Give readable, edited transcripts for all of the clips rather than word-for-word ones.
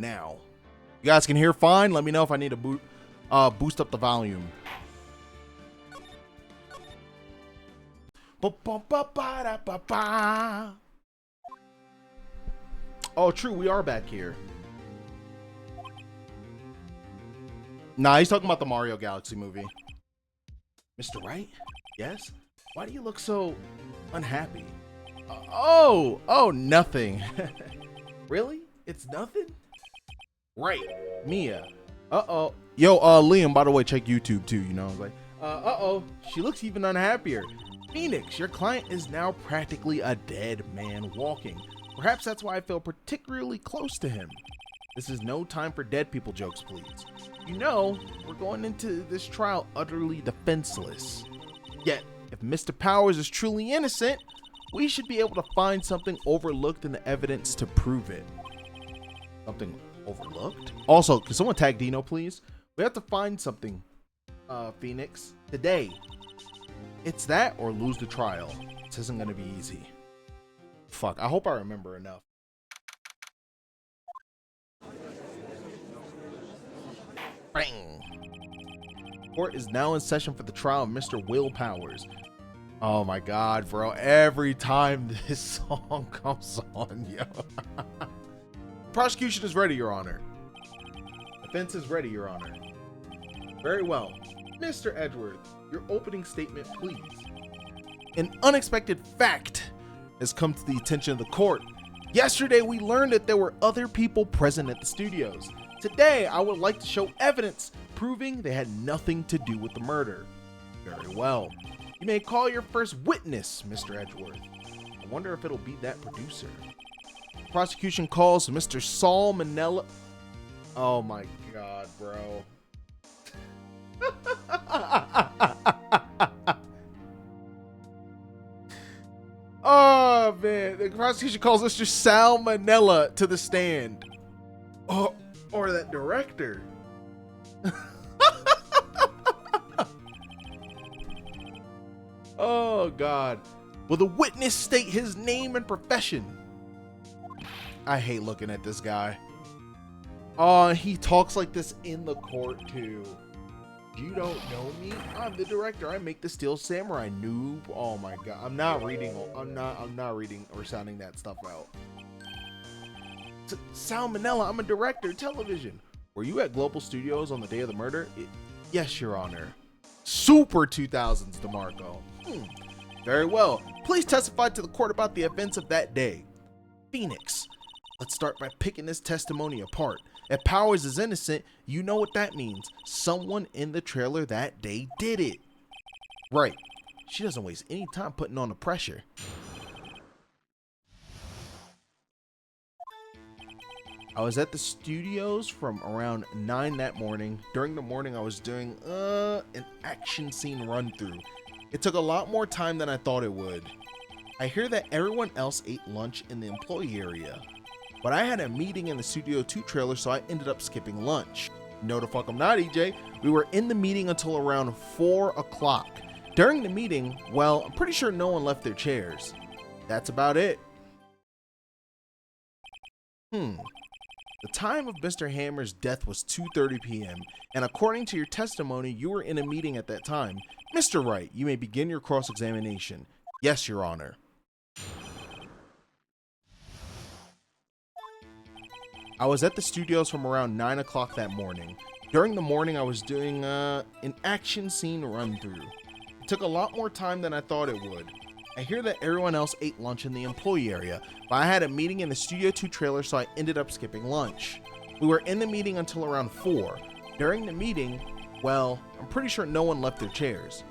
now. You guys can hear fine. Let me know if I need to boost up the volume. Oh, true. We are back here. Nah, he's talking about the Mario Galaxy movie. Mr. Wright? Yes? Why do you look so unhappy? Oh, nothing. Really? It's nothing? Right. Mia. Uh-oh. Yo, Liam, by the way, check YouTube too, you know. Like, uh-oh. She looks even unhappier. Phoenix, your client is now practically a dead man walking. Perhaps that's why I feel particularly close to him. This is no time for dead people jokes, please. You know, we're going into this trial utterly defenseless. Yet, if Mr. Powers is truly innocent, we should be able to find something overlooked in the evidence to prove it. Something overlooked? Also, can someone tag Dino, please? We have to find something, Phoenix, today. It's that or lose the trial. This isn't gonna be easy. Fuck, I hope I remember enough. Bang. Court is now in session for the trial of Mr. Will Powers. Oh my god, bro. Every time this song comes on, yo. Prosecution is ready, Your Honor. Defense is ready, Your Honor. Very well. Mr. Edgeworth, your opening statement, please. An unexpected fact has come to the attention of the court. Yesterday, we learned that there were other people present at the studios. Today, I would like to show evidence proving they had nothing to do with the murder. Very well. You may call your first witness, Mr. Edgeworth. I wonder if it'll be that producer. Prosecution calls Mr. Saul Manella. Oh my god, bro. Oh man, the prosecution calls Mr. Sal Manella to the stand. Oh, or that director. Oh god. Will the witness state his name and profession? I hate looking at this guy. Oh, he talks like this in the court too. You don't know me? I'm the director. I make the Steel Samurai, noob. Oh my god. I'm not reading or sounding that stuff out. Salmonella, I'm a director, television. Were you at Global Studios on the day of the murder? Yes, Your Honor. Super 2000s, DeMarco. Very well. Please testify to the court about the events of that day. Phoenix. Let's start by picking this testimony apart. If Powers is innocent, you know what that means. Someone in the trailer that day did it. Right. She doesn't waste any time putting on the pressure. I was at the studios from around 9 that morning. During the morning, I was doing an action scene run through. It took a lot more time than I thought it would. I hear that everyone else ate lunch in the employee area. But I had a meeting in the Studio 2 trailer, so I ended up skipping lunch. No the fuck I'm not, EJ. We were in the meeting until around 4 o'clock. During the meeting, well, I'm pretty sure no one left their chairs. That's about it. The time of Mr. Hammer's death was 2:30 p.m., and according to your testimony, you were in a meeting at that time. Mr. Wright, you may begin your cross-examination. Yes, Your Honor. I was at the studios from around 9 o'clock that morning. During the morning, I was doing an action scene run-through. It took a lot more time than I thought it would. I hear that everyone else ate lunch in the employee area, but I had a meeting in the Studio 2 trailer, so I ended up skipping lunch. We were in the meeting until around 4. During the meeting, well, I'm pretty sure no one left their chairs.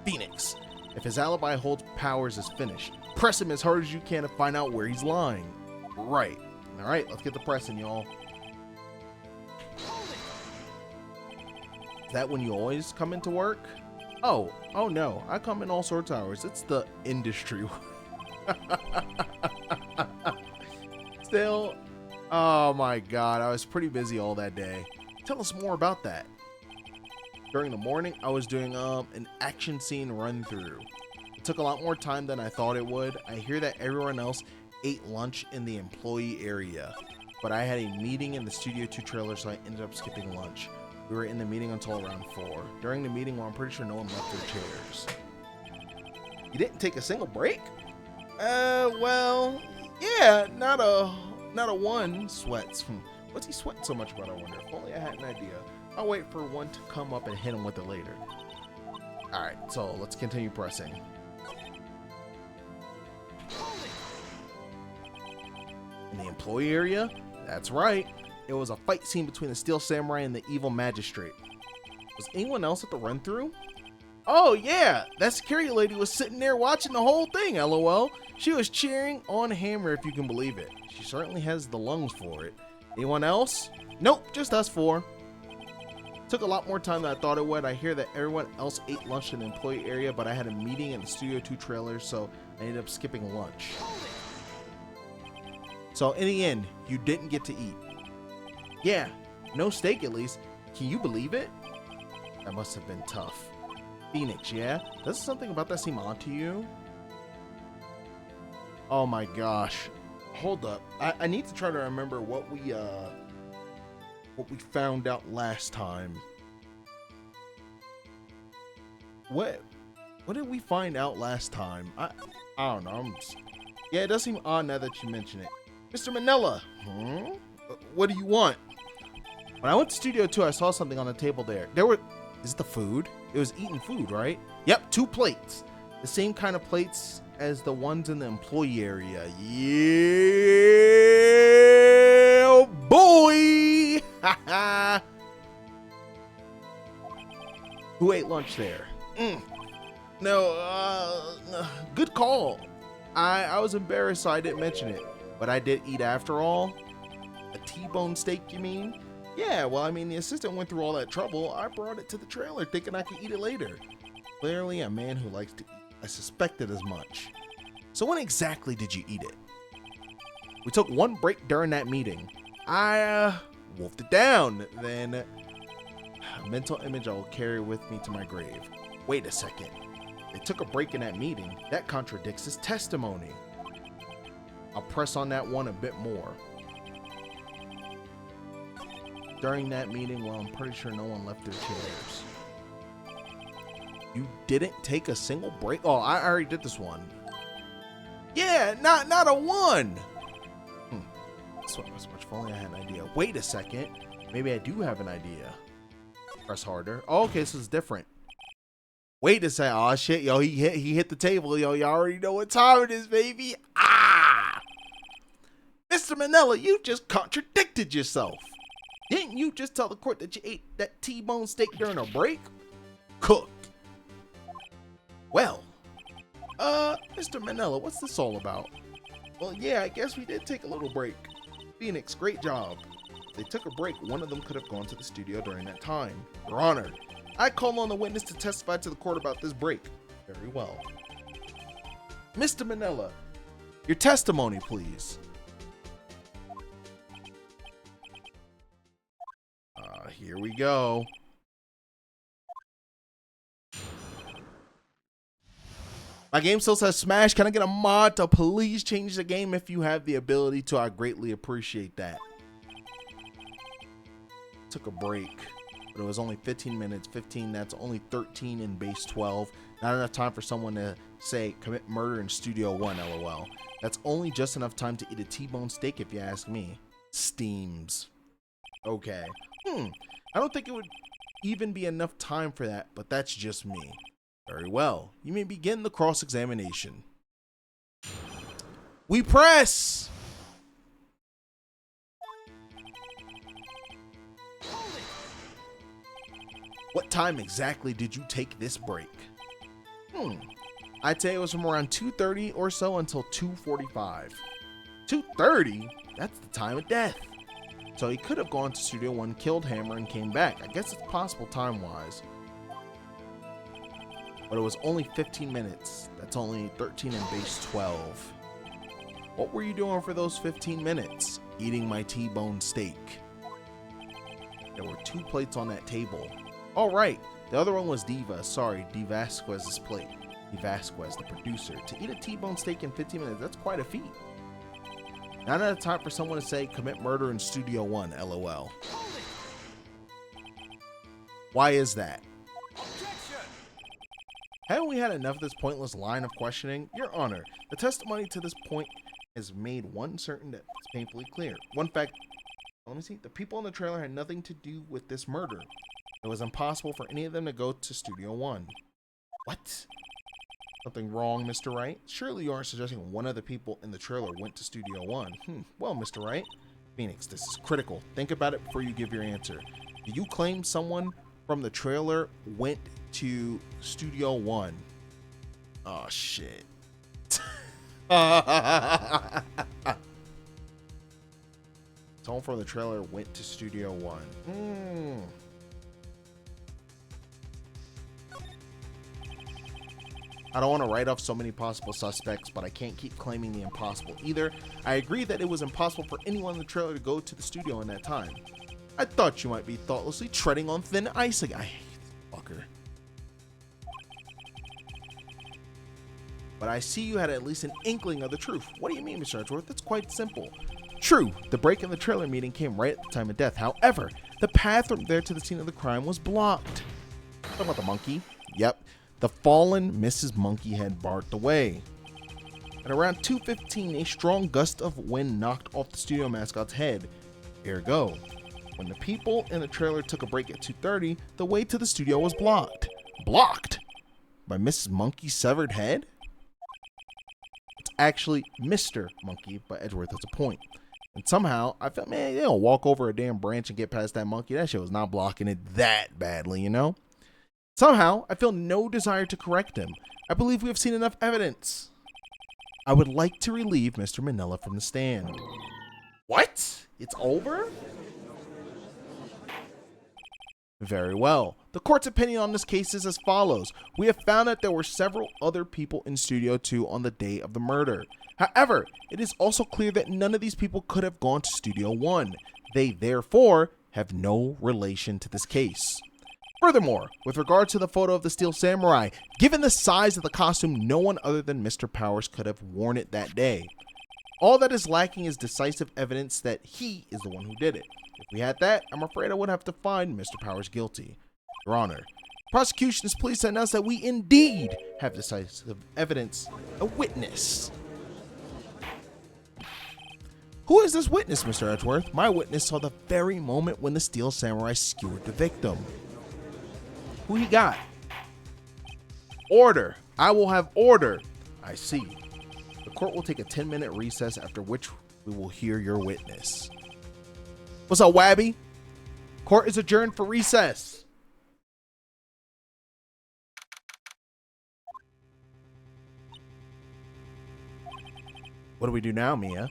Phoenix, if his alibi holds, Powers is finished. Press him as hard as you can to find out where he's lying. Right. All right, let's get the pressing, y'all. Is that when you always come into work? Oh no, I come in all sorts of hours. It's the industry. Still, oh my god, I was pretty busy all that day. Tell us more about that. During the morning, I was doing an action scene run through. It took a lot more time than I thought it would. I hear that everyone else ate lunch in the employee area. but I had a meeting in the Studio 2 trailer, so I ended up skipping lunch. We were in the meeting until around 4. During the meeting, well, I'm pretty sure no one left their chairs. You didn't take a single break? Well, yeah, not a one sweats. What's he sweating so much about, I wonder? If only I had an idea. I'll wait for one to come up and hit him with it later. Alright, so let's continue pressing. In the employee area? That's right. It was a fight scene between the Steel Samurai and the evil magistrate. Was anyone else at the run-through? Oh yeah, that security lady was sitting there watching the whole thing, lol. She was cheering on Hammer, if you can believe it. She certainly has the lungs for it. Anyone else? Nope, just us 4. Took a lot more time than I thought it would. I hear that everyone else ate lunch in the employee area, but I had a meeting in the Studio 2 trailer, so I ended up skipping lunch. So in the end, you didn't get to eat. Yeah, no steak at least. Can you believe it? That must have been tough. Phoenix, yeah? Does something about that seem odd to you? Oh my gosh. Hold up. I need to try to remember what we found out last time. What did we find out last time? I don't know. Yeah, it does seem odd now that you mention it. Mr. Manila, what do you want? When I went to Studio 2, I saw something on the table there. Is it the food? It was eating food, right? Yep, 2 plates. The same kind of plates as the ones in the employee area. Yeah, boy! Who ate lunch there? No, good call. I was embarrassed, so I didn't mention it. But I did eat after all. A T-bone steak, you mean? Yeah, well, I mean, the assistant went through all that trouble. I brought it to the trailer thinking I could eat it later. Clearly a man who likes to eat. I suspected as much. So when exactly did you eat it? We took 1 break during that meeting. I wolfed it down. Then a mental image I will carry with me to my grave. Wait a second. They took a break in that meeting. That contradicts his testimony. I'll press on that one a bit more. During that meeting, well, I'm pretty sure no one left their chairs. You didn't take a single break? Oh, I already did this one. Yeah, not a 1. So much if only I had an idea. Wait a second. Maybe I do have an idea. Press harder. Oh, okay, so it's different. Wait a second. Oh shit, yo, he hit the table, yo. Y'all already know what time it is, baby. Ah! Mr. Manila, you just contradicted yourself. Didn't you just tell the court that you ate that T-bone steak during a break? Cooked. Well, Mr. Manila, what's this all about? Well, yeah, I guess we did take a little break. Phoenix, great job. If they took a break, one of them could have gone to the studio during that time. Your Honor, I call on the witness to testify to the court about this break. Very well. Mr. Manila, your testimony, please. Here we go. My game still says Smash. Can I get a mod to please change the game if you have the ability to? I greatly appreciate that. Took a break, but it was only 15 minutes. 15, that's only 13 in base 12. Not enough time for someone to say commit murder in Studio 1, lol. That's only just enough time to eat a T-bone steak if you ask me. Steams. Okay. I don't think it would even be enough time for that, but that's just me. Very well. You may begin the cross-examination. We press! What time exactly did you take this break? I'd say it was from around 2:30 or so until 2:45. 2:30? That's the time of death. So he could have gone to Studio 1, killed Hammer, and came back. I guess it's possible time-wise. But it was only 15 minutes. That's only 13 in base 12. What were you doing for those 15 minutes? Eating my T-bone steak. There were 2 plates on that table. All right, the other one was Diva. Sorry, D. Vasquez's plate. D. Vasquez, the producer. To eat a T-bone steak in 15 minutes, that's quite a feat. Not enough time for someone to say commit murder in Studio One, LOL. Why is that? Haven't we had enough of this pointless line of questioning? Your Honor, the testimony to this point has made one certain that it's painfully clear. One fact, let me see, the people in the trailer had nothing to do with this murder. It was impossible for any of them to go to Studio One. What? Something wrong, Mr. Wright? Surely you aren't suggesting one of the people in the trailer went to Studio One. Well, Mr. Wright, Phoenix, this is critical. Think about it before you give your answer. Do you claim someone from the trailer went to Studio One? Oh, shit. Someone from the trailer went to Studio One. I don't want to write off so many possible suspects, but I can't keep claiming the impossible either. I agree that it was impossible for anyone in the trailer to go to the studio in that time. I thought you might be thoughtlessly treading on thin ice again. I hate this fucker. But I see you had at least an inkling of the truth. What do you mean, Mr. Edgeworth? It's quite simple. True, the break in the trailer meeting came right at the time of death. However, the path from there to the scene of the crime was blocked. Talking about the monkey? Yep. The fallen Mrs. Monkeyhead barked away. At around 2:15, a strong gust of wind knocked off the studio mascot's head. Ergo, when the people in the trailer took a break at 2:30, the way to the studio was blocked. Blocked? By Mrs. Monkey's severed head? It's actually Mr. Monkey, but Edgeworth has a point. And somehow, I felt, man, they don't walk over a damn branch and get past that monkey. That shit was not blocking it that badly, you know? Somehow, I feel no desire to correct him. I believe we have seen enough evidence. I would like to relieve Mr. Manila from the stand. What? It's over? Very well. The court's opinion on this case is as follows. We have found that there were several other people in Studio 2 on the day of the murder. However, it is also clear that none of these people could have gone to Studio 1. They, therefore, have no relation to this case. Furthermore, with regard to the photo of the Steel Samurai, given the size of the costume, no one other than Mr. Powers could have worn it that day. All that is lacking is decisive evidence that he is the one who did it. If we had that, I'm afraid I would have to find Mr. Powers guilty. Your Honor, prosecution is pleased to announce that we indeed have decisive evidence, a witness. Who is this witness, Mr. Edgeworth? My witness saw the very moment when the Steel Samurai skewered the victim. Who he got? Order. I will have order. I see. The court will take a 10-minute recess, after which we will hear your witness. What's up, Wabby? Court is adjourned for recess. What do we do now, Mia?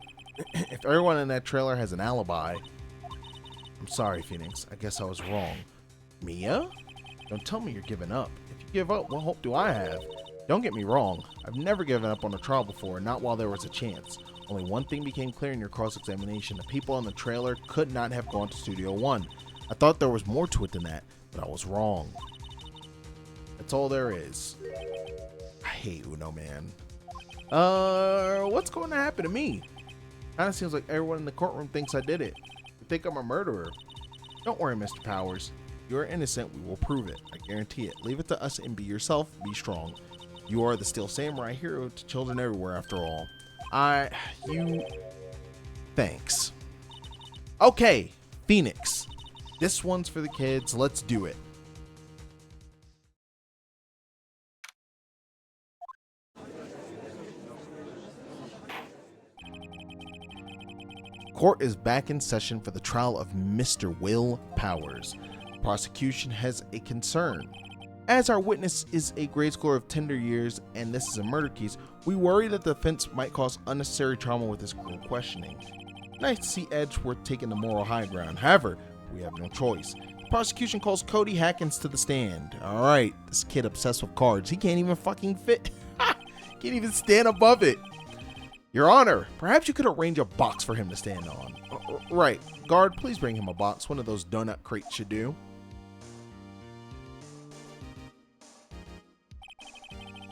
If everyone in that trailer has an alibi... I'm sorry, Phoenix. I guess I was wrong. Mia? Don't tell me you're giving up. If you give up, what hope do I have? Don't get me wrong. I've never given up on a trial before, not while there was a chance. Only one thing became clear in your cross-examination. The people in the trailer could not have gone to Studio 1. I thought there was more to it than that, but I was wrong. That's all there is. I hate Uno, man. What's going to happen to me? Kinda seems like everyone in the courtroom thinks I did it. They think I'm a murderer. Don't worry, Mr. Powers. You are innocent, we will prove it. I guarantee it. Leave it to us and be yourself, be strong. You are the Steel Samurai hero to children everywhere, after all. Thanks. Okay, Phoenix. This one's for the kids. Let's do it. Court is back in session for the trial of Mr. Will Powers. The prosecution has a concern. As our witness is a grade schooler of tender years and this is a murder case, we worry that the defense might cause unnecessary trauma with this cruel questioning. Nice to see Edgeworth taking the moral high ground. However, we have no choice. The prosecution calls Cody Hackins to the stand. Alright, this kid obsessed with cards. He can't even fucking fit. Can't even stand above it. Your Honor, perhaps you could arrange a box for him to stand on. Right. Guard, please bring him a box. One of those donut crates should do.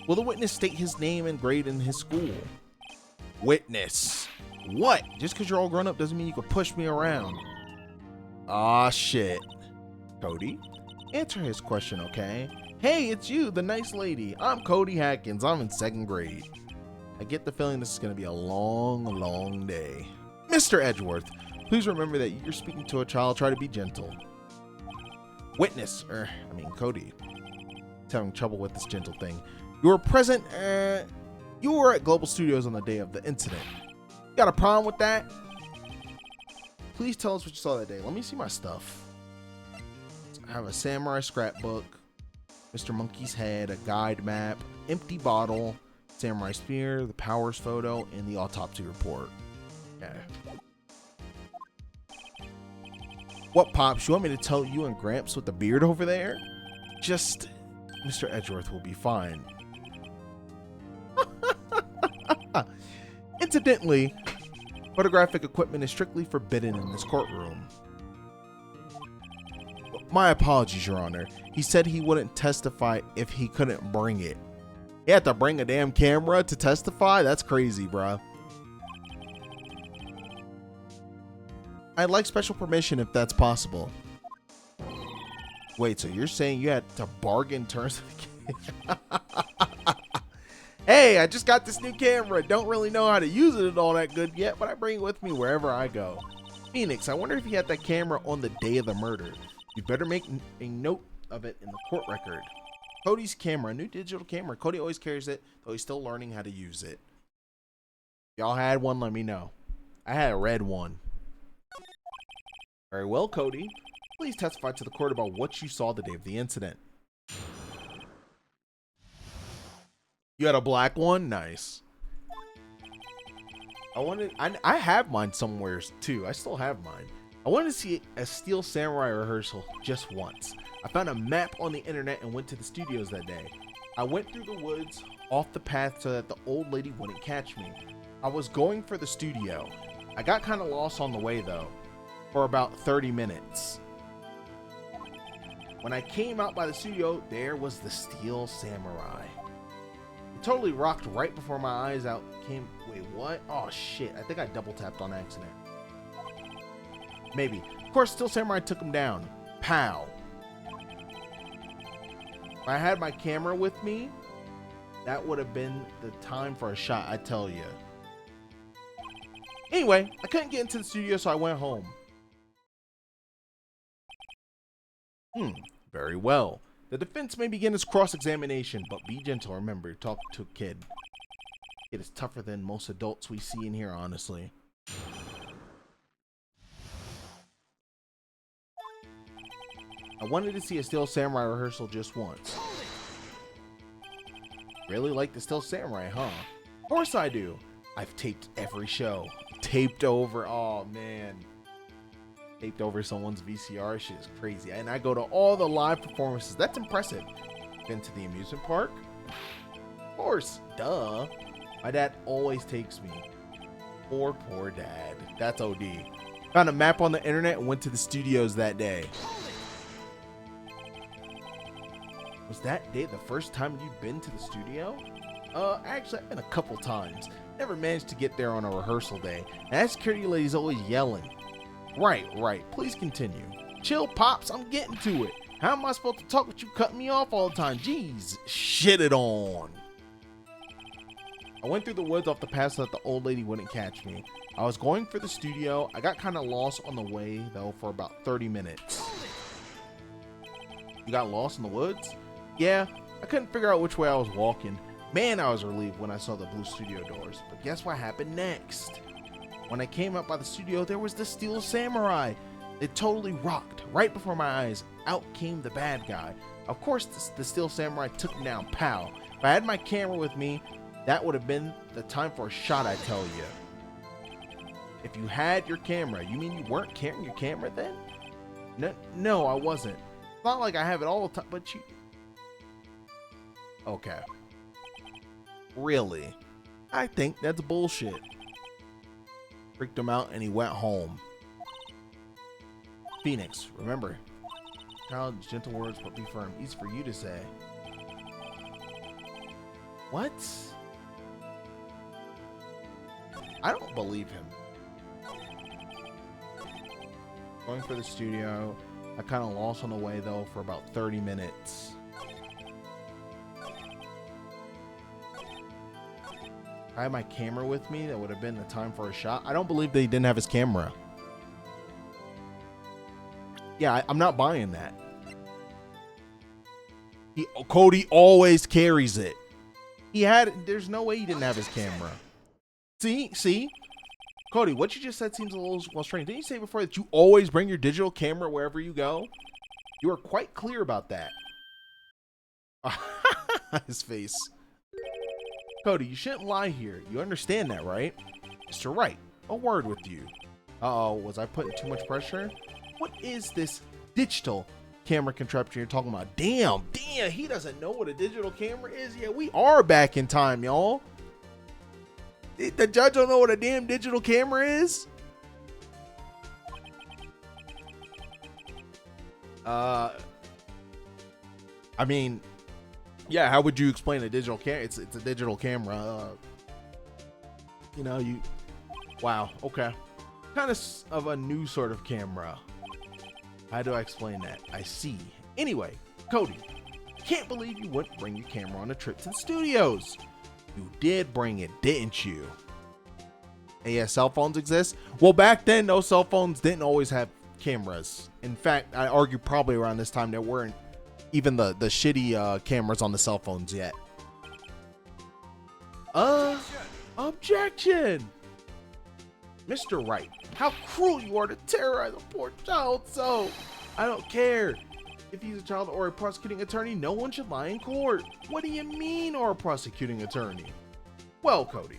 Will the witness state his name and grade in his school? Witness. What? Just because you're all grown up doesn't mean you can push me around. Aw, shit. Cody, answer his question, okay? Hey, it's you, the nice lady. I'm Cody Hatkins. I'm in 2nd grade. I get the feeling this is going to be a long, long day. Mr. Edgeworth, please remember that you're speaking to a child. Try to be gentle. Witness, Cody. He's having trouble with this gentle thing. You were present, you were at Global Studios on the day of the incident. You got a problem with that? Please tell us what you saw that day. Let me see my stuff. I have a samurai scrapbook, Mr. Monkey's head, a guide map, empty bottle, samurai spear, the powers photo, and the autopsy report. Okay. What, Pops? You want me to tell you and Gramps with the beard over there? Just, Mr. Edgeworth will be fine. Incidentally, photographic equipment is strictly forbidden in this courtroom. My apologies, Your Honor. He said he wouldn't testify if he couldn't bring it. He had to bring a damn camera to testify? That's crazy, bruh. I'd like special permission if that's possible. Wait, so you're saying you had to bargain terms of the Hey, I just got this new camera. Don't really know how to use it all that good yet, but I bring it with me wherever I go. Phoenix, I wonder if he had that camera on the day of the murder. You better make a note of it in the court record. Cody's camera, a new digital camera. Cody always carries it, though he's still learning how to use it. Y'all had one, let me know. I had a red one. Very well, Cody. Please testify to the court about what you saw the day of the incident. You had a black one? Nice. I have mine somewhere too. I still have mine. I wanted to see a Steel Samurai rehearsal just once. I found a map on the internet and went to the studios that day. I went through the woods off the path so that the old lady wouldn't catch me. I was going for the studio. I got kind of lost on the way though, for about 30 minutes. When I came out by the studio, there was the Steel Samurai. It totally rocked right before my eyes out came. Wait, what? Oh shit, I think I double tapped on accident. Maybe. Of course, Steel Samurai took him down. Pow. If I had my camera with me, that would have been the time for a shot, I tell you. Anyway, I couldn't get into the studio, so I went home. Very well. The defense may begin its cross-examination, but be gentle. Remember, you're talking to a kid. It is tougher than most adults we see in here, honestly. I wanted to see a Steel Samurai rehearsal just once. Really like the Steel Samurai, huh? Of course I do. I've taped every show. Taped over, oh man. Taped over someone's VCR, shit is crazy. And I go to all the live performances. That's impressive. Been to the amusement park? Of course, duh. My dad always takes me. Poor dad. That's OD. Found a map on the internet and went to the studios that day. Was that day the first time you'd been to the studio? Actually, I've been a couple times. Never managed to get there on a rehearsal day. And that security lady's always yelling. Right. Please continue. Chill, Pops. I'm getting to it. How am I supposed to talk with you cutting me off all the time? Jeez. Shit it on. I went through the woods off the path so that the old lady wouldn't catch me. I was going for the studio. I got kind of lost on the way, though, for about 30 minutes. You got lost in the woods? Yeah, I couldn't figure out which way I was walking. Man, I was relieved when I saw the blue studio doors. But guess what happened next? When I came up by the studio, there was the Steel Samurai. It totally rocked. Right before my eyes, out came the bad guy. Of course, the Steel Samurai took him down, pow. If I had my camera with me, that would have been the time for a shot, I tell you. If you had your camera, you mean you weren't carrying your camera then? No, I wasn't. It's not like I have it all the time, but you... Okay. Really? I think that's bullshit. Freaked him out and he went home. Phoenix, remember. Child, gentle words, but be firm. Easy for you to say. What? I don't believe him. Going for the studio. I kind of lost on the way though for about 30 minutes. I had my camera with me. That would have been the time for a shot. I don't believe they didn't have his camera. Yeah, I'm not buying that. Cody always carries it. There's no way he didn't have his camera. See? Cody, what you just said seems a little strange. Didn't you say before that you always bring your digital camera wherever you go? You are quite clear about that. His face. Cody, you shouldn't lie here. You understand that, right? Mr. Wright, a word with you. Uh-oh, was I putting too much pressure? What is this digital camera contraption you're talking about? Damn, he doesn't know what a digital camera is. Yeah, we are back in time, y'all. The judge don't know what a damn digital camera is? I mean, yeah, how would you explain a digital camera? It's a digital camera. Wow, okay. Kind of a new sort of camera. How do I explain that? I see. Anyway, Cody, can't believe you wouldn't bring your camera on a trip to the studios. You did bring it, didn't you? And yeah, cell phones exist. Well, back then, those cell phones didn't always have cameras. In fact, I argue probably around this time there weren't even the shitty cameras on the cell phones yet. Objection! Mr. Wright, how cruel you are to terrorize a poor child. So, I don't care if he's a child or a prosecuting attorney, no one should lie in court. What do you mean, or a prosecuting attorney? Well, Cody.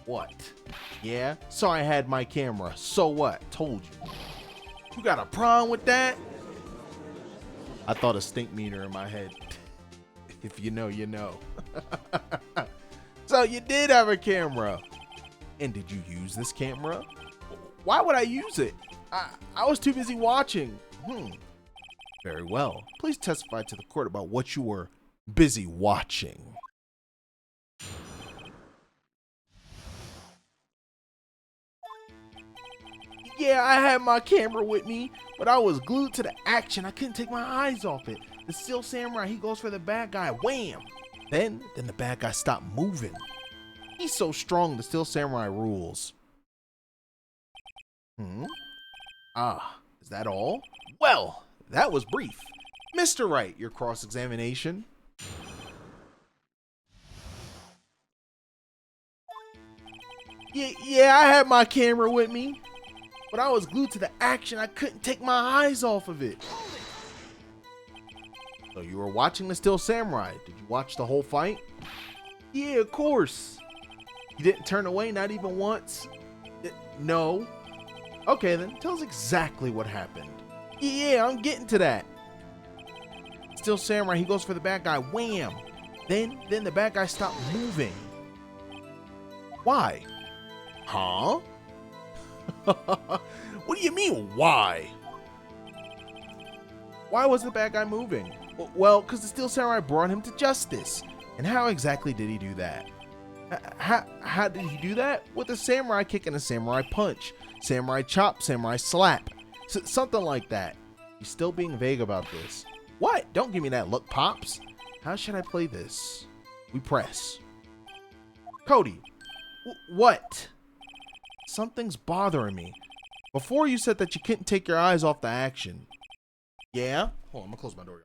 What? Yeah, so I had my camera. So what? Told you. You got a problem with that? I thought a stink meter in my head. If you know, you know. So you did have a camera. And did you use this camera? Why would I use it? I was too busy watching. Very well. Please testify to the court about what you were busy watching. Yeah, I had my camera with me, but I was glued to the action. I couldn't take my eyes off it. The Steel Samurai, he goes for the bad guy. Wham! Then the bad guy stopped moving. He's so strong, the Steel Samurai rules. Is that all? Well, that was brief. Mr. Wright, your cross-examination. Yeah, I had my camera with me, but I was glued to the action. I couldn't take my eyes off of it. So you were watching the Steel Samurai. Did you watch the whole fight? Yeah, of course. You didn't turn away, not even once? No. Okay, then tell us exactly what happened. Yeah, I'm getting to that. Steel Samurai, he goes for the bad guy. Wham! Then the bad guy stopped moving. Why? Huh? What do you mean, why? Why was the bad guy moving? Well, because the Steel Samurai brought him to justice. And how exactly did he do that? How did he do that? With a samurai kick and a samurai punch. Samurai chop, samurai slap. Something like that. He's still being vague about this. What? Don't give me that look, Pops. How should I play this? We press. Cody. What? Something's bothering me. Before you said that you couldn't take your eyes off the action. Yeah? Hold on, I'm gonna close my door.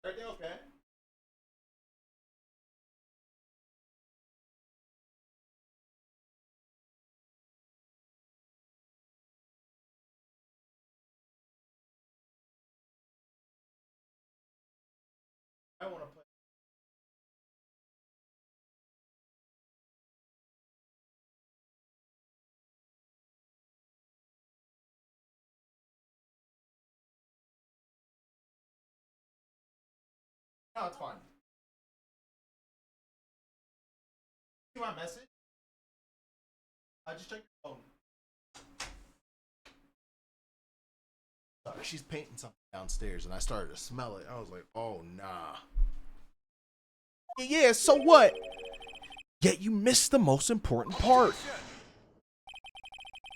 Everything okay? I want to play. No, it's fine. See my message? I just checked your phone. Sorry, she's painting something downstairs, and I started to smell it. I was like, oh, nah. Yeah, so what? Yet you missed the most important part.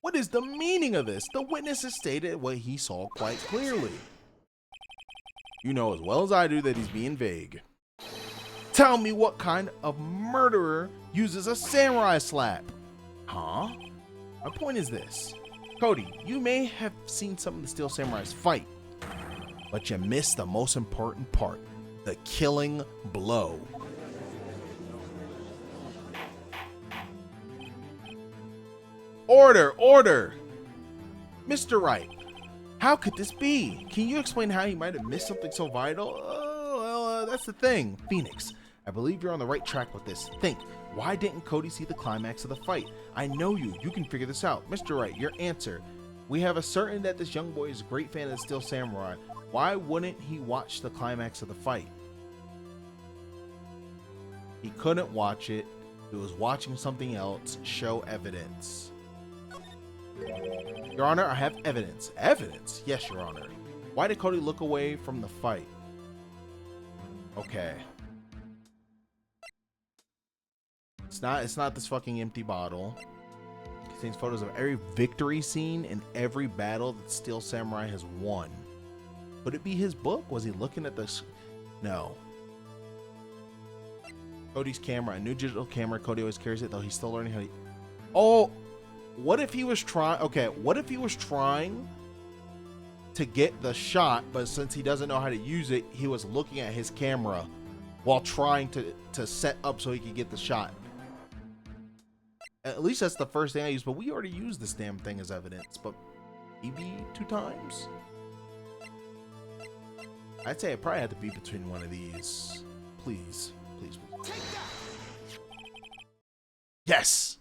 What is the meaning of this? The witness has stated what he saw quite clearly. You know as well as I do that he's being vague. Tell me what kind of murderer uses a samurai slap? Huh? My point is this. Cody, you may have seen some of the Steel Samurais fight, but you missed the most important part, the killing blow. Order, order! Mr. Wright, how could this be? Can you explain how he might have missed something so vital? Oh, well, that's the thing. Phoenix, I believe you're on the right track with this. Think, why didn't Cody see the climax of the fight? I know you. You can figure this out. Mr. Wright, your answer. We have a certain that this young boy is a great fan of the Steel Samurai. Why wouldn't he watch the climax of the fight? He couldn't watch it. He was watching something else. Show evidence. Your Honor, I have evidence. Evidence? Yes, Your Honor. Why did Cody look away from the fight? Okay. It's not this fucking empty bottle. It contains photos of every victory scene and every battle that Steel Samurai has won. Could it be his book? Was he looking at this? No. Cody's camera, a new digital camera. Cody always carries it, though he's still learning how to... Oh! What if he was trying... Okay, what if he was trying to get the shot, but since he doesn't know how to use it, he was looking at his camera while trying to set up so he could get the shot? At least that's the first thing I used, but we already used this damn thing as evidence, but maybe 2 times? I'd say it probably had to be between one of these. Please, please, please. Yes!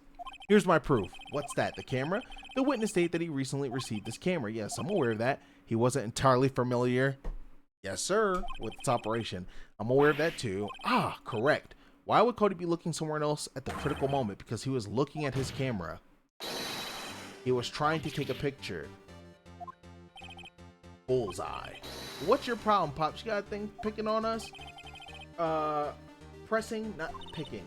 Here's my proof. What's that? The camera? The witness stated that he recently received this camera. Yes, I'm aware of that. He wasn't entirely familiar. Yes, sir. With its operation. I'm aware of that too. Ah, correct. Why would Cody be looking somewhere else at the critical moment? Because he was looking at his camera. He was trying to take a picture. Bullseye. What's your problem, Pops? You got a thing picking on us? Pressing, not picking.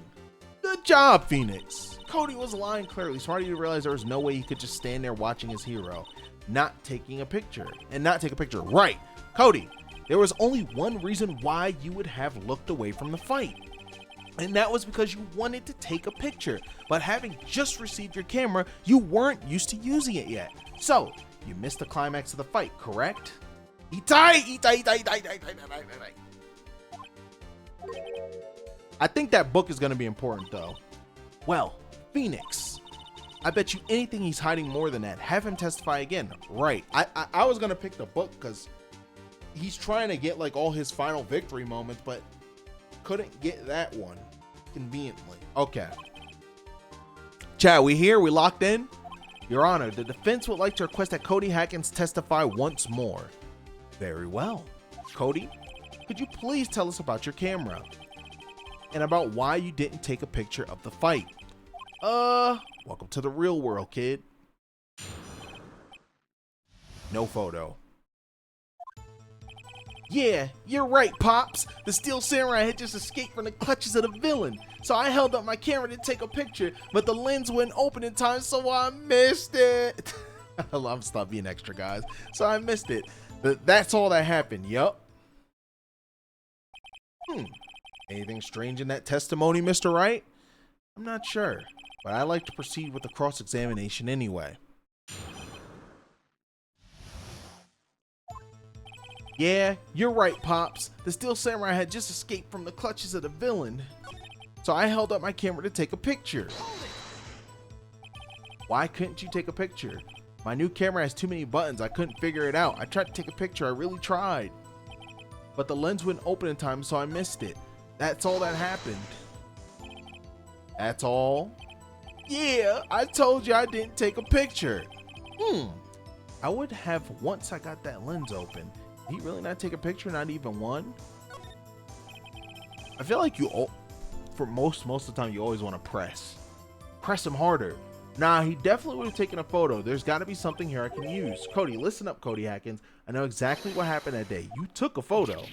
Good job, Phoenix. Cody was lying clearly, so how do you realize there was no way he could just stand there watching his hero, not taking a picture, and not take a picture? Right. Cody, there was only one reason why you would have looked away from the fight, and that was because you wanted to take a picture, but having just received your camera, you weren't used to using it yet. So, you missed the climax of the fight, correct? I think that book is going to be important, though. Well, Phoenix, I bet you anything he's hiding more than that. Have him testify again. Right. I was going to pick the book because he's trying to get like all his final victory moments, but couldn't get that one conveniently. Okay. Chat, we here? We locked in? Your Honor, the defense would like to request that Cody Hackins testify once more. Very well. Cody, could you please tell us about your camera? And about why you didn't take a picture of the fight. Welcome to the real world, kid. No photo. Yeah, you're right, Pops. The Steel Samurai had just escaped from the clutches of the villain. So I held up my camera to take a picture, but the lens wouldn't open in time, so I missed it. I'm stop being extra, guys. So I missed it. That's all that happened. Yup. Anything strange in that testimony, Mr. Wright? I'm not sure, but I'd like to proceed with the cross-examination anyway. Yeah, you're right, Pops. The Steel Samurai had just escaped from the clutches of the villain. So I held up my camera to take a picture. Why couldn't you take a picture? My new camera has too many buttons. I couldn't figure it out. I tried to take a picture. I really tried. But the lens wouldn't open in time, so I missed it. That's all that happened. That's all? Yeah, I told you I didn't take a picture. I would have once I got that lens open. Did he really not take a picture? Not even one? I feel like for most of the time, you always want to press him harder. Nah, he definitely would have taken a photo. There's got to be something here I can use. Cody, listen up, Cody Hackins. I know exactly what happened that day. You took a photo.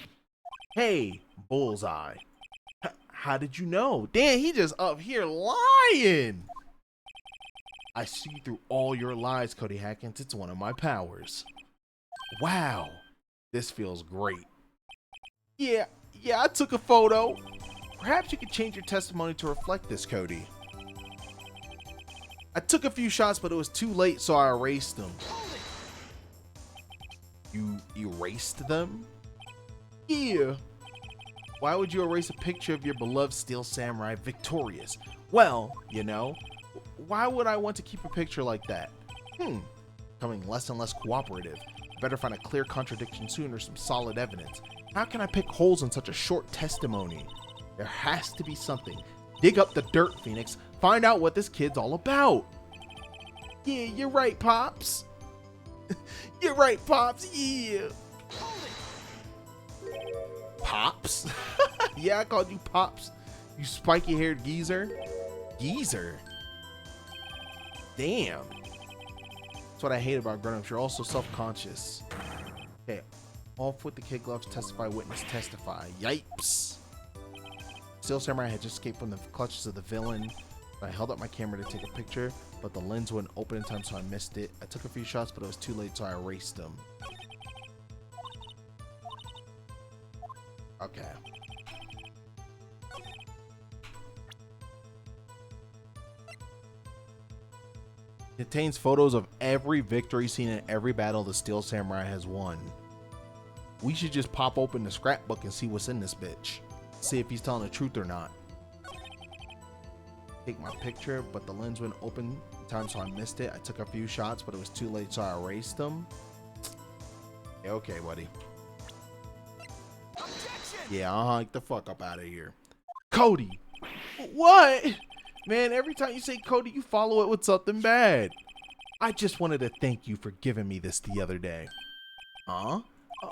Hey, Bullseye. How did you know? Damn, he just up here lying. I see through all your lies, Cody Hackins. It's one of my powers. Wow, this feels great. Yeah, I took a photo. Perhaps you could change your testimony to reflect this, Cody. I took a few shots, but it was too late, so I erased them. You erased them? Yeah. Why would you erase a picture of your beloved Steel Samurai victorious? Well, you know, why would I want to keep a picture like that? Becoming less and less cooperative. Better find a clear contradiction soon or some solid evidence. How can I pick holes in such a short testimony? There has to be something. Dig up the dirt, Phoenix. Find out what this kid's all about. Yeah, you're right, Pops. You're right, Pops. Yeah. Pops? Yeah, I called you Pops. You spiky-haired geezer. Geezer? Damn. That's what I hate about grown-ups. You're also self-conscious. Okay. Off with the kid gloves. Testify, witness, testify. Yipes. Steel Samurai had just escaped from the clutches of the villain. I held up my camera to take a picture, but the lens wouldn't open in time, so I missed it. I took a few shots, but it was too late, so I erased them. Okay. Contains photos of every victory scene in every battle the Steel Samurai has won. We should just pop open the scrapbook and see what's in this bitch. See if he's telling the truth or not. Take my picture, but the lens wouldn't open in time, so I missed it. I took a few shots, but it was too late, so I erased them. Okay, buddy. Yeah, I'll hike the fuck up out of here. Cody! What? Man, every time you say Cody, you follow it with something bad. I just wanted to thank you for giving me this the other day. Huh?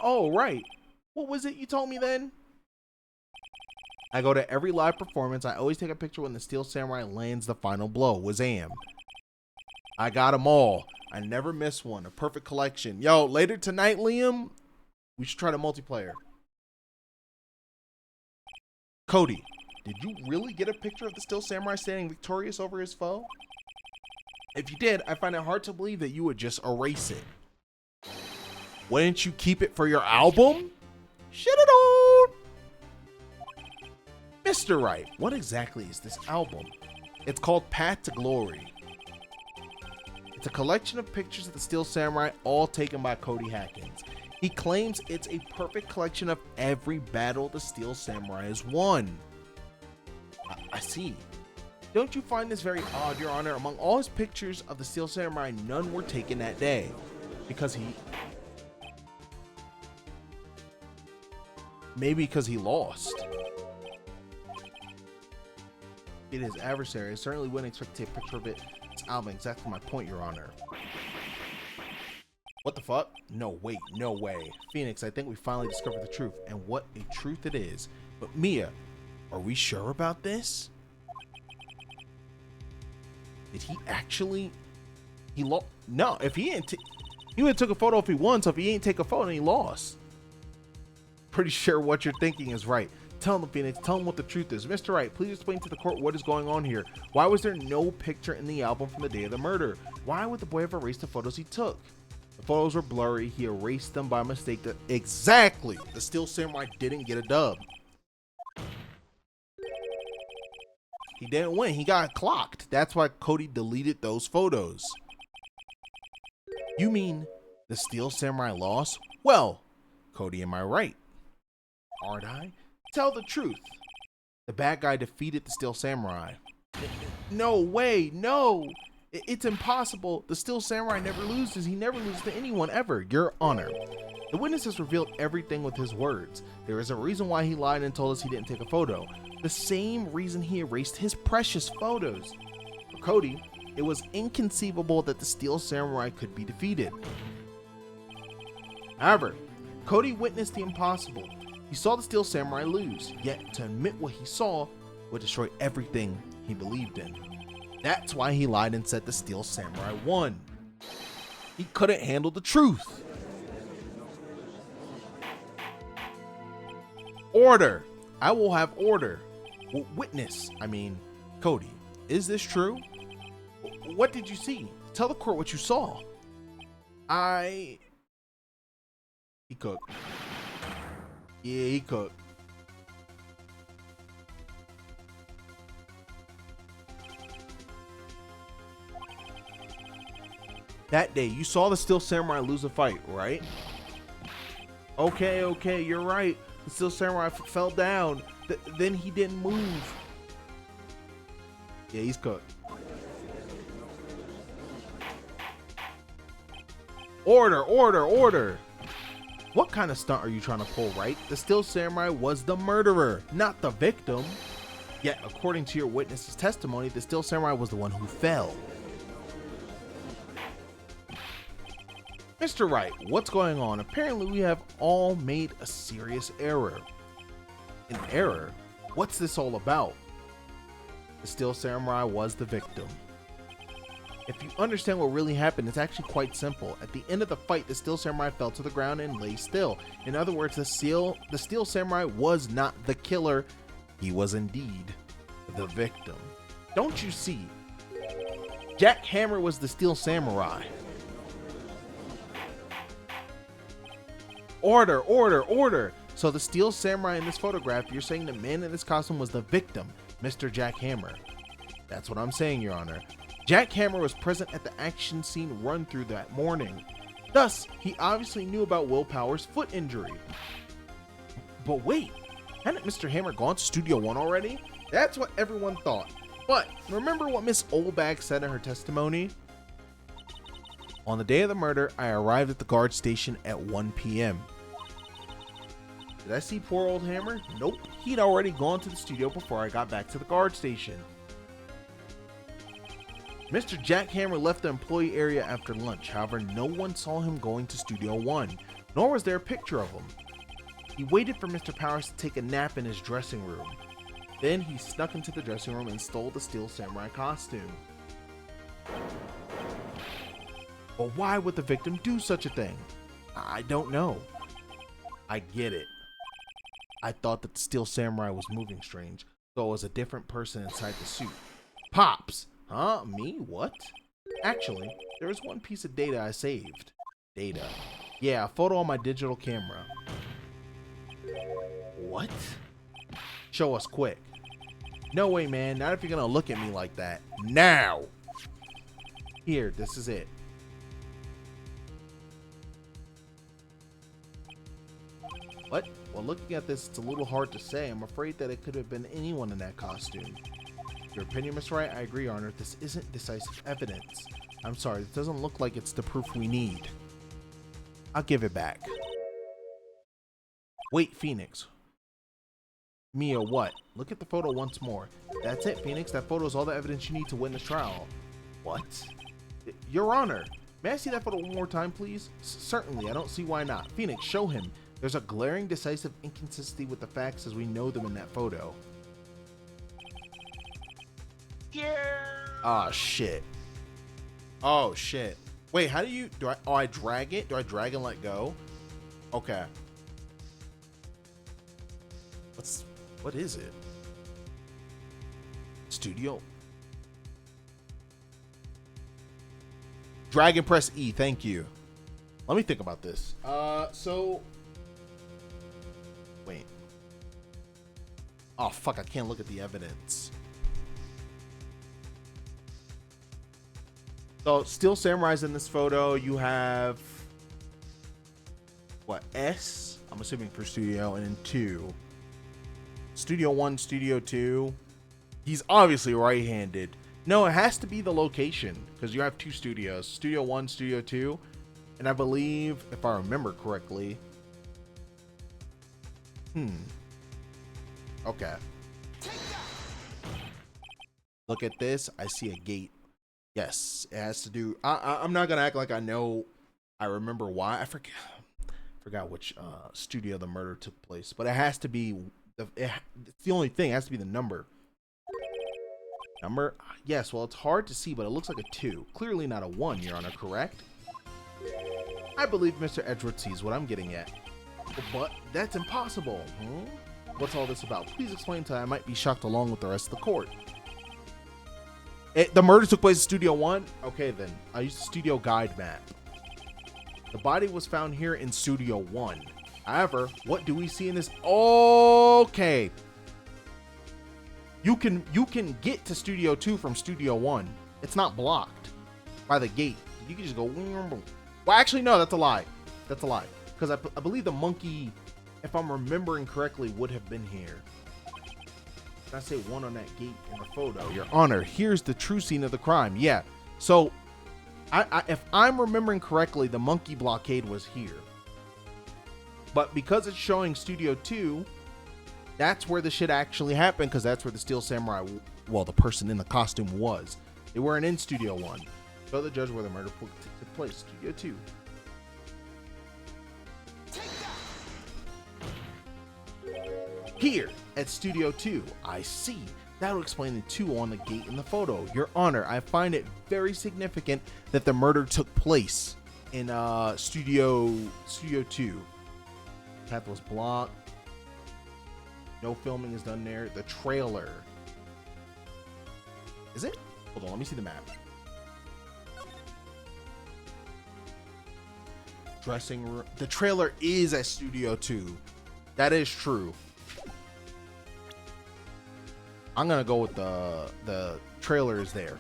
Oh, right. What was it you told me then? I go to every live performance. I always take a picture when the Steel Samurai lands the final blow. Wazam. I got them all. I never miss one. A perfect collection. Yo, later tonight, Liam, we should try the multiplayer. Cody, did you really get a picture of the Steel Samurai standing victorious over his foe? If you did, I find it hard to believe that you would just erase it. Wouldn't you keep it for your album? Shut it on! Mr. Wright, what exactly is this album? It's called Path to Glory. It's a collection of pictures of the Steel Samurai, all taken by Cody Hackins. He claims it's a perfect collection of every battle the Steel Samurai has won. I see. Don't you find this very odd, Your Honor? Among all his pictures of the Steel Samurai, none were taken that day. Because he... Maybe because he lost. It is adversary. I certainly wouldn't expect to take a picture of it. It's album, exactly my point, Your Honor. What the fuck? No, wait, no way. Phoenix, I think we finally discovered the truth, and what a truth it is. But Mia, are we sure about this? Did he actually... He lost? No, if he didn't... He would have took a photo if he won, so if he ain't take a photo, he lost. Pretty sure what you're thinking is right. Tell him, Phoenix. Tell him what the truth is. Mr. Wright, please explain to the court what is going on here. Why was there no picture in the album from the day of the murder? Why would the boy have erased the photos he took? The photos were blurry. He erased them by mistake. Exactly. The Steel Samurai didn't get a dub. He didn't win. He got clocked. That's why Cody deleted those photos. You mean the Steel Samurai lost? Well, Cody, am I right? Aren't I? Tell the truth. The bad guy defeated the Steel Samurai. No way, no. It's impossible. The Steel Samurai never loses. He never loses to anyone ever. Your Honor. The witness has revealed everything with his words. There is a reason why he lied and told us he didn't take a photo. The same reason he erased his precious photos. For Cody, it was inconceivable that the Steel Samurai could be defeated. However, Cody witnessed the impossible. He saw the Steel Samurai lose, yet to admit what he saw would destroy everything he believed in. That's why he lied and said the Steel Samurai won. He couldn't handle the truth. Order. I will have order. Witness. Cody, is this true? What did you see? Tell the court what you saw. He cooked. Yeah, he cooked. That day, you saw the Steel Samurai lose a fight, right? Okay, you're right. The Steel Samurai fell down. Then he didn't move. Yeah, he's cooked. Order. What kind of stunt are you trying to pull, Wright? The Steel Samurai was the murderer, not the victim. Yet, according to your witness's testimony, the Steel Samurai was the one who fell. Mr. Wright, what's going on? Apparently, we have all made a serious error. An error? What's this all about? The Steel Samurai was the victim. If you understand what really happened, it's actually quite simple. At the end of the fight, the Steel Samurai fell to the ground and lay still. In other words, the Steel Samurai was not the killer. He was indeed the victim. Don't you see? Jack Hammer was the Steel Samurai. Order. So the Steel Samurai in this photograph, you're saying the man in this costume was the victim, Mr. Jack Hammer. That's what I'm saying, Your Honor. Jack Hammer was present at the action scene run through that morning. Thus, he obviously knew about Will Power's foot injury. But wait, hadn't Mr. Hammer gone to Studio One already? That's what everyone thought. But remember what Miss Oldbag said in her testimony? On the day of the murder, I arrived at the guard station at 1 p.m. Did I see poor old Hammer? Nope, he'd already gone to the studio before I got back to the guard station. Mr. Jack Hammer left the employee area after lunch. However, no one saw him going to Studio One, nor was there a picture of him. He waited for Mr. Powers to take a nap in his dressing room. Then he snuck into the dressing room and stole the Steel Samurai costume. But why would the victim do such a thing? I don't know. I get it. I thought that the Steel Samurai was moving strange, so it was a different person inside the suit. Pops! Huh? Me? What? Actually, there is one piece of data I saved. Data. Yeah, a photo on my digital camera. What? Show us quick. No way, man. Not if you're gonna look at me like that. Now! Here, this is it. What? Well, looking at this, it's a little hard to say. I'm afraid that it could have been anyone in that costume. Your opinion, Mr. Wright? I agree, Your Honor. This isn't decisive evidence. I'm sorry, it doesn't look like it's the proof we need. I'll give it back. Wait, Phoenix. Mia, what? Look at the photo once more. That's it, Phoenix. That photo is all the evidence you need to win this trial. What? Your Honor, may I see that photo one more time, please? Certainly, I don't see why not. Phoenix, show him. There's a glaring, decisive inconsistency with the facts as we know them in that photo. Yeah. Oh, shit. Oh, shit. Wait, how do you... I drag it? Do I drag and let go? Okay. What is it? Studio? Drag and press E, thank you. Let me think about this. So... Wait. Oh, fuck, I can't look at the evidence. So, Steel Samurai's in this photo. You have... What? S? I'm assuming for Studio, and then 2. Studio 1, Studio 2. He's obviously right-handed. No, it has to be the location, because you have 2 studios. Studio 1, Studio 2. And I believe, if I remember correctly... Okay. Look at this. I see a gate. Yes, it has to do... I'm not going to act like I know... I remember why. I forgot which studio the murder took place. But it has to be... It's the only thing. It has to be the number. Number? Yes, well, it's hard to see, but it looks like a 2. Clearly not a 1, Your Honor, correct? I believe Mr. Edgeworth sees what I'm getting at. But that's impossible. What's all this about? Please explain to I might be shocked along with the rest of the court. The murder took place in Studio 1? Okay, then. I used the studio guide map. The body was found here in Studio 1. However, what do we see in this? Okay. You can get to Studio 2 from Studio 1. It's not blocked by the gate. You can just go. Well, actually, no, that's a lie. That's a lie. Because I believe the monkey, if I'm remembering correctly, would have been here. I say 1 on that gate in the photo. Your Honor, here's the true scene of the crime. Yeah. So, if I'm remembering correctly, the monkey blockade was here. But because it's showing Studio 2, that's where the shit actually happened, because that's where the Steel Samurai, well, the person in the costume was. They weren't in Studio 1. Show the judge where the murder took place. Studio 2. Here at Studio 2, I see. That will explain the 2 on the gate in the photo. Your Honor, I find it very significant that the murder took place in Studio 2. Path was blocked. No filming is done there. The trailer. Is it? Hold on, let me see the map. Dressing room. The trailer is at Studio 2. That is true. I'm gonna go with the trailer is there.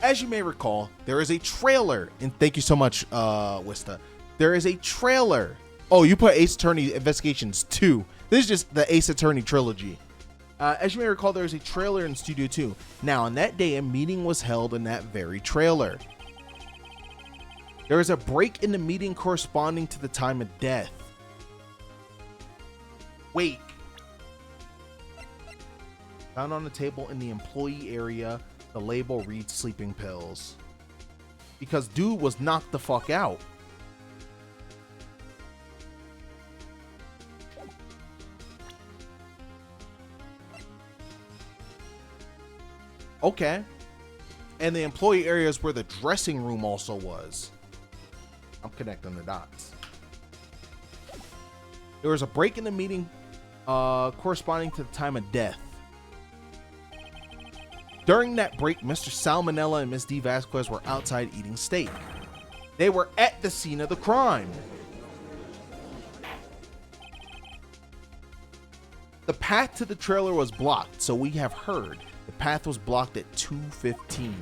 As you may recall, there is a trailer, and thank you so much, Wista. There is a trailer. Oh, you put Ace Attorney Investigations 2. This is just the Ace Attorney trilogy. As you may recall, there is a trailer in Studio 2. Now, on that day, a meeting was held in that very trailer. There is a break in the meeting corresponding to the time of death. Wait. Found on the table in the employee area, the label reads sleeping pills. Because dude was knocked the fuck out. Okay. And the employee area is where the dressing room also was. I'm connecting the dots. There was a break in the meeting corresponding to the time of death. During that break, Mr. Salmonella and Miss D. Vasquez were outside eating steak. They were at the scene of the crime. The path to the trailer was blocked, so we have heard the path was blocked at 2:15.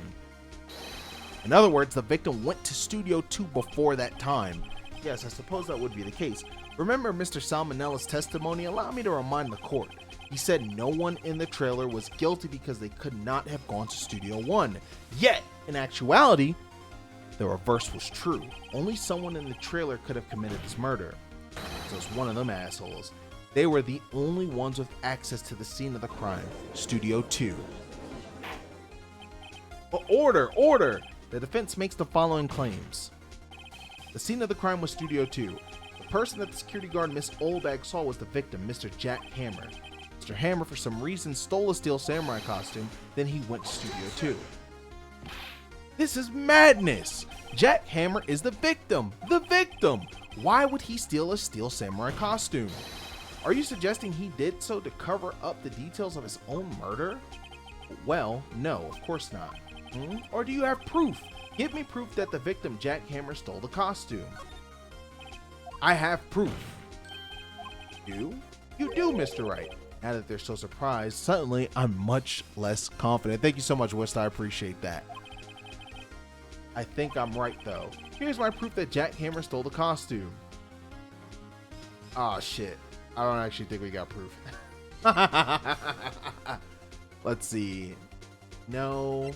In other words, the victim went to Studio 2 before that time. Yes, I suppose that would be the case. Remember Mr. Salmonella's testimony? Allow me to remind the court. He said no one in the trailer was guilty because they could not have gone to Studio 1. Yet, in actuality, the reverse was true. Only someone in the trailer could have committed this murder. So it's one of them assholes. They were the only ones with access to the scene of the crime, Studio 2. But order! The defense makes the following claims. The scene of the crime was Studio 2. The person that the security guard Miss Oldbag saw was the victim, Mr. Jack Hammer. Mr. Hammer, for some reason, stole a Steel Samurai costume, then he went to Studio 2. This is madness! Jack Hammer is the victim! The victim! Why would he steal a Steel Samurai costume? Are you suggesting he did so to cover up the details of his own murder? Well, no, of course not. Or do you have proof? Give me proof that the victim, Jack Hammer, stole the costume. I have proof. You? You do, Mr. Wright. Now that they're so surprised, suddenly I'm much less confident. Thank you so much, West. I appreciate that. I think I'm right, though. Here's my proof that Jack Hammer stole the costume. Oh, shit. I don't actually think we got proof. Let's see. No.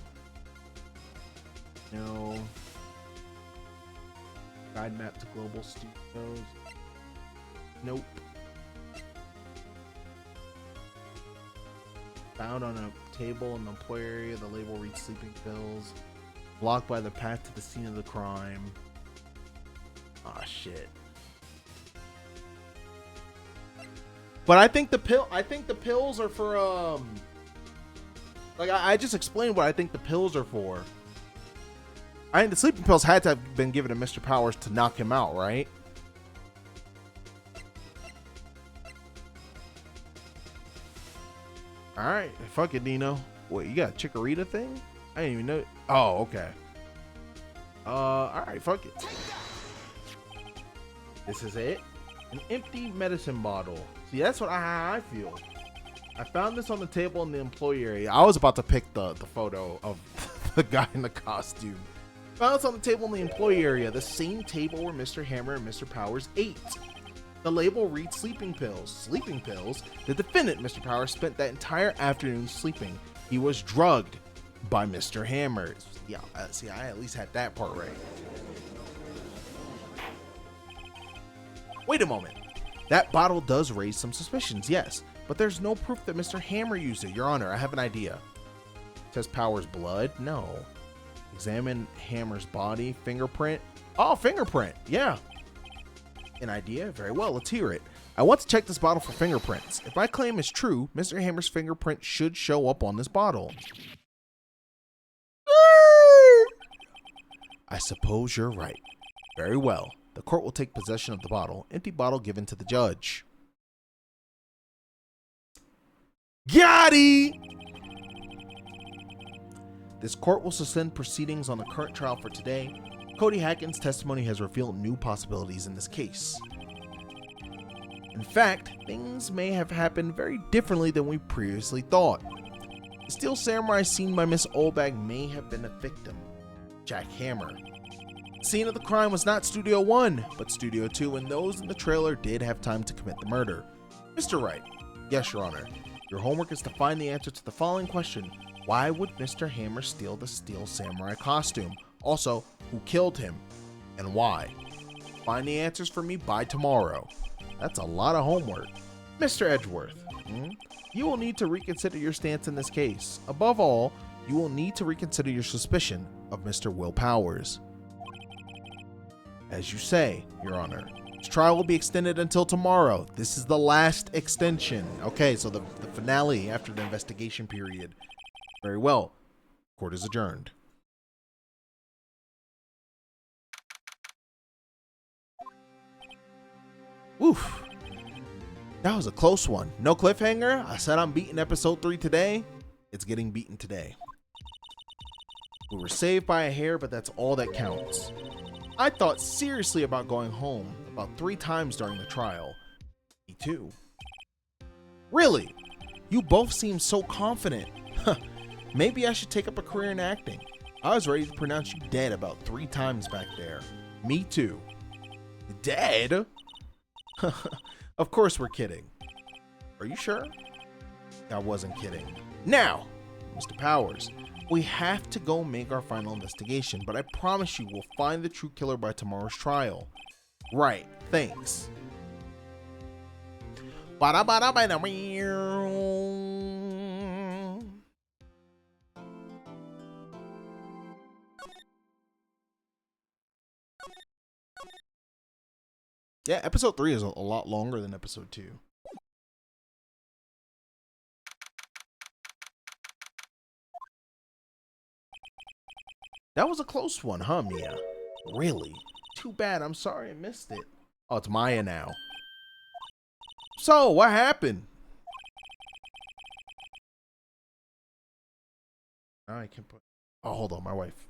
Guide map to Global Studios. Nope. Found on a table in the employee area. The label reads sleeping pills. Blocked by the path to the scene of the crime. Ah, shit. But I think the pills are for like I just explained what I think the pills are for. I think the sleeping pills had to have been given to Mr. Powers to knock him out, right? All right, fuck it, Dino. Wait, you got a Chikorita thing? I didn't even know. Oh, okay. All right, fuck it. This is it. An empty medicine bottle. See, that's what I feel. I found this on the table in the employee area. I was about to pick the photo of the guy in the costume. Found this on the table in the employee area, the same table where Mr. Hammer and Mr. Powers ate. The label reads sleeping pills. Sleeping pills? The defendant, Mr. Powers, spent that entire afternoon sleeping. He was drugged by Mr. Hammer. Yeah, see, I at least had that part right. Wait a moment. That bottle does raise some suspicions, yes, but there's no proof that Mr. Hammer used it. Your Honor, I have an idea. It says Powers' blood? No. Examine Hammer's body. Fingerprint? Oh, fingerprint. Yeah. An idea? Very well, let's hear it. I want to check this bottle for fingerprints. If my claim is true, Mr. Hammer's fingerprint should show up on this bottle. I suppose you're right. Very well. The court will take possession of the bottle. Empty bottle given to the judge. Gotti! This court will suspend proceedings on the current trial for today. Cody Hacken's testimony has revealed new possibilities in this case. In fact, things may have happened very differently than we previously thought. The Steel Samurai seen by Miss Oldbag may have been a victim, Jack Hammer. The scene of the crime was not Studio 1, but Studio 2, and those in the trailer did have time to commit the murder. Mr. Wright. Yes, Your Honor. Your homework is to find the answer to the following question. Why would Mr. Hammer steal the Steel Samurai costume? Also, who killed him and why? Find the answers for me by tomorrow. That's a lot of homework. Mr. Edgeworth, you will need to reconsider your stance in this case. Above all, you will need to reconsider your suspicion of Mr. Will Powers. As you say, Your Honor, this trial will be extended until tomorrow. This is the last extension. Okay, so the finale after the investigation period. Very well. Court is adjourned. Oof. That was a close one. No cliffhanger. I said I'm beating episode 3 today. It's getting beaten today. We were saved by a hair, but that's all that counts. I thought seriously about going home about 3 times during the trial. Me too. Really? You both seem so confident. Maybe I should take up a career in acting. I was ready to pronounce you dead about 3 times back there. Me too. Dead? Of course we're kidding. Are you sure? I wasn't kidding. Now, Mr. Powers, we have to go make our final investigation, but I promise you we'll find the true killer by tomorrow's trial. Right, thanks. Yeah, episode 3 is a lot longer than episode 2. That was a close one, huh, Mia? Really? Too bad. I'm sorry I missed it. Oh, it's Maya now. So, what happened? I can put... Oh, hold on, my wife.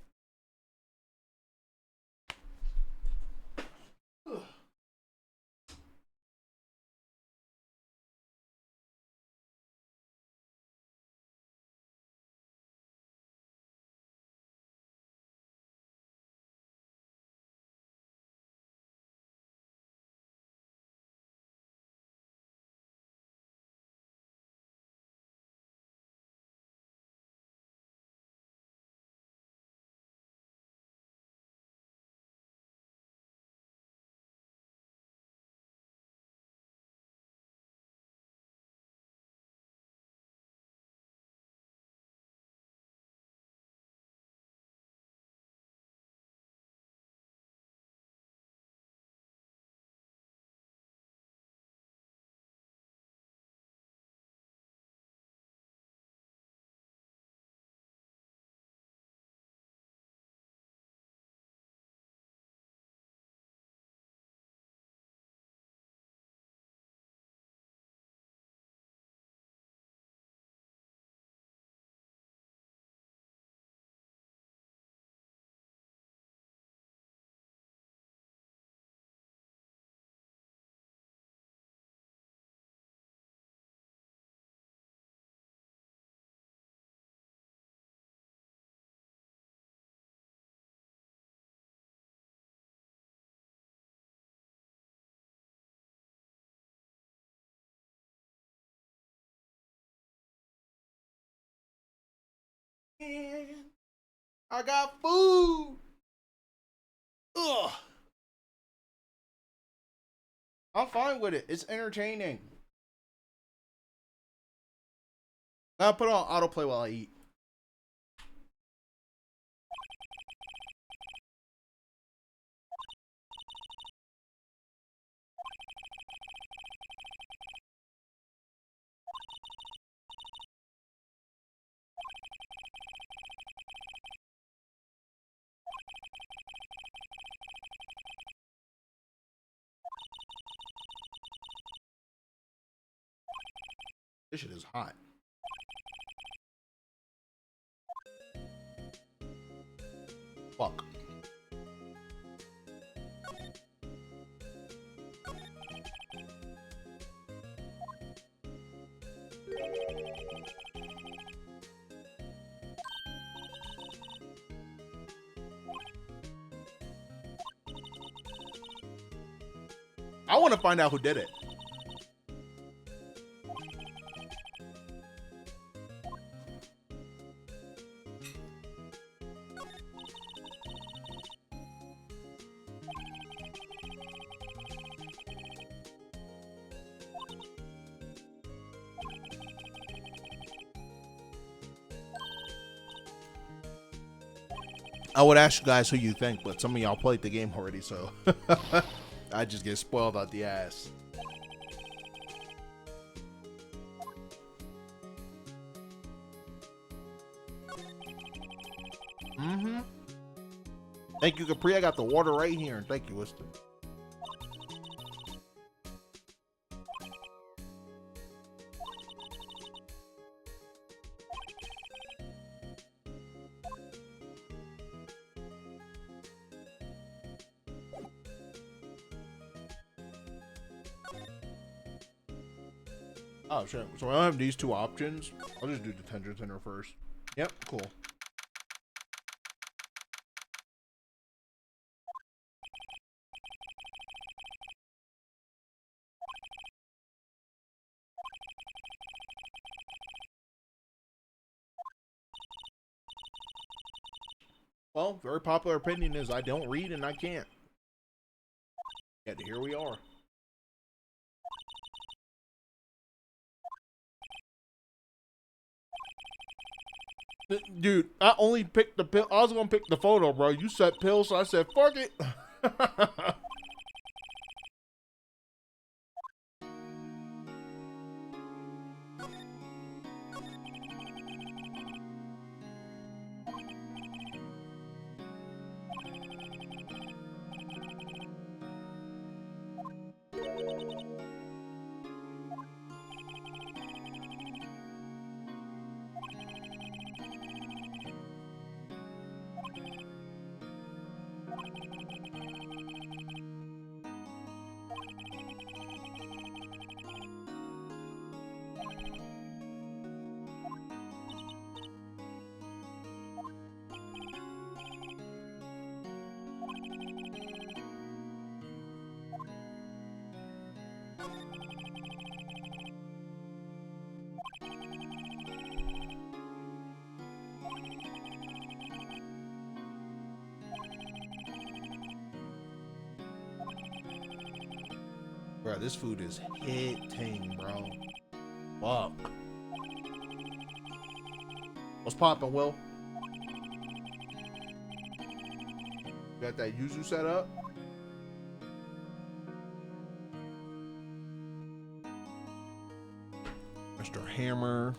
Man, I got food. Ugh. I'm fine with it. It's entertaining. I'll put on autoplay while I eat. This shit is hot. Fuck. I want to find out who did it. I would ask you guys who you think, but some of y'all played the game already, so I just get spoiled out the ass. Mm-hmm. Thank you, Capri. I got the water right here. Thank you, Winston. Oh, shit. So I don't have these two options. I'll just do the Tender Tender first. Yep, cool. Well, very popular opinion is I don't read and I can't. Yet here we are. Dude, I only picked the pill. I was gonna pick the photo, bro. You said pills, so I said fuck it. Bro, this food is hitting, bro. Fuck. What's poppin', Will? Got that yuzu set up? Mr. Hammer.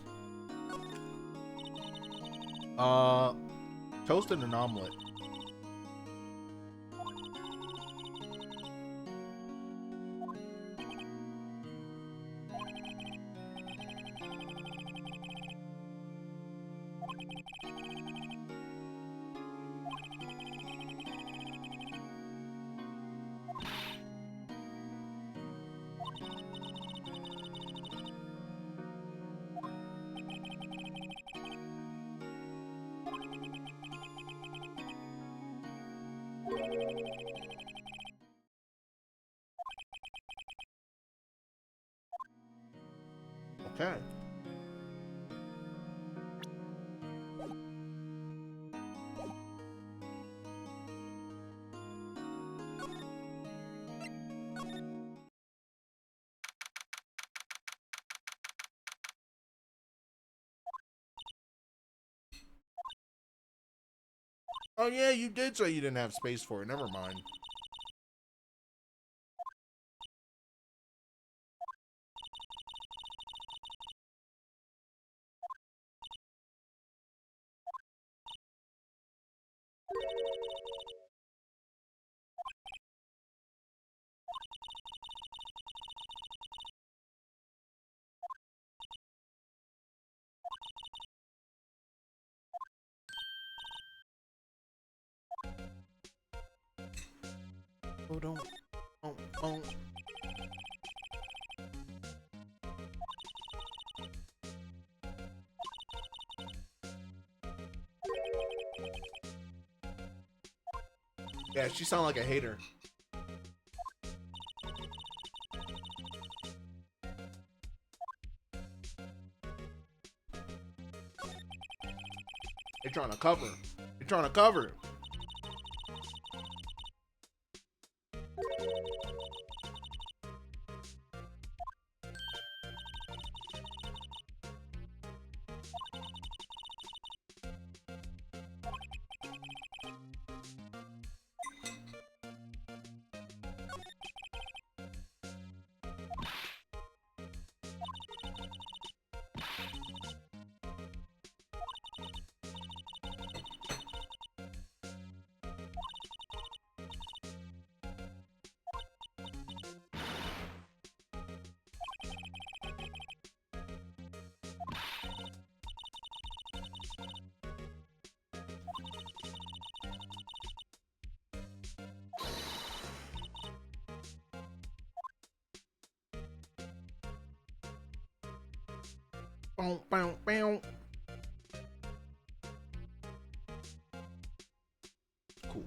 Toast and an omelet. Okay. Oh yeah, you did say you didn't have space for it. Never mind. Oh, don't. Oh, oh. Yeah, she sound like a hater. They're trying to cover. They're trying to cover. Bow, bow, bow. Cool.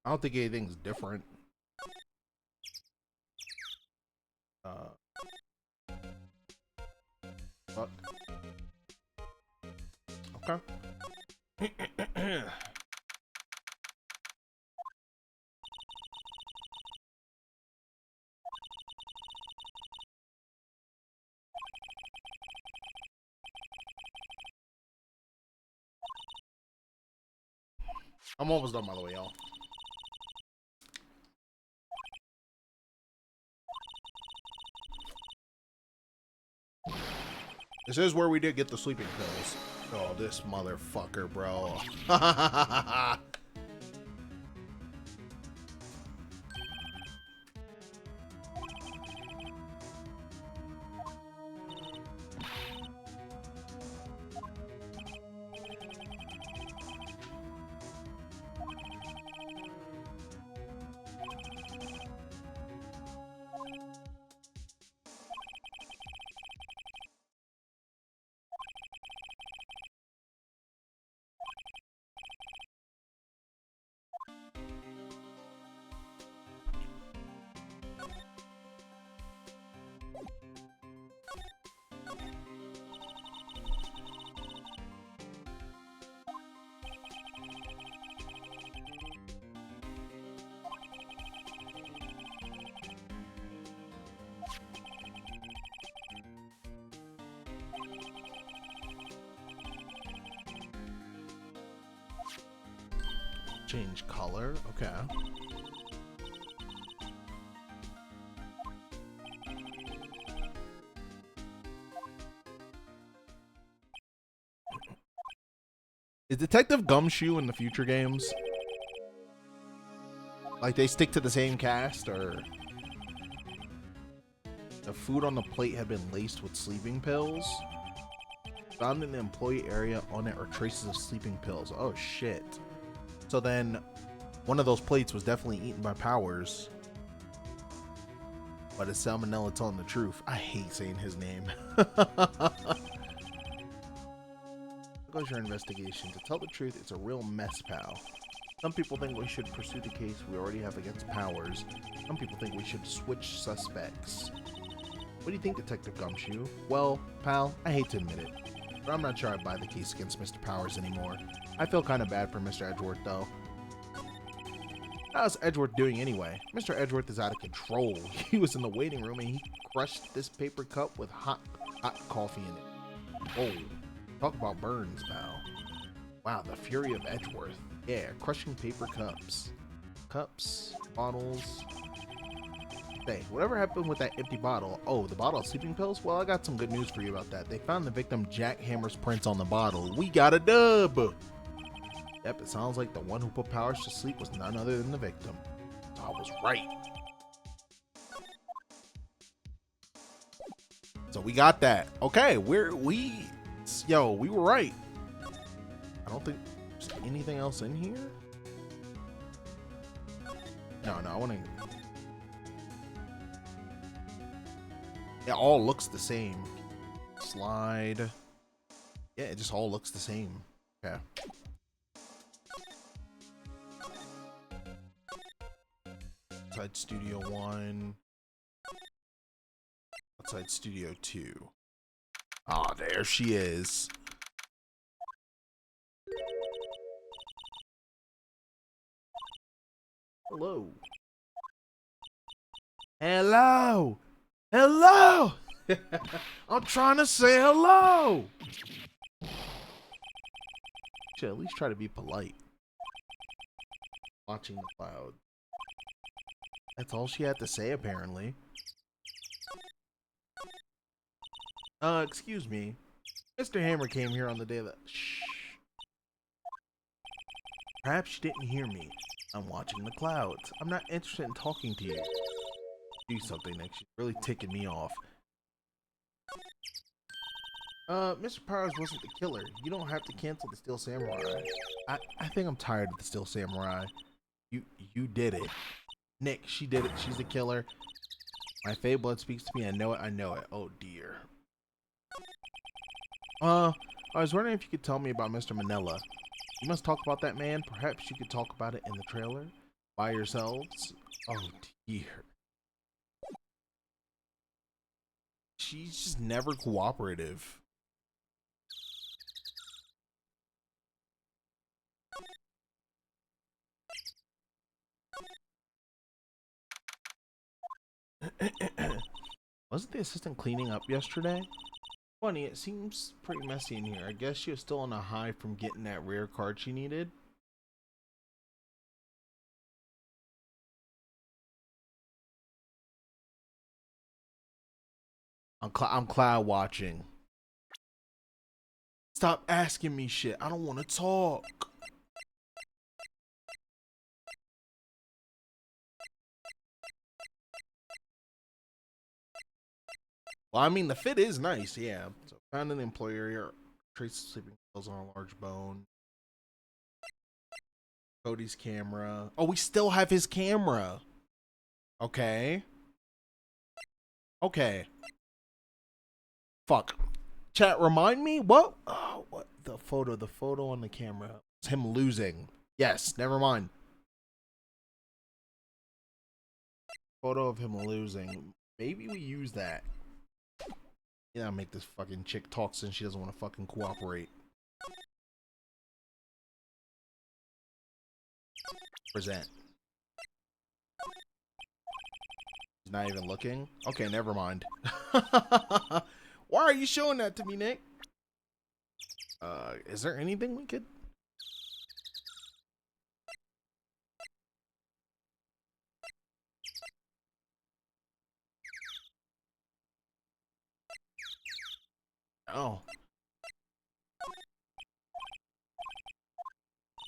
I don't think anything's different. Fuck. Okay. I'm almost done, by the way, y'all. This is where we did get the sleeping pills. Oh, this motherfucker, bro. Change color. Okay. Is Detective Gumshoe in the future games? Like they stick to the same cast, or the food on the plate had been laced with sleeping pills? Found in the employee area on it are traces of sleeping pills. Oh shit. So then One of those plates was definitely eaten by Powers. But it's Salmonella telling the truth. I hate saying his name. Goes your investigation. To tell the truth, it's a real mess, pal. Some people think we should pursue the case we already have against Powers. Some people think we should switch suspects. What do you think, Detective Gumshoe? Well, pal, I hate to admit it, but I'm not sure I buy the case against Mr. Powers anymore. I feel kind of bad for Mr. Edgeworth, though. How's Edgeworth doing anyway? Mr. Edgeworth is out of control. He was in the waiting room and he crushed this paper cup with hot coffee in it. Oh, talk about burns, pal. Wow, the fury of Edgeworth. Yeah, crushing paper cups. Cups, bottles. Hey, whatever happened with that empty bottle? Oh, the bottle of sleeping pills? Well, I got some good news for you about that. They found the victim Jack Hammer's prints on the bottle. We got a dub! Yep, it sounds like the one who put Powers to sleep was none other than the victim. So I was right. So we got that. Okay, we were right. I don't think there's anything else in here. No, I want to. It all looks the same. Slide. Yeah, it just all looks the same. Okay. Outside Studio 1. Outside Studio 2. Ah, there she is. Hello. Hello. Hello. I'm trying to say hello. Should at least try to be polite. Watching the cloud. That's all she had to say, apparently. Excuse me. Mr. Hammer came here on the day that... Shh. Perhaps you didn't hear me. I'm watching the clouds. I'm not interested in talking to you. Do something next. She's really ticking me off. Mr. Powers wasn't the killer. You don't have to cancel the Steel Samurai. I think I'm tired of the Steel Samurai. You did it. Nick, she did it. She's the killer. My fey blood speaks to me. I know it. Oh dear. I was wondering if you could tell me about Mr. Manila. You must talk about that man. Perhaps you could talk about it in the trailer by yourselves. Oh dear. She's just never cooperative. Wasn't the assistant cleaning up yesterday? Funny, it seems pretty messy in here. I guess she was still on a high from getting that rare card she needed. I'm cloud watching. Stop asking me shit. I don't want to talk. Well, I mean, the fit is nice, yeah. So, found an employer here. Trace sleeping pills on a large bone. Cody's camera. Oh, we still have his camera. Okay. Okay. Fuck. Chat, remind me? What? Oh, what? The photo on the camera. It's him losing. Yes, never mind. Photo of him losing. Maybe we use that. Yeah, I'll make this fucking chick talk since she doesn't want to fucking cooperate. Present. He's not even looking? Okay, never mind. Why are you showing that to me, Nick? Is there anything we could... Oh.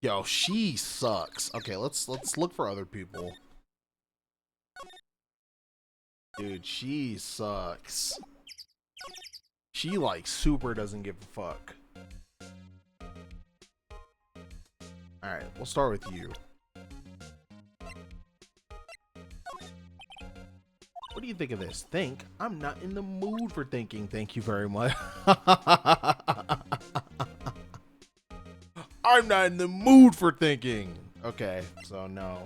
Yo, she sucks. Okay, let's look for other people. Dude, she sucks. She like super doesn't give a fuck. Alright, we'll start with you. What do you think of this? Think? I'm not in the mood for thinking. Thank you very much. I'm not in the mood for thinking. Okay, so no.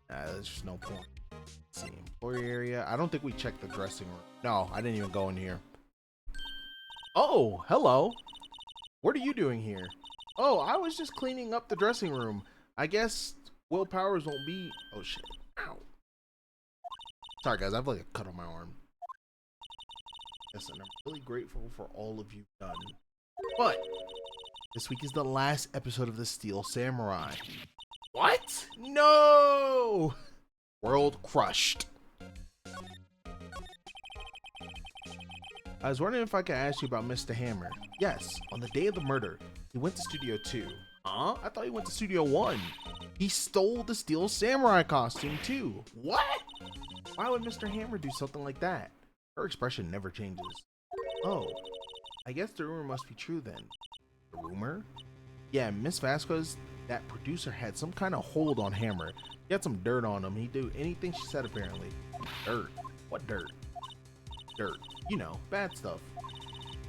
There's just no point. Let's see, employee area. I don't think we checked the dressing room. No, I didn't even go in here. Oh, hello. What are you doing here? Oh, I was just cleaning up the dressing room. I guess Will Powers won't be. Oh shit. Ow. Sorry guys, I have like a cut on my arm. Yes, and I'm really grateful for all of you done. But this week is the last episode of the Steel Samurai. What? No! World crushed. I was wondering if I could ask you about Mr. Hammer. Yes, on the day of the murder, he went to Studio 2. Huh? I thought he went to Studio 1. He stole the Steel Samurai costume too. What? Why would Mr. Hammer do something like that? Her expression never changes. Oh, I guess the rumor must be true then. The rumor? Yeah, Miss Vasquez, that producer, had some kind of hold on Hammer. He had some dirt on him. He'd do anything she said apparently. Dirt? What dirt? Dirt. You know, bad stuff.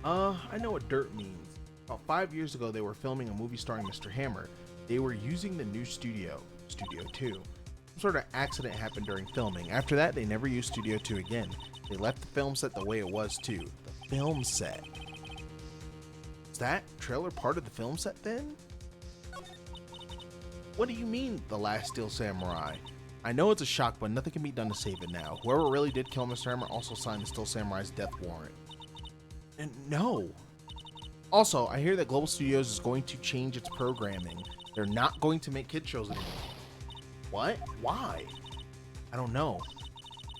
I know what dirt means. About 5 years ago, they were filming a movie starring Mr. Hammer. They were using the new studio, Studio 2. Some sort of accident happened during filming. After that, they never used Studio 2 again. They left the film set the way it was too. The film set. Is that trailer part of the film set then? What do you mean, The Last Steel Samurai? I know it's a shock, but nothing can be done to save it now. Whoever really did kill Mr. Hammer also signed the Steel Samurai's death warrant. And no. Also, I hear that Global Studios is going to change its programming. They're not going to make kid shows anymore. What? Why? I don't know.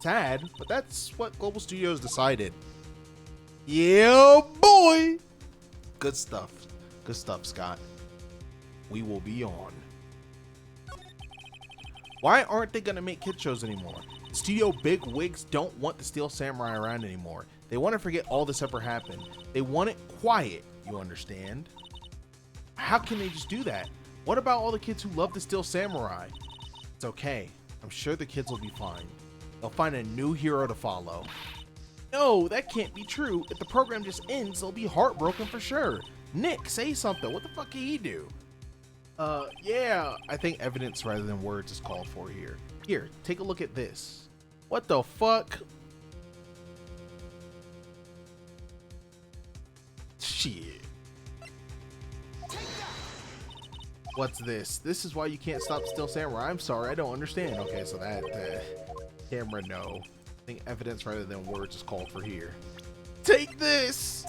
Sad, but that's what Global Studios decided. Yeah, boy! Good stuff. Good stuff, Scott. We will be on. Why aren't they gonna make kid shows anymore? Studio big wigs don't want the Steel Samurai around anymore. They want to forget all this ever happened. They want it quiet, you understand? How can they just do that? What about all the kids who love the Steel Samurai? It's okay. I'm sure the kids will be fine. They'll find a new hero to follow. No, that can't be true. If the program just ends, they'll be heartbroken for sure. Nick, say something. What the fuck can he do? Yeah, I think evidence rather than words is called for here. Here, take a look at this. What the fuck? Shit. What's this? This is why you can't stop Steel Samurai. I'm sorry, I don't understand. Okay, so that camera, no. I think evidence rather than words is called for here. Take this!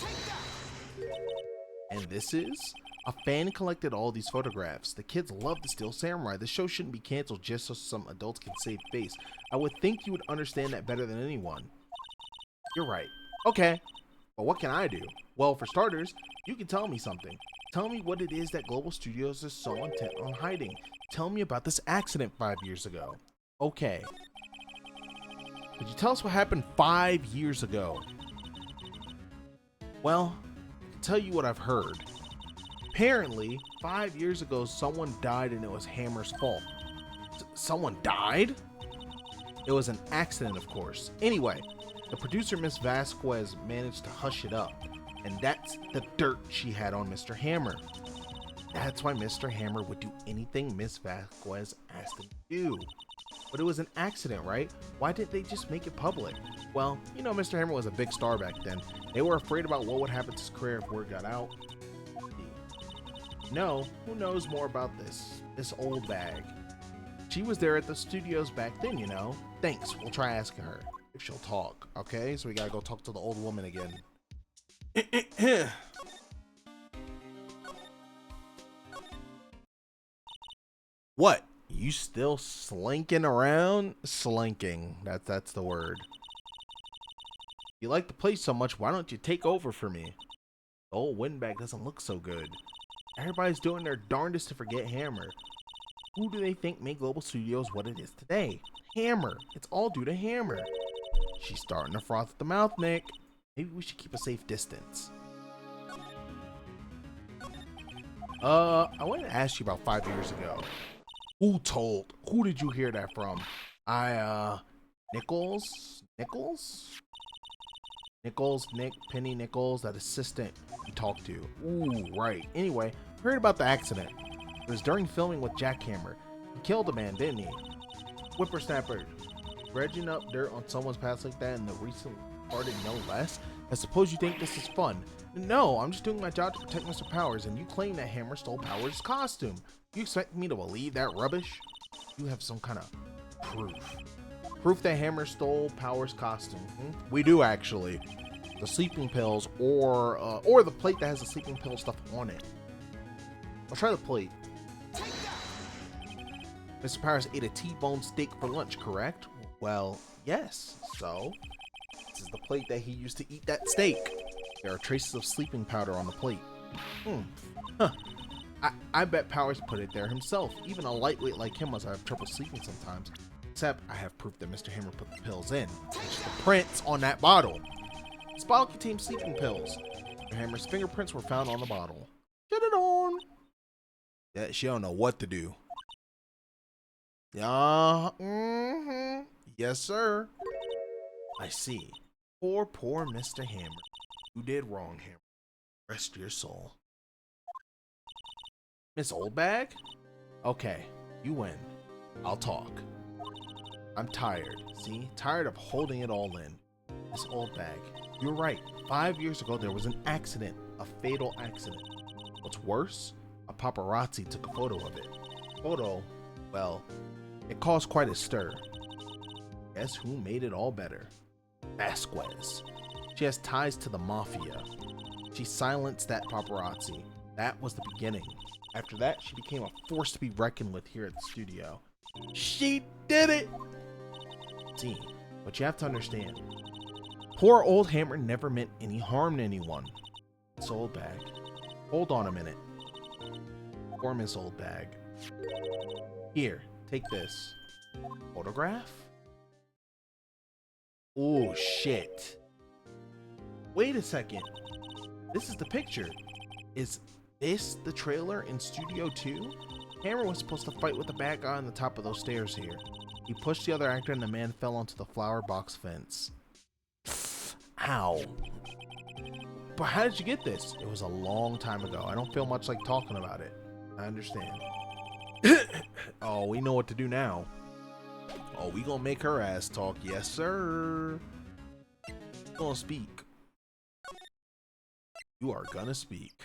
And this is? A fan collected all these photographs. The kids love the Steel Samurai. The show shouldn't be canceled just so some adults can save face. I would think you would understand that better than anyone. You're right. Okay. But what can I do? Well, for starters, you can tell me something. Tell me what it is that Global Studios is so intent on hiding. Tell me about this accident 5 years ago. Okay. Could you tell us what happened 5 years ago? Well, I can tell you what I've heard. Apparently, 5 years ago, someone died and it was Hammer's fault. Someone died? It was an accident, of course. Anyway, the producer, Miss Vasquez, managed to hush it up. And that's the dirt she had on Mr. Hammer. That's why Mr. Hammer would do anything Miss Vasquez asked him to do. But it was an accident, right? Why didn't they just make it public? Well, you know, Mr. Hammer was a big star back then. They were afraid about what would happen to his career if word got out. No, who knows more about this old bag? She was there at the studios back then, you know. Thanks, we'll try asking her if she'll talk. Okay, so we gotta go talk to the old woman again. What? You still slinking around? Slinking. That's the word. You like the place so much, why don't you take over for me? The old windbag doesn't look so good. Everybody's doing their darndest to forget Hammer. Who do they think made Global Studios what it is today? Hammer. It's all due to Hammer. She's starting to froth at the mouth, Nick. Maybe we should keep a safe distance. I wanted to ask you about 5 years ago. Who told? Who did you hear that from? Nichols? Nick, Penny Nichols, that assistant you talked to. Ooh, right. Anyway, heard about the accident. It was during filming with Jackhammer. He killed a man, didn't he? Whippersnapper. Dredging up dirt on someone's past like that in the recent parted no less? I suppose you think this is fun. No, I'm just doing my job to protect Mr. Powers, and you claim that Hammer stole Powers' costume. You expect me to believe that rubbish? You have some kind of proof. Proof that Hammer stole Powers' costume. We do, actually. The sleeping pills, or the plate that has the sleeping pill stuff on it. I'll try the plate. Mr. Powers ate a T-bone steak for lunch, correct? Well, yes. So, this is the plate that he used to eat that steak. There are traces of sleeping powder on the plate. Huh. I bet Powers put it there himself. Even a lightweight like him must have trouble sleeping sometimes. Except I have proof that Mr. Hammer put the pills in. It's the prints on that bottle. This bottle contains sleeping pills. Mr. Hammer's fingerprints were found on the bottle. Get it on. Yeah, she don't know what to do. Yes, sir. I see. Poor Mr. Hammer. You did wrong, Hammer. Rest your soul. Miss Oldbag? Okay, you win. I'll talk. I'm tired. See? Tired of holding it all in. Miss Oldbag, you're right. 5 years ago, there was an accident. A fatal accident. What's worse? A paparazzi took a photo of it. Photo? Well, it caused quite a stir. Guess who made it all better? Vasquez. She has ties to the mafia. She silenced that paparazzi. That was the beginning. After that, she became a force to be reckoned with here at the studio. She did it! See, but you have to understand. Poor old Hammer never meant any harm to anyone. Miss Oldbag. Hold on a minute. Poor Miss Oldbag. Here, take this. Photograph? Oh, shit. Wait a second. This is the picture. Is this the trailer in Studio 2? Hammer was supposed to fight with the bad guy on the top of those stairs here. He pushed the other actor and the man fell onto the flower box fence. Ow. But how did you get this? It was a long time ago. I don't feel much like talking about it. I understand. Oh, we know what to do now. Oh, we gonna make her ass talk. Yes, sir. Gonna speak. You are gonna speak.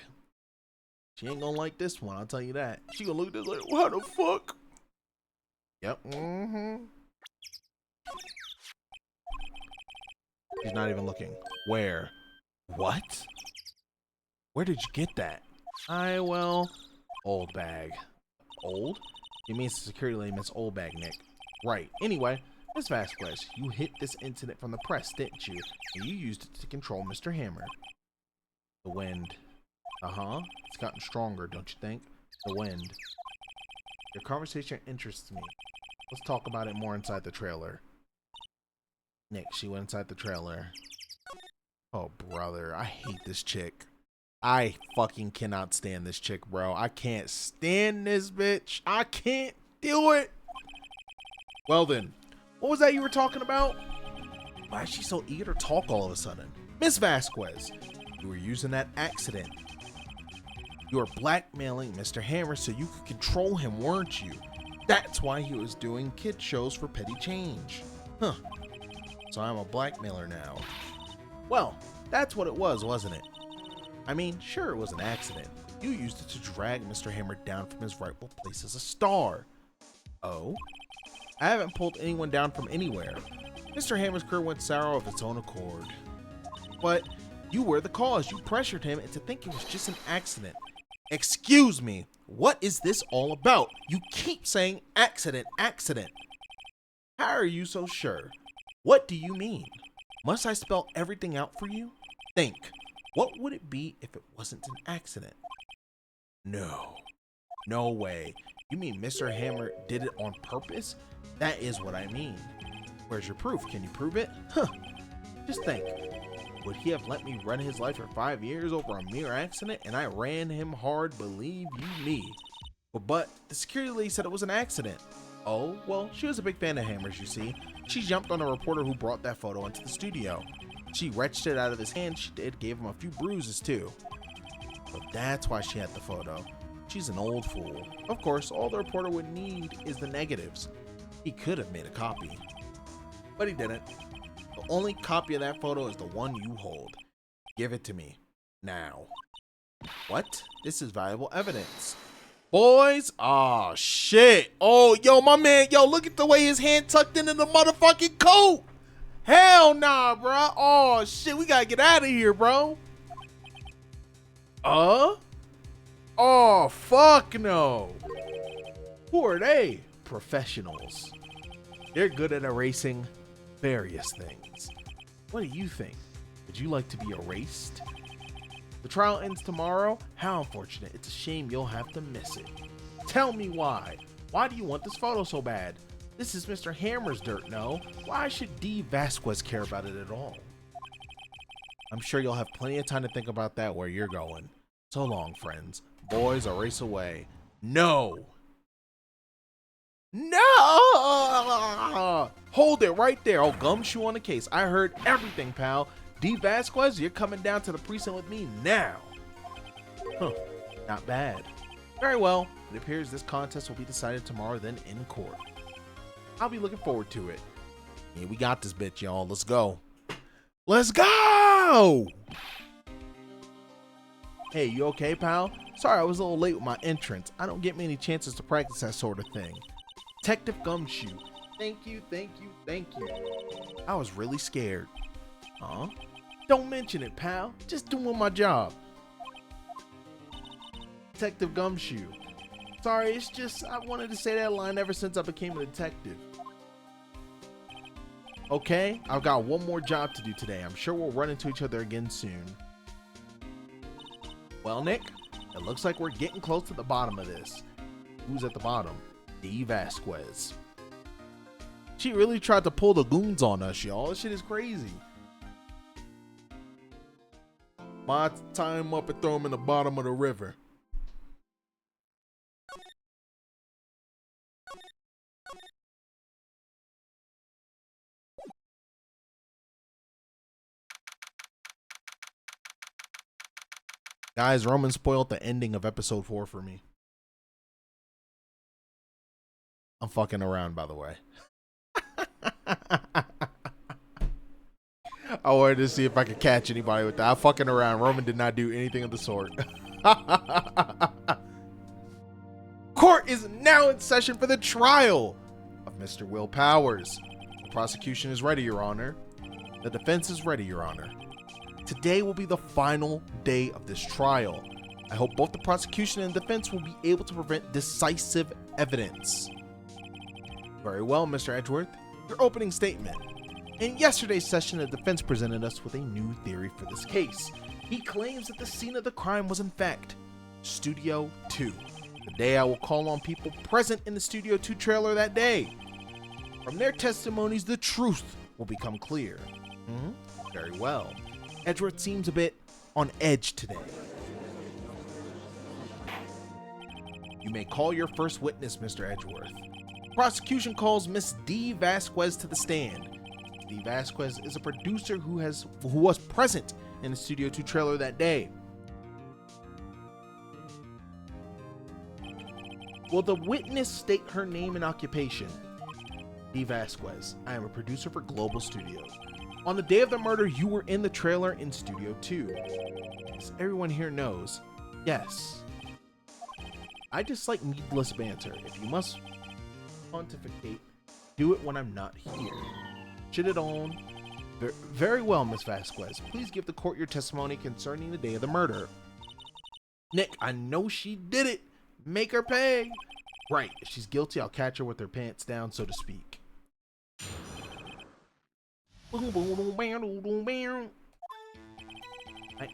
She ain't gonna like this one, I'll tell you that. She gonna look at this like, what the fuck? Yep. She's not even looking. Where? What? Where did you get that? Well, old bag. Old? It means the security lady, Miss Oldbag, Nick. Right. Anyway, Miss Vasquez, you hit this incident from the press, didn't you? And you used it to control Mr. Hammer. The wind. It's gotten stronger, don't you think? The wind. Your conversation interests me. Let's talk about it more inside the trailer. Nick, she went inside the trailer. Oh, brother, I hate this chick. I fucking cannot stand this chick, bro. I can't stand this bitch. I can't do it. Well then, what was that you were talking about? Why is she so eager to talk all of a sudden? Miss Vasquez, you were using that accident. You were blackmailing Mr. Hammer so you could control him, weren't you? That's why he was doing kid shows for petty change. Huh. So I'm a blackmailer now. Well, that's what it was, wasn't it? I mean, sure, it was an accident. You used it to drag Mr. Hammer down from his rightful place as a star. Oh? I haven't pulled anyone down from anywhere. Mr. Hammer's career went sour of its own accord. But you were the cause. You pressured him into thinking it was just an accident. Excuse me, what is this all about? You keep saying accident, accident. How are you so sure? What do you mean? Must I spell everything out for you? Think, what would it be if it wasn't an accident? No, no way. You mean Mr. Hammer did it on purpose? That is what I mean. Where's your proof? Can you prove it? Huh. Just think. Would he have let me run his life for 5 years over a mere accident? And I ran him hard, believe you me. But the security lady said it was an accident. Oh, well, she was a big fan of hammers, you see. She jumped on a reporter who brought that photo into the studio. She wrenched it out of his hand. She gave him a few bruises too. So that's why she had the photo. She's an old fool. Of course, all the reporter would need is the negatives. He could have made a copy, but he didn't. The only copy of that photo is the one you hold. Give it to me now. What? This is valuable evidence. Boys, oh shit. Oh, yo, my man, yo, look at the way his hand tucked into the motherfucking coat. Hell nah, bro. Oh shit, we gotta get out of here, bro. Oh, fuck no. Who are they? Professionals. They're good at erasing various things. What do you think? Would you like to be erased? The trial ends tomorrow. How unfortunate. It's a shame you'll have to miss it. Tell me why. Why do you want this photo so bad? This is Mr. Hammer's dirt, no? Why should D. Vasquez care about it at all? I'm sure you'll have plenty of time to think about that where you're going. So long, friends. Boys, a race away. No! No! Hold it right there. Oh, gumshoe on the case. I heard everything, pal. D. Vasquez, you're coming down to the precinct with me now. Huh. Not bad. Very well. It appears this contest will be decided tomorrow, then in court. I'll be looking forward to it. Yeah, we got this bitch, y'all. Let's go. Let's go! Hey, you okay, pal? Sorry, I was a little late with my entrance. I don't get many chances to practice that sort of thing. Detective Gumshoe. Thank you, thank you, thank you. I was really scared. Huh? Don't mention it, pal. Just doing my job. Detective Gumshoe. Sorry, it's just I wanted to say that line ever since I became a detective. Okay, I've got one more job to do today. I'm sure we'll run into each other again soon. Well, Nick, it looks like we're getting close to the bottom of this. Who's at the bottom? D. Vasquez. She really tried to pull the goons on us, y'all. This shit is crazy. My tie him up and throw him in the bottom of the river. Guys, Roman spoiled the ending of episode 4 for me. I'm fucking around, by the way. I wanted to see if I could catch anybody with that. I'm fucking around. Roman did not do anything of the sort. Court is now in session for the trial of Mr. Will Powers. The prosecution is ready, Your Honor. The defense is ready, Your Honor. Today will be the final day of this trial. I hope both the prosecution and defense will be able to present decisive evidence. Very well, Mr. Edgeworth. Your opening statement. In yesterday's session, the defense presented us with a new theory for this case. He claims that the scene of the crime was in fact Studio 2. Today I will call on people present in the Studio 2 trailer that day. From their testimonies, the truth will become clear. Very well. Edgeworth seems a bit on edge today. You may call your first witness, Mr. Edgeworth. Prosecution calls Miss D. Vasquez to the stand. D. Vasquez is a producer who was present in the Studio 2 trailer that day. Will the witness state her name and occupation? D. Vasquez. I am a producer for Global Studios. On the day of the murder, you were in the trailer in Studio 2. As everyone here knows, yes. I dislike needless banter. If you must pontificate, do it when I'm not here. Shit it on. Very well, Miss Vasquez. Please give the court your testimony concerning the day of the murder. Nick, I know she did it. Make her pay. Right. If she's guilty, I'll catch her with her pants down, so to speak. I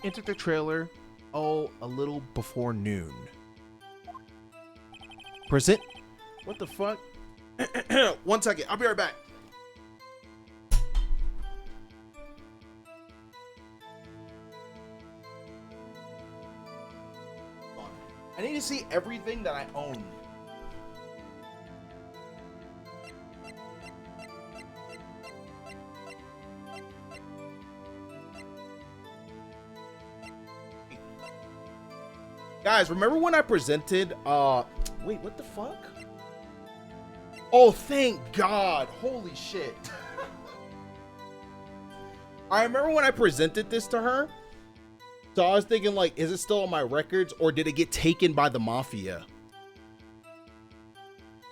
entered the trailer, a little before noon. Present? What the fuck? 1 second, I'll be right back. I need to see everything that I own. Guys, remember when I presented, wait, what the fuck? Oh, thank God. Holy shit. I remember when I presented this to her. So I was thinking, like, is it still on my records or did it get taken by the mafia?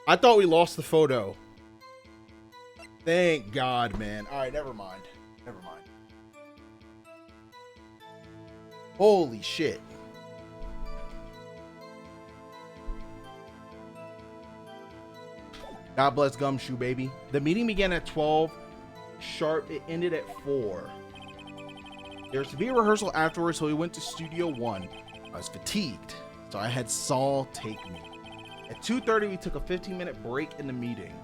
I thought we lost the photo. Thank God, man. All right, never mind. Never mind. Holy shit. God bless Gumshoe, baby. The meeting began at 12 sharp. It ended at 4. There was to be a rehearsal afterwards, so we went to Studio 1. I was fatigued, so I had Saul take me. At 2:30, we took a 15-minute break in the meeting.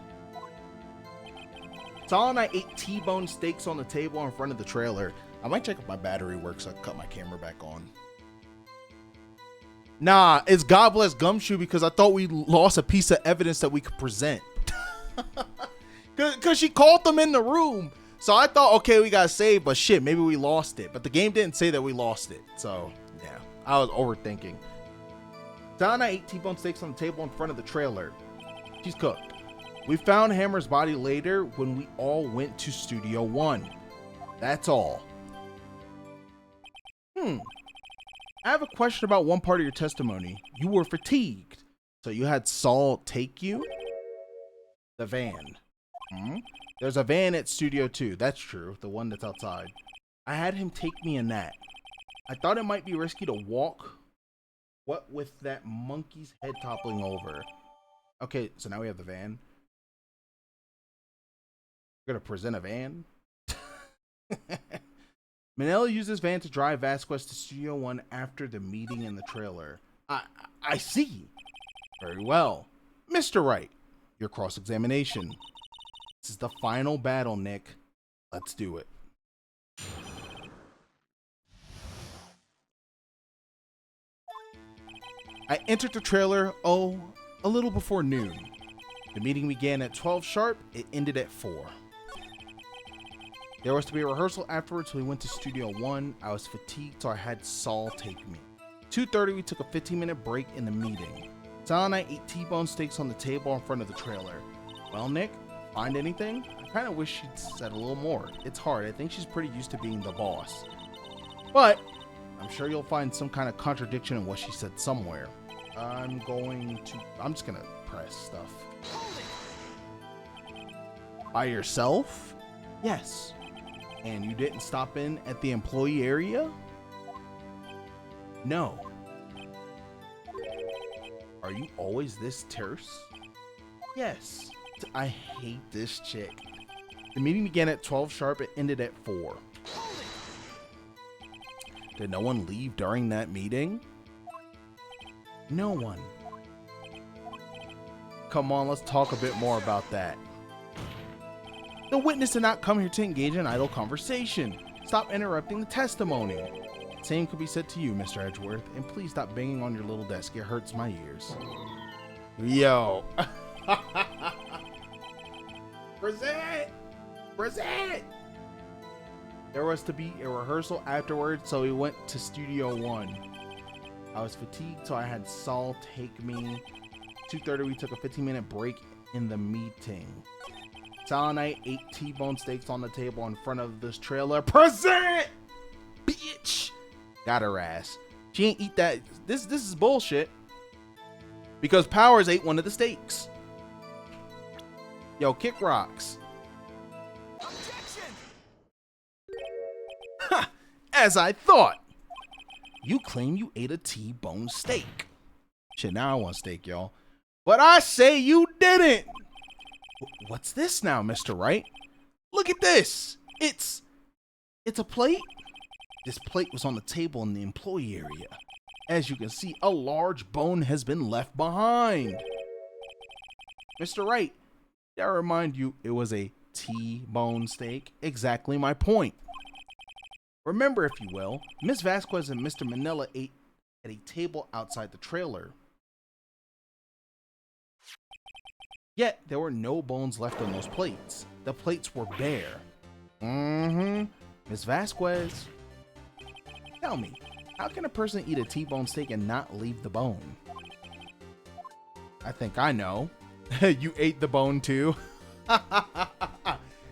Saul and I ate T-bone steaks on the table in front of the trailer. I might check if my battery works, so I can cut my camera back on. Nah, it's God bless Gumshoe because I thought we lost a piece of evidence that we could present. Because she called them in the room. So I thought, okay, we got saved, but shit, maybe we lost it. But the game didn't say that we lost it. So, yeah, I was overthinking. Saul and I ate T-bone steaks on the table in front of the trailer. She's cooked. We found Hammer's body later when we all went to Studio 1. That's all. I have a question about one part of your testimony. You were fatigued, so you had Saul take you? The van. There's a van at Studio 2. That's true. The one that's outside. I had him take me in that. I thought it might be risky to walk. What with that monkey's head toppling over? Okay, so now we have the van. We're going to present a van. Manila used this van to drive Vasquez to Studio 1 after the meeting in the trailer. I see. Very well. Mr. Wright, your cross-examination. This is the final battle, Nick. Let's do it. I entered the trailer, a little before noon. The meeting began at 12 sharp. It ended at 4. There was to be a rehearsal afterwards, so we went to Studio 1. I was fatigued, so I had Saul take me. 2:30, we took a 15-minute break in the meeting. Saul and I ate T-bone steaks on the table in front of the trailer. Well, Nick, find anything? I kind of wish she'd said a little more. It's hard. I think she's pretty used to being the boss. But I'm sure you'll find some kind of contradiction in what she said somewhere. I'm just gonna press stuff. By yourself? Yes. And you didn't stop in at the employee area? No. Are you always this terse? Yes. I hate this chick. The meeting began at 12 sharp. It ended at 4. Did no one leave during that meeting? No one. Come on, let's talk a bit more about that. The witness did not come here to engage in idle conversation. Stop interrupting the testimony. Same could be said to you, Mr. Edgeworth, and please stop banging on your little desk. It hurts my ears. Yo. Present! Present! There was to be a rehearsal afterwards, so we went to Studio 1. I was fatigued, so I had Saul take me. 2:30, we took a 15-minute break in the meeting. Saul and I ate T-bone steaks on the table in front of this trailer. Present! Bitch! Got her ass. She ain't eat that. This is bullshit. Because Powers ate one of the steaks. Yo, kick rocks. Objection! Ha! As I thought. You claim you ate a T-bone steak. Shit, now I want steak, y'all. But I say you didn't. What's this now, Mr. Wright? Look at this. It's a plate. This plate was on the table in the employee area. As you can see, a large bone has been left behind. Mr. Wright, did I remind you it was a T-bone steak? Exactly my point. Remember, if you will, Miss Vasquez and Mr. Manila ate at a table outside the trailer. Yet, there were no bones left on those plates. The plates were bare. Miss Vasquez, tell me, how can a person eat a T-bone steak and not leave the bone? I think I know. You ate the bone too?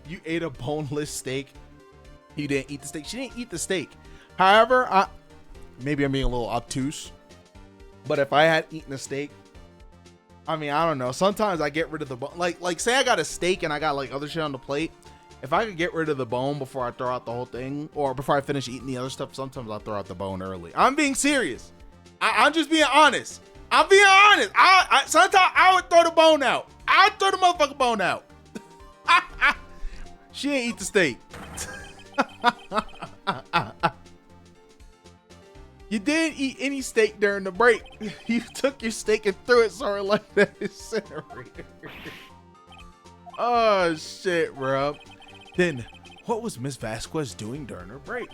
You ate a boneless steak. You didn't eat the steak. She didn't eat the steak. However, maybe I'm being a little obtuse, but if I had eaten a steak, I mean, I don't know. Sometimes I get rid of the bone. Like say I got a steak and I got like other shit on the plate. If I could get rid of the bone before I throw out the whole thing, or before I finish eating the other stuff, sometimes I'll throw out the bone early. I'm being serious. I'm just being honest. I'm being honest. Sometimes I would throw the bone out. I would throw the motherfucking bone out. She ain't eat the steak. You didn't eat any steak during the break. You took your steak and threw it somewhere like that incinerator. Oh shit, bro. Then what was Miss Vasquez doing during her break?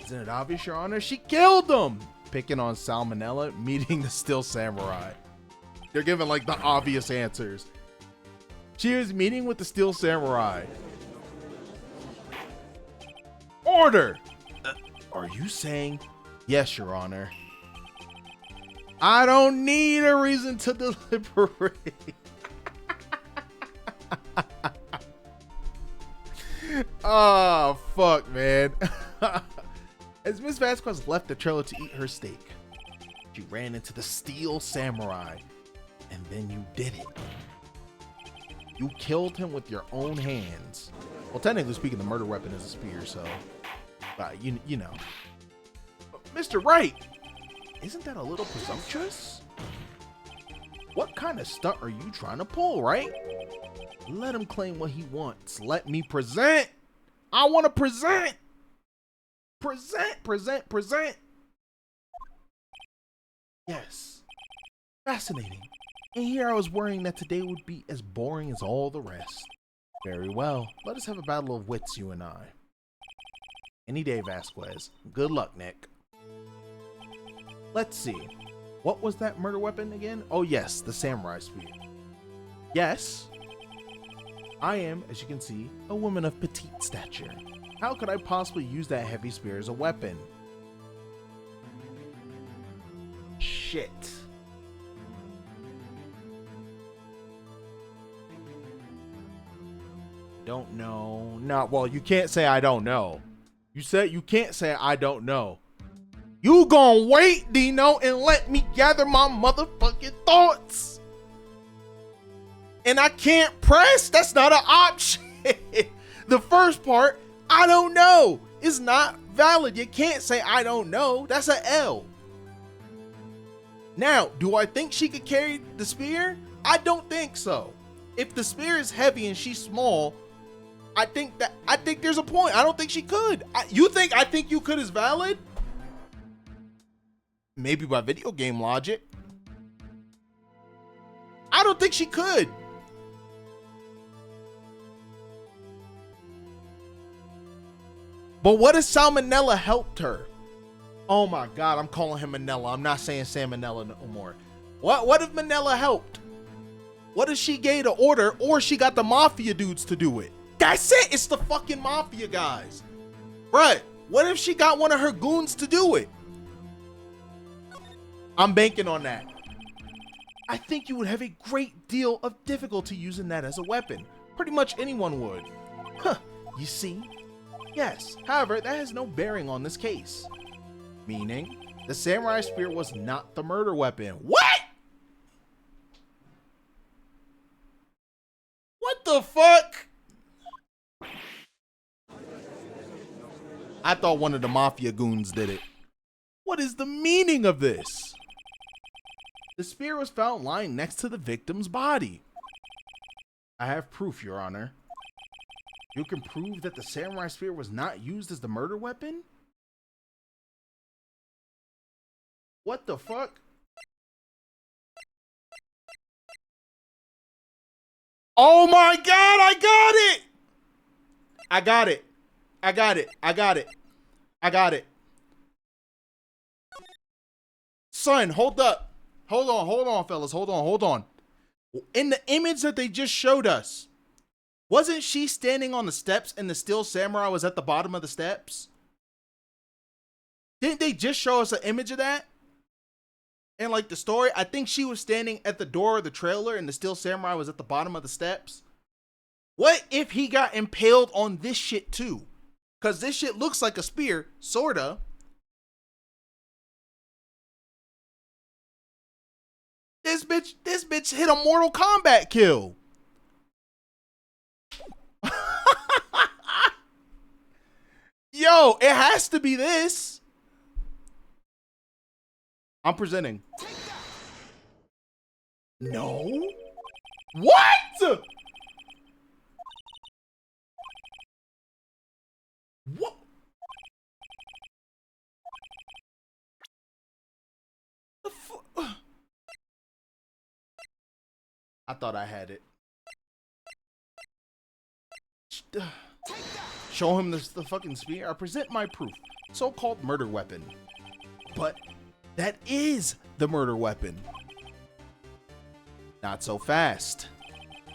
Isn't it obvious, Your Honor? She killed him. Picking on Salmonella, meeting the Steel Samurai. They're giving like the obvious answers. She was meeting with the Steel Samurai. Order! Are you saying, yes, Your Honor? I don't need a reason to deliberate. Oh, fuck, man. As Miss Vasquez left the trailer to eat her steak, she ran into the Steel Samurai, and then you did it. You killed him with your own hands. Well, technically speaking, the murder weapon is a spear, so you know. Mr. Wright, isn't that a little presumptuous? What kind of stunt are you trying to pull, right? Let him claim what he wants. Let me present. I want to present. Present. Yes. Fascinating. And here I was worrying that today would be as boring as all the rest. Very well. Let us have a battle of wits, you and I. Any day, Vasquez. Good luck, Nick. Let's see. What was that murder weapon again? Oh yes, the samurai spear. Yes. I am, as you can see, a woman of petite stature. How could I possibly use that heavy spear as a weapon? Shit. Don't know. Not well, you can't say I don't know. You can't say I don't know. You gon' wait, Dino, and let me gather my motherfucking thoughts. And I can't press. That's not an option. The first part, I don't know, is not valid. You can't say I don't know. That's an L. Now, do I think she could carry the spear? I don't think so. If the spear is heavy and she's small, I think there's a point. I don't think she could. I think you could is valid? Maybe by video game logic. I don't think she could. But what if Salmonella helped her? Oh my God, I'm calling him Manella. I'm not saying Salmonella no more. What if Manella helped? What if she gave the order or she got the mafia dudes to do it? That's it. It's the fucking mafia guys. Bruh, what if she got one of her goons to do it? I'm banking on that. I think you would have a great deal of difficulty using that as a weapon. Pretty much anyone would. Huh, you see? Yes, however, that has no bearing on this case. Meaning, the samurai spear was not the murder weapon. What? What the fuck? I thought one of the mafia goons did it. What is the meaning of this? The spear was found lying next to the victim's body. I have proof, Your Honor. You can prove that the samurai spear was not used as the murder weapon? What the fuck? Oh my God, I got it! I got it. I got it. I got it. I got it. Son, hold up. Hold on, fellas. Hold on. In the image that they just showed us, wasn't she standing on the steps and the Steel Samurai was at the bottom of the steps? Didn't they just show us an image of that? And like the story, I think she was standing at the door of the trailer and the Steel Samurai was at the bottom of the steps. What if he got impaled on this shit too? Because this shit looks like a spear, sorta. This bitch hit a Mortal Kombat kill. Yo, it has to be this. I'm presenting. No. What? What? The fuck? I thought I had it. Show him the fucking spear. I present my proof. So-called murder weapon. But that is the murder weapon. Not so fast.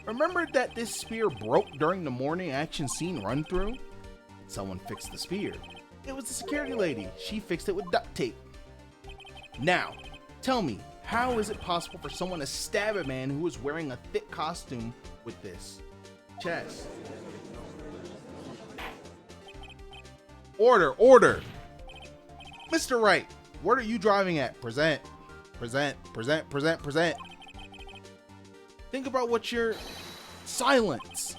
Remember that this spear broke during the morning action scene run through? Someone fixed the spear. It was the security lady. She fixed it with duct tape. Now, tell me, how is it possible for someone to stab a man who was wearing a thick costume with this? Chest. Order. Mr. Wright, what are you driving at? Present. Think about what you're... Silence.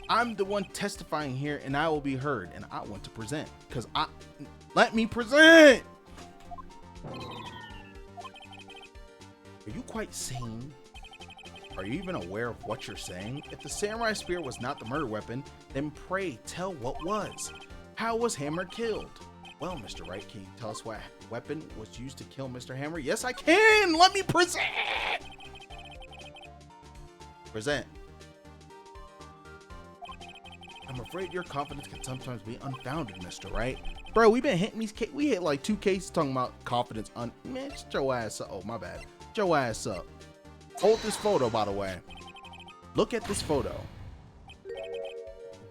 I'm the one testifying here and I will be heard and I want to present. Let me present. Are you quite sane? Are you even aware of what you're saying? If the samurai spear was not the murder weapon, then pray tell what was. How was Hammer killed? Well, Mr. Wright, can you tell us what weapon was used to kill Mr. Hammer? Yes, I can! Let me present! Present. I'm afraid your confidence can sometimes be unfounded, Mr. Wright. Bro, we've been hitting these cases. We hit like 2 cases talking about confidence. Man, shut your ass up. Oh, my bad. Shut your ass up. Hold this photo, by the way. Look at this photo.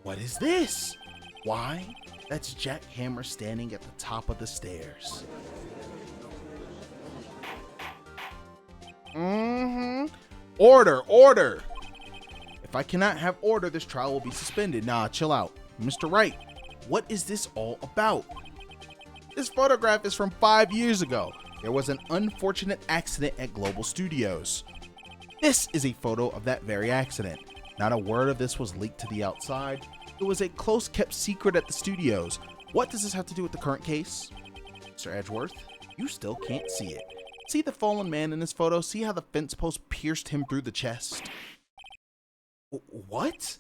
What is this? Why? That's Jack Hammer standing at the top of the stairs. Order. If I cannot have order, this trial will be suspended. Nah, chill out. Mr. Wright, what is this all about? This photograph is from 5 years ago. There was an unfortunate accident at Global Studios. This is a photo of that very accident. Not a word of this was leaked to the outside. It was a close-kept secret at the studios. What does this have to do with the current case? Mr. Edgeworth, you still can't see it. See the fallen man in this photo? See how the fence post pierced him through the chest? What?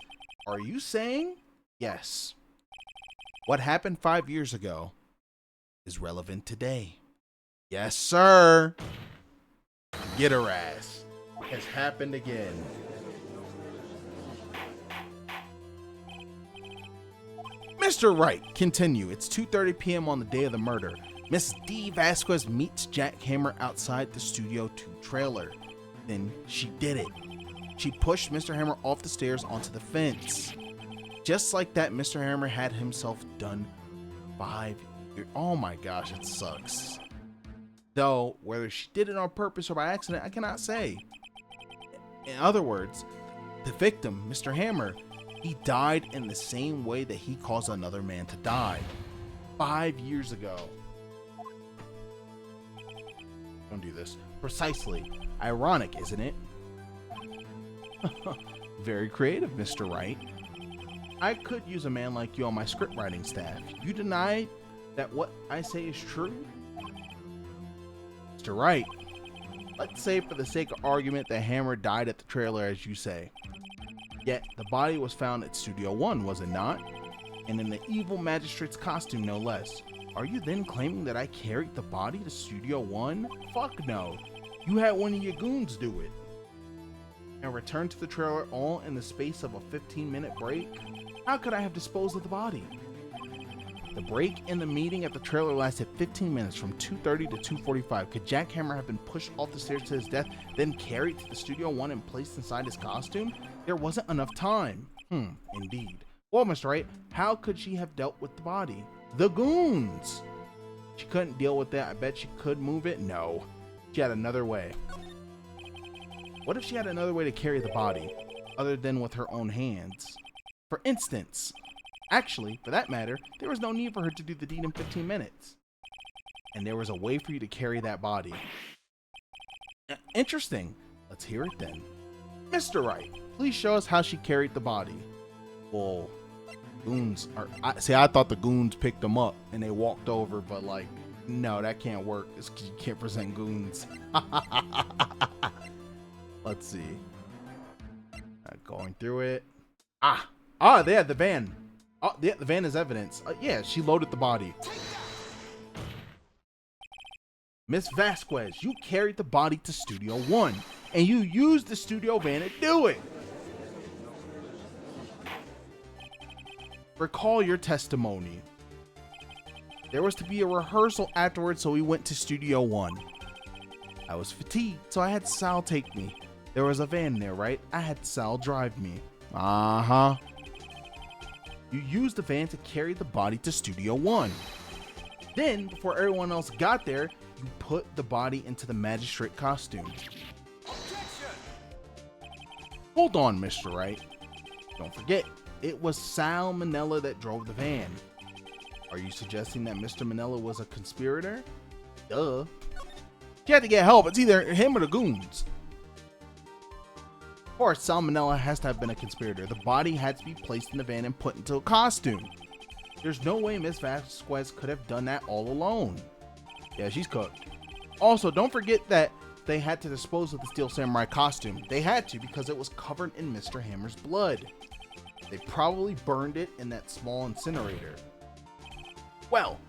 Are you saying? Yes. What happened 5 years ago is relevant today. Yes, sir. Get her ass. Has happened again. Mr. Wright, continue. It's 2:30 p.m. on the day of the murder. Miss D. Vasquez meets Jack Hammer outside the Studio 2 trailer. Then she did it. She pushed Mr. Hammer off the stairs onto the fence. Just like that, Mr. Hammer had himself done 5 years. Oh my gosh, it sucks. Though, whether she did it on purpose or by accident, I cannot say. In other words, the victim, Mr. Hammer, he died in the same way that he caused another man to die 5 years ago. Don't do this. Precisely. Ironic, isn't it? Very creative, Mr. Wright. I could use a man like you on my script writing staff. You deny that what I say is true? Mr. Wright, let's say for the sake of argument that Hammer died at the trailer as you say. Yet, the body was found at Studio 1, was it not? And in the evil magistrate's costume, no less. Are you then claiming that I carried the body to Studio 1? Fuck no. You had one of your goons do it. And returned to the trailer all in the space of a 15-minute break? How could I have disposed of the body? The break in the meeting at the trailer lasted 15 minutes from 2:30 to 2:45. Could Jack Hammer have been pushed off the stairs to his death, then carried to the Studio One and placed inside his costume? There wasn't enough time. Indeed. Well, Mr. Wright, how could she have dealt with the body? The goons! She couldn't deal with that. I bet she could move it. No. She had another way. What if she had another way to carry the body, other than with her own hands? For instance, actually, for that matter, there was no need for her to do the deed in 15 minutes. And there was a way for you to carry that body. Interesting. Let's hear it then. Mr. Wright, please show us how she carried the body. Well, goons are... I thought the goons picked them up and they walked over, but like, no, that can't work. It's 'cause you can't present goons. Let's see. Going through it. They had the van. Oh, yeah, the van is evidence. Yeah, she loaded the body. Miss Vasquez, you carried the body to Studio One, and you used the studio van to do it. Recall your testimony. There was to be a rehearsal afterwards, so we went to Studio One. I was fatigued, so I had Sal take me. There was a van there, right? I had Sal drive me. Uh-huh. You used the van to carry the body to Studio One. Then, before everyone else got there, you put the body into the magistrate costume. Objection! Hold on, Mr. Wright. Don't forget, it was Sal Manella that drove the van. Are you suggesting that Mr. Manella was a conspirator? Duh. You had to get help. It's either him or the goons. Of course, Sal Manella has to have been a conspirator. The body had to be placed in the van and put into a costume. There's no way Miss Vasquez could have done that all alone. Yeah, she's cooked. Also, don't forget that they had to dispose of the Steel Samurai costume. They had to because it was covered in Mr. Hammer's blood. They probably burned it in that small incinerator. Well,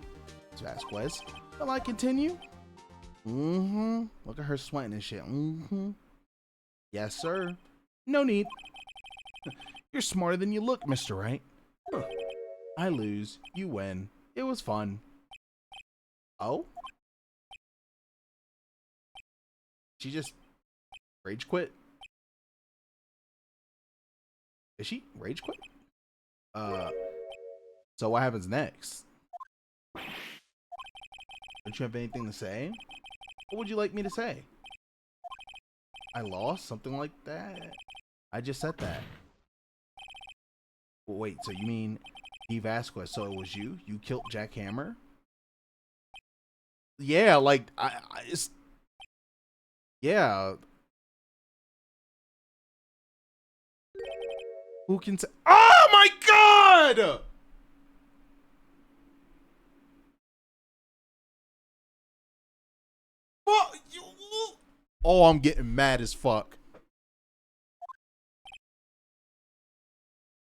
Miss Vasquez, will I continue? Look at her sweating and shit. Yes, sir. No need. You're smarter than you look, Mr. Wright. I lose. You win. It was fun. Oh? She just rage quit? Is she rage quit? So what happens next? Don't you have anything to say? What would you like me to say? I lost? Something like that? I just said that. Well, wait, so you mean D. Vasquez, so it was you? You killed Jack Hammer? Yeah, like, it's... Yeah. Who can say... Oh my god! What? Oh, I'm getting mad as fuck.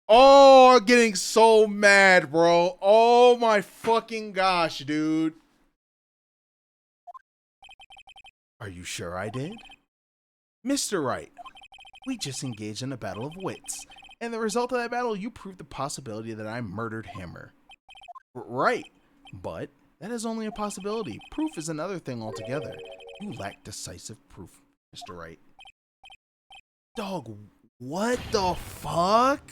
Oh, I'm getting so mad, bro. Oh my fucking gosh, dude. Are you sure I did? Mr. Wright, we just engaged in a battle of wits. And the result of that battle, you proved the possibility that I murdered Hammer. Right, but that is only a possibility. Proof is another thing altogether. You lack decisive proof, Mr. Wright. Dog, what the fuck?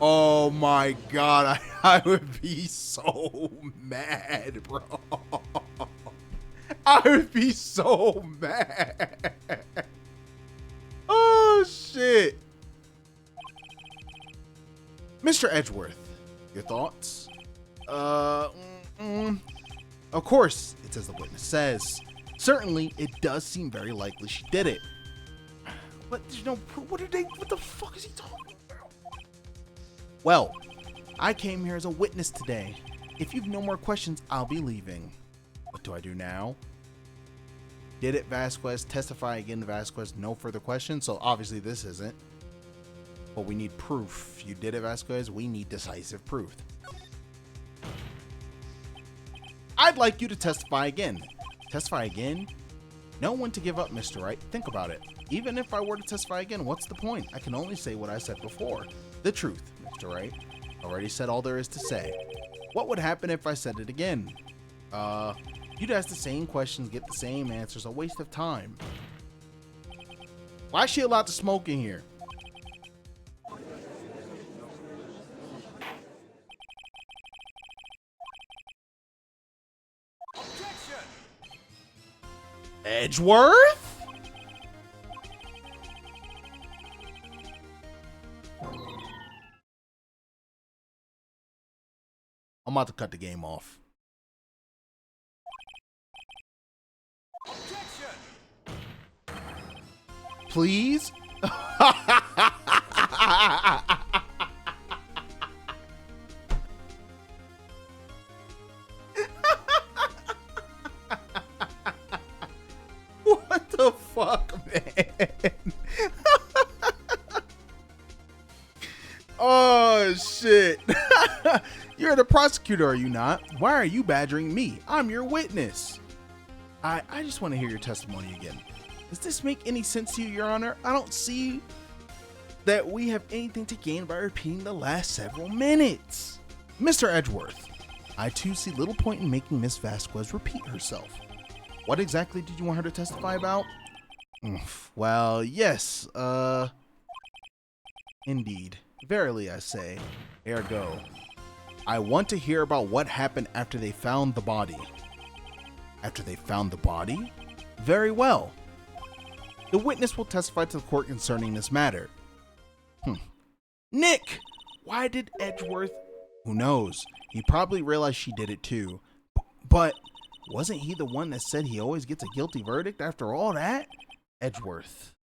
Oh my god, I would be so mad, bro. I would be so mad. Oh shit. Mr. Edgeworth, your thoughts? Of course, it's as the witness says. Certainly, it does seem very likely she did it. But there's no proof. What the fuck is he talking about? Well, I came here as a witness today. If you've no more questions, I'll be leaving. What do I do now? Did it, Vasquez? Testify again, Vasquez. No further questions. So obviously this isn't. But we need proof. You did it, Vasquez. We need decisive proof. I'd like you to testify again. Testify again? Know when to give up, Mr. Wright. Think about it. Even if I were to testify again, what's the point? I can only say what I said before. The truth, Mr. Wright. Already said all there is to say. What would happen if I said it again? You'd ask the same questions, get the same answers. A waste of time. Why is she allowed to smoke in here? Objection! Edgeworth? I'm about to cut the game off. Objection! Please? What the fuck, man? Oh, shit. You're the prosecutor, are you not? Why are you badgering me? I'm your witness. I just want to hear your testimony again. Does this make any sense to you, Your Honor? I don't see that we have anything to gain by repeating the last several minutes. Mr. Edgeworth, I too see little point in making Miss Vasquez repeat herself. What exactly did you want her to testify about? Well, yes, indeed. Verily, I say. Ergo, I want to hear about what happened after they found the body. After they found the body? Very well. The witness will testify to the court concerning this matter. Nick! Why did Edgeworth? Who knows? He probably realized she did it too. But wasn't he the one that said he always gets a guilty verdict after all that? Edgeworth.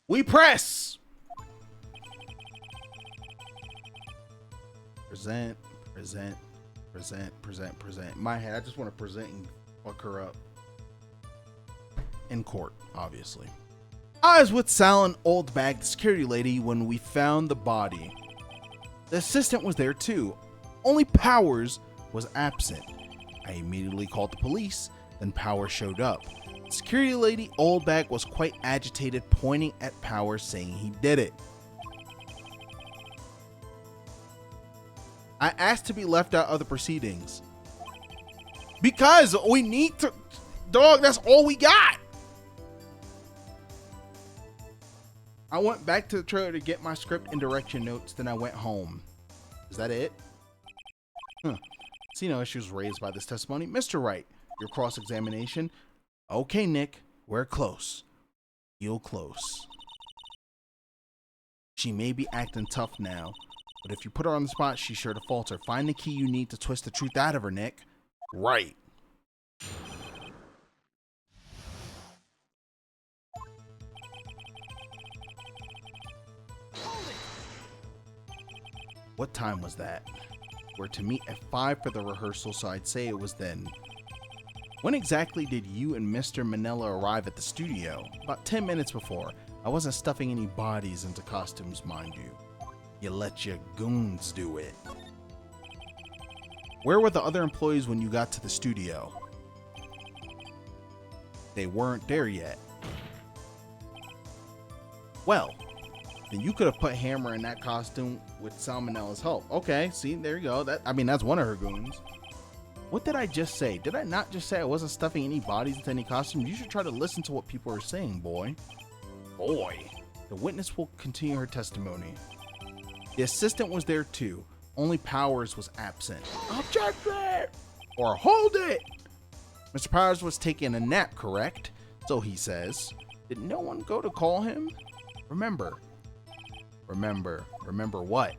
We press! Present. In my head, I just want to present and fuck her up. In court, obviously. I was with Sal and Old Bag, the security lady, when we found the body. The assistant was there too. Only Powers was absent. I immediately called the police, then Powers showed up. The security lady, Old Bag, was quite agitated, pointing at Powers, saying he did it. I asked to be left out of the proceedings. Because we need to... Dog, that's all we got. I went back to the trailer to get my script and direction notes, then I went home. Is that it? See no issues raised by this testimony. Mr. Wright, your cross-examination. Okay, Nick, we're close. You're close. She may be acting tough now, but if you put her on the spot, she's sure to falter. Find the key you need to twist the truth out of her, Nick. Right. What time was that? We're to meet at 5 for the rehearsal, so I'd say it was then. When exactly did you and Mr. Manella arrive at the studio? About 10 minutes before. I wasn't stuffing any bodies into costumes, mind you. You let your goons do it. Where were the other employees when you got to the studio? They weren't there yet. Well, then you could have put Hammer in that costume with Salmonella's help. Okay, see, there you go. That's one of her goons. What did I just say? Did I not just say I wasn't stuffing any bodies into any costume? You should try to listen to what people are saying, boy. Boy. The witness will continue her testimony. The assistant was there too. Only Powers was absent. Objection! Or hold it! Mr. Powers was taking a nap, correct? So he says. Did no one go to call him? Remember what?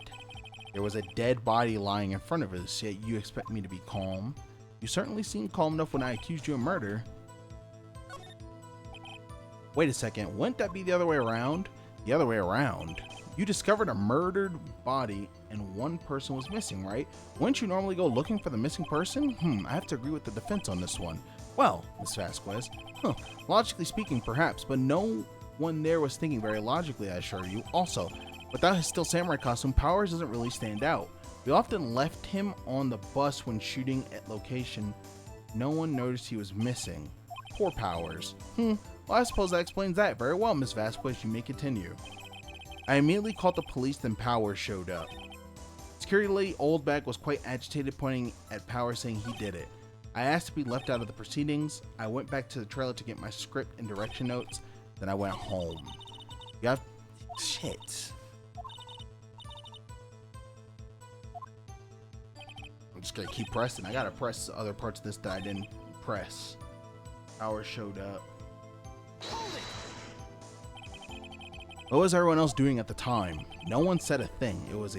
There was a dead body lying in front of us, yet you expect me to be calm? You certainly seemed calm enough when I accused you of murder. Wait a second, wouldn't that be the other way around? The other way around. You discovered a murdered body and one person was missing, right? Wouldn't you normally go looking for the missing person? I have to agree with the defense on this one. Well, Miss Vasquez, logically speaking perhaps, but no one there was thinking very logically, I assure you. Also, without his Steel Samurai costume, Powers doesn't really stand out. We often left him on the bus when shooting at location. No one noticed he was missing. Poor Powers. Well, I suppose that explains that. Very well, Miss Vasquez, you may continue. I immediately called the police, then Powers showed up. Security lady Oldbag was quite agitated, pointing at Power, saying he did it. I asked to be left out of the proceedings. I went back to the trailer to get my script and direction notes. Then I went home. You have... Shit. I'm just gonna keep pressing. I gotta press other parts of this that I didn't press. Power showed up. What was everyone else doing at the time? No one said a thing. It was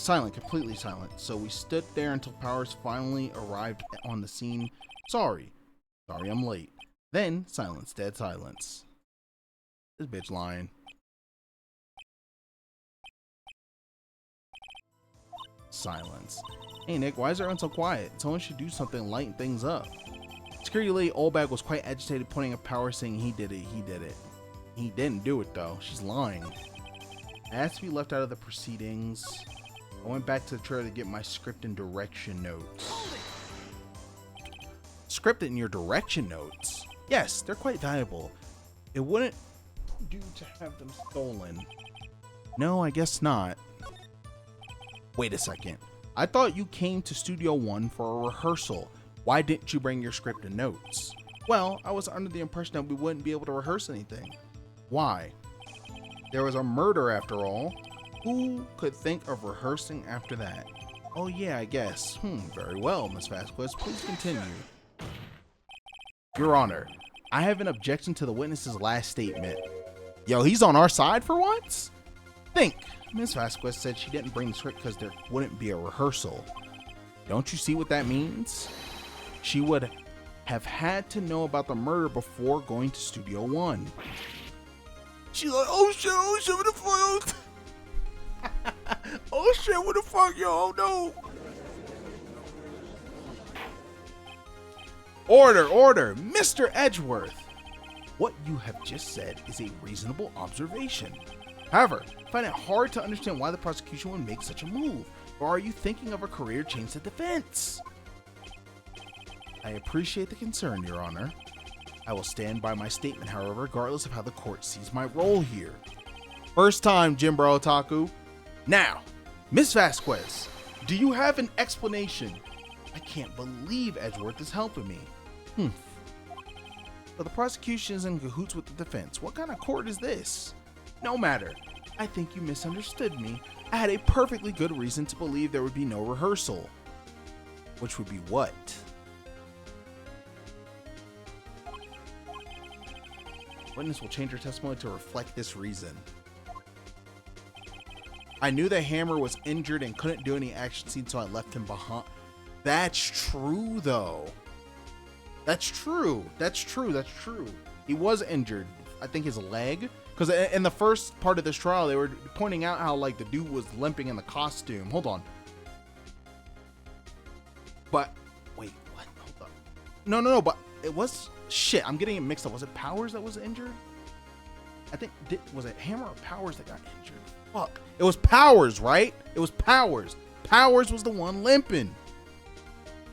silent, completely silent. So we stood there until Powers finally arrived on the scene. Sorry I'm late. Then silence, dead silence. This bitch lying. Silence. Hey Nick, why is everyone so quiet? Someone should do something to lighten things up. Security lady Oldbag was quite agitated, pointing at Power, saying he did it. He didn't do it though. She's lying. I asked to be left out of the proceedings. I went back to the trailer to get my script and direction notes. Script and your direction notes? Yes, they're quite valuable. It wouldn't do to have them stolen. No, I guess not. Wait a second. I thought you came to Studio One for a rehearsal. Why didn't you bring your script and notes? Well, I was under the impression that we wouldn't be able to rehearse anything. Why? There was a murder after all. Who could think of rehearsing after that? Oh yeah, I guess. Very well, Miss Vasquez. Please continue. Your Honor, I have an objection to the witness's last statement. Yo, he's on our side for once? Think. Miss Vasquez said she didn't bring the script because there wouldn't be a rehearsal. Don't you see what that means? She would have had to know about the murder before going to Studio One. She's like, oh shit, what the fuck? Oh shit, what the fuck, yo, no. Order, Mr. Edgeworth. What you have just said is a reasonable observation. However, I find it hard to understand why the prosecution would make such a move. Or are you thinking of a career change to defense? I appreciate the concern, Your Honor. I will stand by my statement, however, regardless of how the court sees my role here. First time, Jimbro Otaku. Now, Miss Vasquez, do you have an explanation? I can't believe Edgeworth is helping me. But the prosecution is in cahoots with the defense. What kind of court is this? No matter. I think you misunderstood me. I had a perfectly good reason to believe there would be no rehearsal. Which would be what? Witness will change her testimony to reflect this reason. I knew the Hammer was injured and couldn't do any action scene, so I left him behind. That's true, though. That's true. He was injured. I think his leg. Because in the first part of this trial, they were pointing out how, like, the dude was limping in the costume. Hold on. But, wait, what? Hold up. No, but it was... Shit, I'm getting it mixed up. Was it Powers that was injured? I think... Was it Hammer or Powers that got injured? Fuck. It was Powers, right? It was Powers. Powers was the one limping.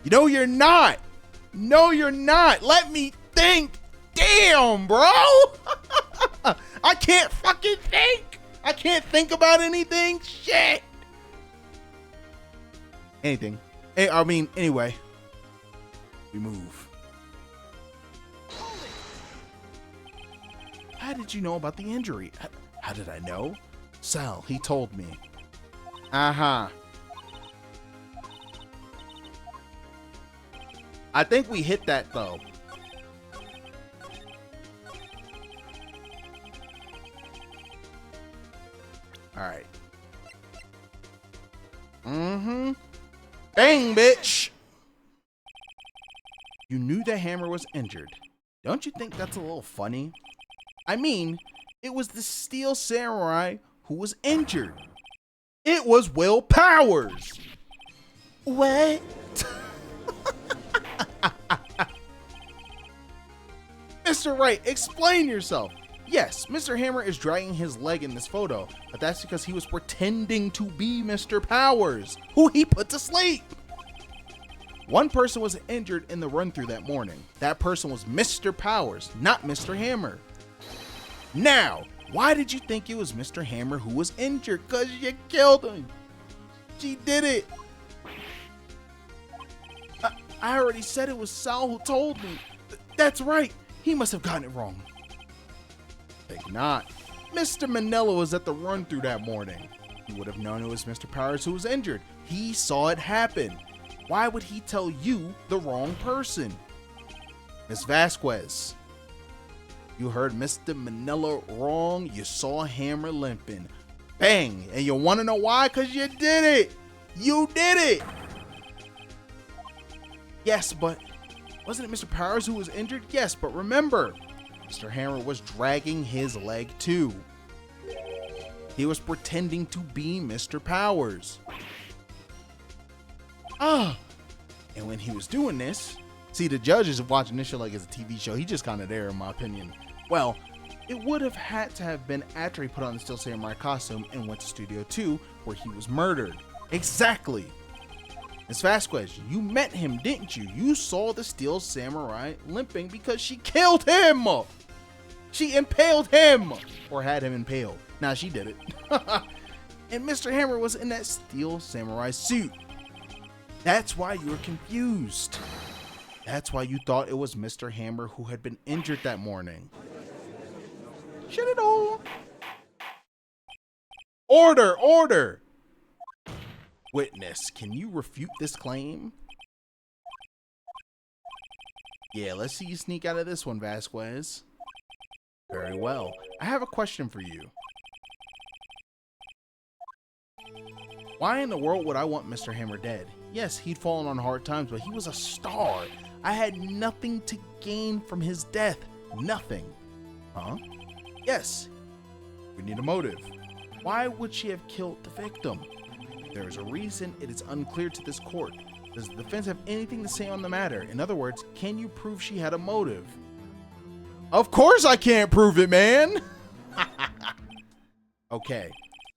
You know you're not. No, you're not. Let me think. Damn, bro. I can't fucking think. I can't think about anything. Shit. Anything. Anyway. We move. How did you know about the injury? How did I know? Sal, he told me. Uh-huh. I think we hit that, though. Alright. Bang, bitch! You knew the Hammer was injured. Don't you think that's a little funny? I mean, it was the Steel Samurai who was injured. It was Will Powers. What? Mr. Wright, explain yourself. Yes, Mr. Hammer is dragging his leg in this photo, but that's because he was pretending to be Mr. Powers, who he put to sleep. One person was injured in the run-through that morning. That person was Mr. Powers, not Mr. Hammer. Now, why did you think it was Mr. Hammer who was injured? Because you killed him. She did it. I already said it was Sal who told me. That's right. He must have gotten it wrong. Think not. Mr. Manila was at the run-through that morning. He would have known it was Mr. Powers who was injured. He saw it happen. Why would he tell you the wrong person? Miss Vasquez, you heard Mr. Manila wrong. You saw Hammer limping. Bang. And you want to know why? Because you did it. You did it. Yes, but wasn't it Mr. Powers who was injured? Yes, but remember, Mr. Hammer was dragging his leg too. He was pretending to be Mr. Powers. And when he was doing this, see, the judges are watching this show like it's a TV show. He just kind of there, in my opinion. Well, it would have had to have been after he put on the Steel Samurai costume and went to Studio 2, where he was murdered. Exactly. Miss Vasquez, you met him, didn't you? You saw the Steel Samurai limping because she killed him. She impaled him, or had him impaled. Nah, she did it. And Mr. Hammer was in that Steel Samurai suit. That's why you were confused. That's why you thought it was Mr. Hammer who had been injured that morning. Shut it all. Order, order. Witness, can you refute this claim? Yeah, let's see you sneak out of this one, Vasquez. Very well. I have a question for you. Why in the world would I want Mr. Hammer dead? Yes, he'd fallen on hard times, but he was a star. I had nothing to gain from his death. Nothing. Huh? Yes. We need a motive. Why would she have killed the victim? There is a reason it is unclear to this court. Does the defense have anything to say on the matter? In other words, can you prove she had a motive? Of course I can't prove it, man! Okay,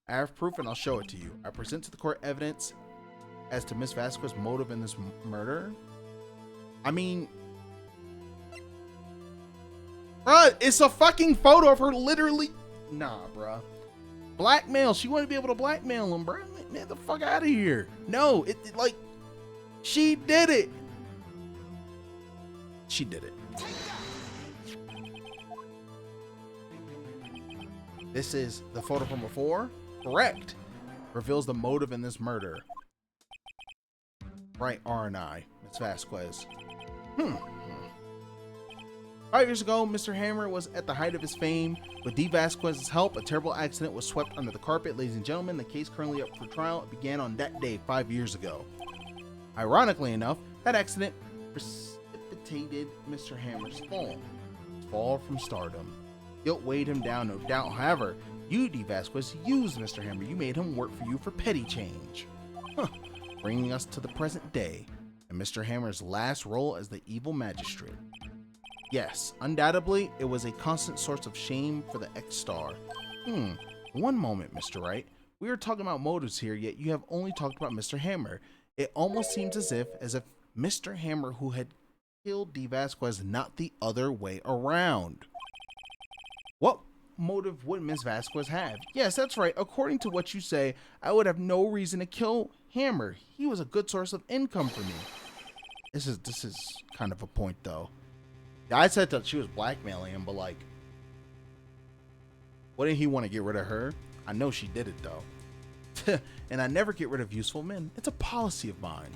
I have proof and I'll show it to you. I present to the court evidence as to Miss Vasquez's motive in this murder. I mean, bruh, it's a fucking photo of her literally. Nah, bruh. Blackmail. She wouldn't be able to blackmail him, bruh. Get the fuck out of here. No, it like, she did it. She did it. This is the photo from before. Correct. Reveals the motive in this murder. Right, R&I. Miss Vasquez. 5 years ago, Mr. Hammer was at the height of his fame. With D. Vasquez's help, a terrible accident was swept under the carpet. Ladies and gentlemen, the case currently up for trial began on that day 5 years ago. Ironically enough, that accident precipitated Mr. Hammer's fall. Fall from stardom. Guilt weighed him down, no doubt. However, you, D. Vasquez, used Mr. Hammer. You made him work for you for petty change. Bringing us to the present day, and Mr. Hammer's last role as the evil magistrate. Yes, undoubtedly, it was a constant source of shame for the ex-star. One moment, Mr. Wright. We are talking about motives here, yet you have only talked about Mr. Hammer. It almost seems as if Mr. Hammer who had killed D. Vasquez, not the other way around. What motive would Miss Vasquez have? Yes, that's right. According to what you say, I would have no reason to kill Hammer. He was a good source of income for me. This is kind of a point, though. I said that she was blackmailing him, but like, wouldn't he want to get rid of her? I know she did it, though. And I never get rid of useful men. It's a policy of mine.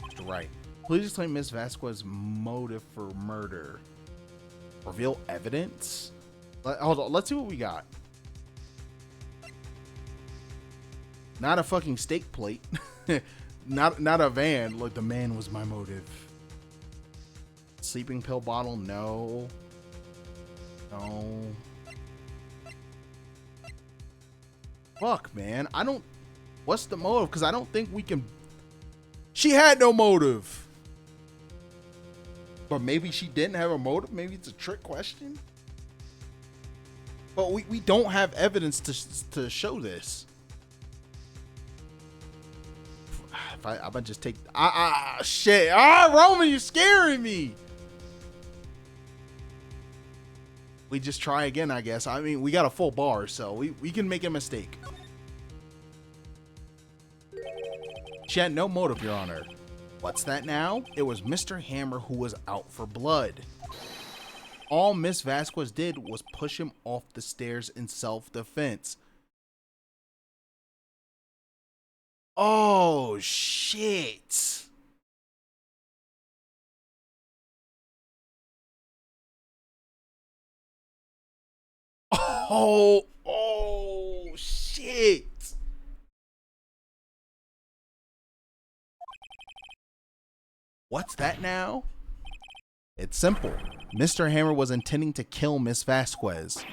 Mr. Wright, please explain Miss Vasquez's motive for murder. Reveal evidence? Hold on, let's see what we got. Not a fucking steak plate. not a van. Look, the man was my motive. Sleeping pill bottle? No. No. Fuck, man. What's the motive? Because I don't think we can. She had no motive. But maybe she didn't have a motive. Maybe it's a trick question. But we don't have evidence to show this. If I'm gonna just take. Shit. Roman, you're scaring me. We just try again, I guess. I mean, we got a full bar, so we can make a mistake. She had no motive, Your Honor. What's that now? It was Mr. Hammer who was out for blood. All Miss Vasquez did was push him off the stairs in self-defense. Oh, shit. Oh, shit. What's that now? It's simple. Mr. Hammer was intending to kill Miss Vasquez.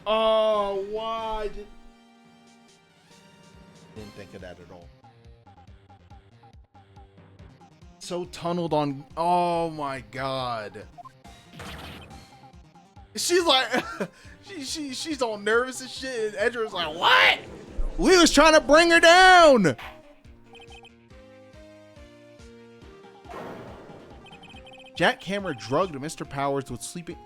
Oh, why? Didn't think of that at all. So tunneled on. Oh my god. She's like, she's all nervous and shit. And Edgar's like, what? We was trying to bring her down. Jack Hammer drugged Mr. Powers with sleeping.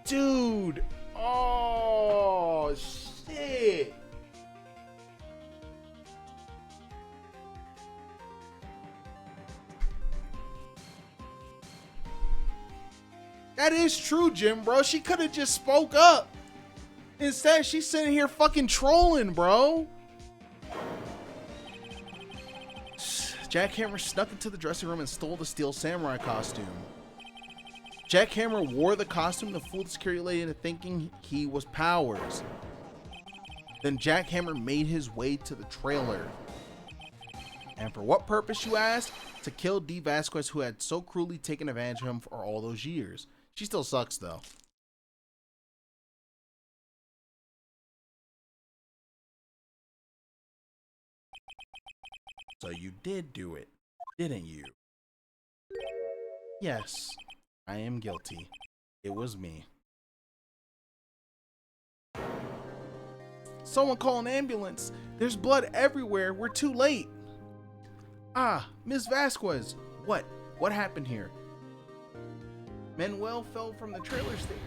Dude. Oh, shit. That is true, Jim, bro. She could have just spoke up. Instead, she's sitting here fucking trolling, bro. Jack Hammer snuck into the dressing room and stole the steel samurai costume. Jack Hammer wore the costume to fool the security lady into thinking he was Powers. Then Jack Hammer made his way to the trailer. And for what purpose, you ask? To kill Dee Vasquez, who had so cruelly taken advantage of him for all those years. She still sucks, though. So you did do it, didn't you? Yes, I am guilty. It was me. Someone call an ambulance. There's blood everywhere. We're too late. Ah, Miss Vasquez. What? What happened here? Manuel fell from the trailer stairs.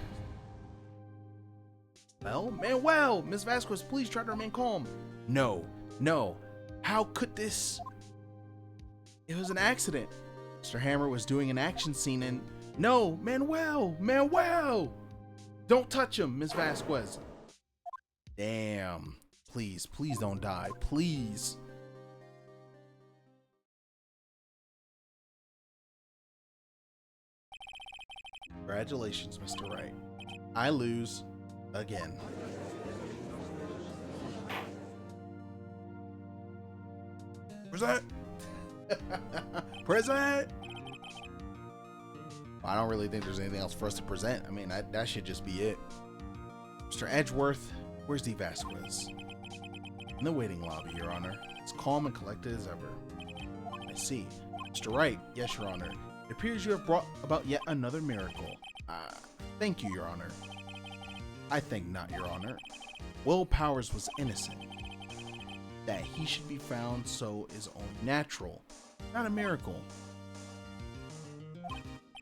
Well, Manuel, Miss Vasquez, please try to remain calm. No. How could this? It was an accident. Mr. Hammer was doing an action scene and... No, Manuel! Don't touch him, Miss Vasquez. Damn. Please don't die. Please. Congratulations, Mr. Wright. I lose again. Present! Present! I don't really think there's anything else for us to present. I mean, that should just be it. Mr. Edgeworth, where's Dee Vasquez? In the waiting lobby, Your Honor. It's calm and collected as ever. I see. Mr. Wright, yes, Your Honor. It appears you have brought about yet another miracle. Thank you, Your Honor. I think not, Your Honor. Will Powers was innocent. That he should be found so is only natural, not a miracle.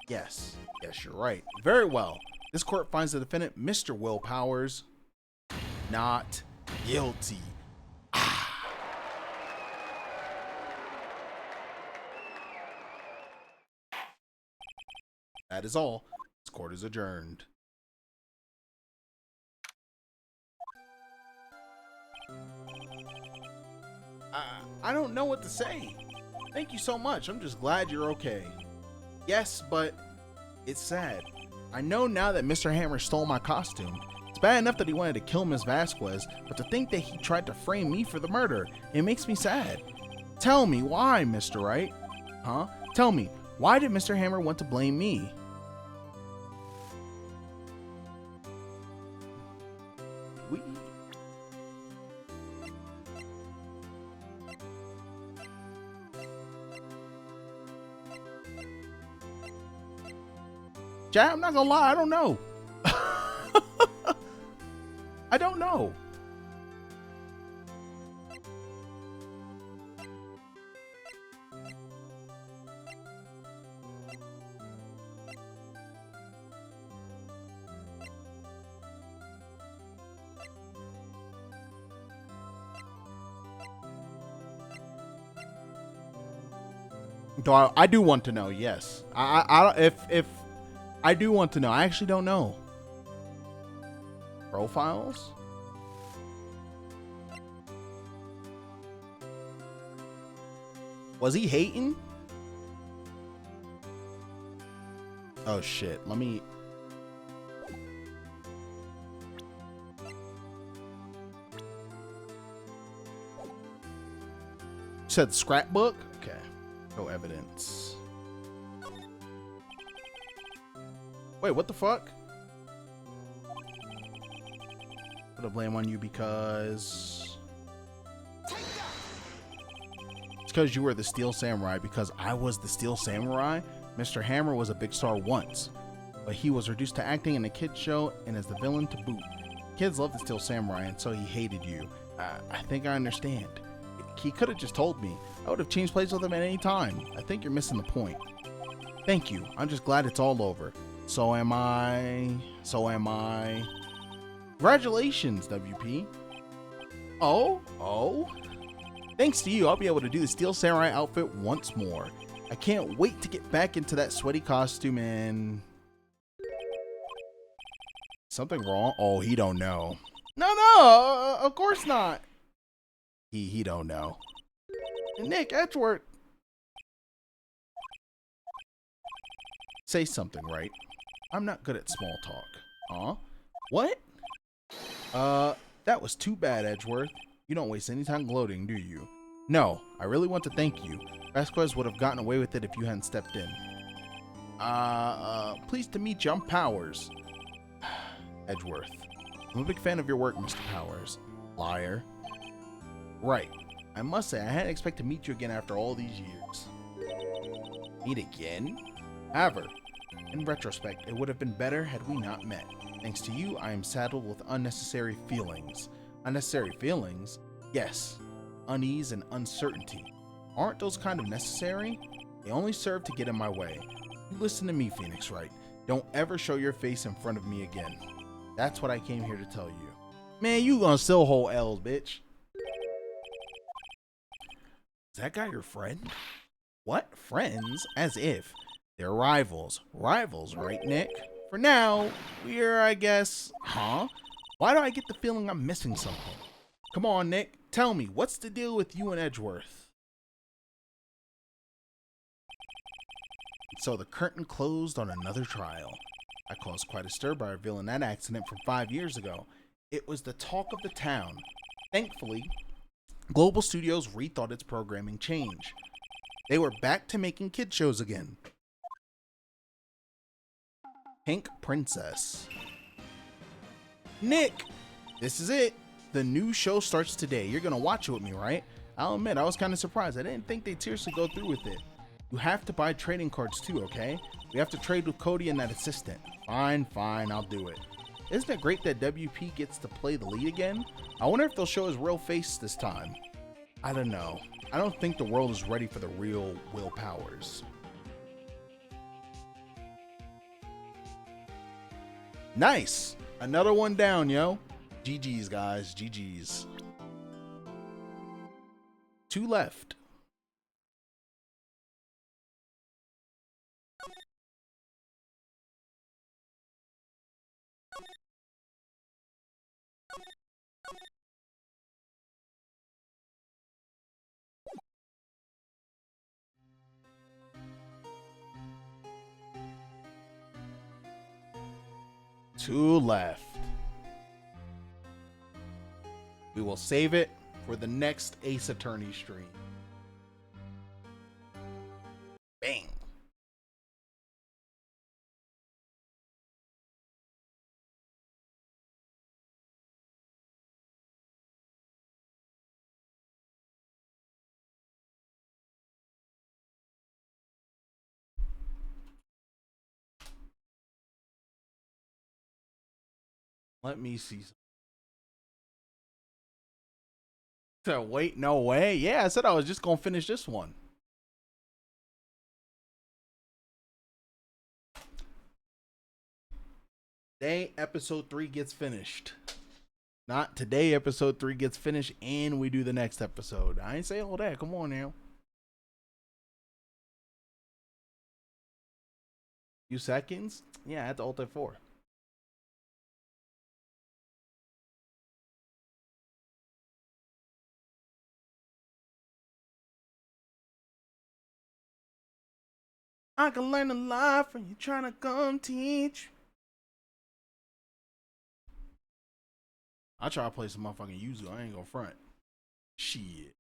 Yes, you're right. Very well. This court finds the defendant, Mr. Will Powers, not guilty. That is all. This court is adjourned. I don't know what to say. Thank you so much. I'm just glad you're okay. Yes, but it's sad. I know now that Mr. Hammer stole my costume. It's bad enough that he wanted to kill Miss Vasquez, but to think that he tried to frame me for the murder, it makes me sad. Tell me why, Mr. Wright? Huh? Tell me, why did Mr. Hammer want to blame me? Chat, I'm not gonna lie, I don't know. I don't know. Do I do want to know? Yes. If I do want to know. I actually don't know. Profiles? Was he hating? Oh shit. Let me. You said scrapbook? Okay. No evidence. Wait, what the fuck? Put a blame on you because it's because you were the Steel Samurai. Because I was the Steel Samurai. Mr. Hammer was a big star once, but he was reduced to acting in a kids show and as the villain to boot. Kids love the Steel Samurai, and so he hated you. I think I understand. He could have just told me. I would have changed places with him at any time. I think you're missing the point. Thank you. I'm just glad it's all over. So am I. So am I. Congratulations, WP. Oh? Thanks to you, I'll be able to do the Steel Samurai outfit once more. I can't wait to get back into that sweaty costume and... Something wrong? Oh, he don't know. No, of course not. He don't know. Nick, Edgeworth. Say something, right? I'm not good at small talk. Huh? What? That was too bad, Edgeworth. You don't waste any time gloating, do you? No, I really want to thank you. Vasquez would have gotten away with it if you hadn't stepped in. Pleased to meet you. I'm Powers. Edgeworth. I'm a big fan of your work, Mr. Powers. Liar. Right. I must say, I hadn't expected to meet you again after all these years. Meet again? However, in retrospect, it would have been better had we not met. Thanks to you, I am saddled with unnecessary feelings. Unnecessary feelings? Yes. Unease and uncertainty. Aren't those kind of necessary? They only serve to get in my way. You listen to me, Phoenix Wright. Don't ever show your face in front of me again. That's what I came here to tell you. Man, you gonna still hold L's, bitch. Is that guy your friend? What? Friends? As if. They're rivals. Rivals, right, Nick? For now, we're, I guess... Huh? Why do I get the feeling I'm missing something? Come on, Nick. Tell me, what's the deal with you and Edgeworth? So the curtain closed on another trial. I caused quite a stir by revealing that accident from 5 years ago. It was the talk of the town. Thankfully, Global Studios rethought its programming change. They were back to making kid shows again. Pink Princess. Nick! This is it. The new show starts today. You're gonna watch it with me, right? I'll admit, I was kind of surprised. I didn't think they'd seriously go through with it. You have to buy trading cards too, okay? We have to trade with Cody and that assistant. Fine, I'll do it. Isn't it great that WP gets to play the lead again? I wonder if they'll show his real face this time. I don't know. I don't think the world is ready for the real Will Powers. Nice! Another one down, yo. GG's, guys. GG's. 2 left.2 left. We will save it for the next Ace Attorney stream. Bang. Let me see. So, wait, no way. Yeah, I said I was just gonna finish this one. Today, episode 3 gets finished. Not today, episode 3 gets finished, and we do the next episode. I ain't say all that. Come on now. Few seconds? Yeah, I had to ult F4. I can learn a lot from you trying to come teach. I try to play some motherfucking Yuzu. I ain't gonna front. Shit.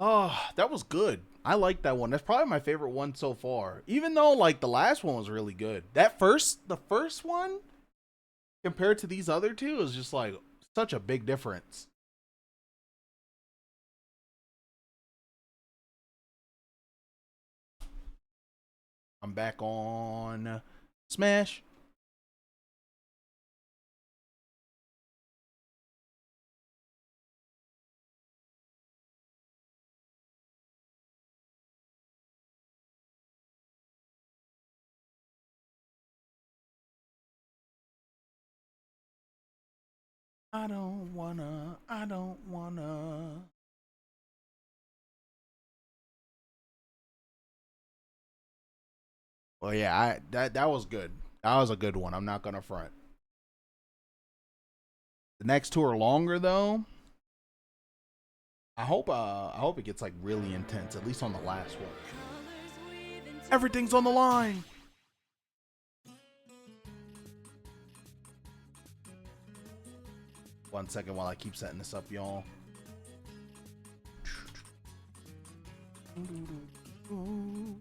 Oh, that was good. I like that one. That's probably my favorite one so far. Even though like the last one was really good. The first one compared to these other two is just like such a big difference. I'm back on Smash. I don't wanna. Well, yeah, that was good. That was a good one. I'm not gonna front. The next two are longer though. I hope it gets like really intense, at least on the last one. Everything's on the line. One second while I keep setting this up, y'all. Boom boom.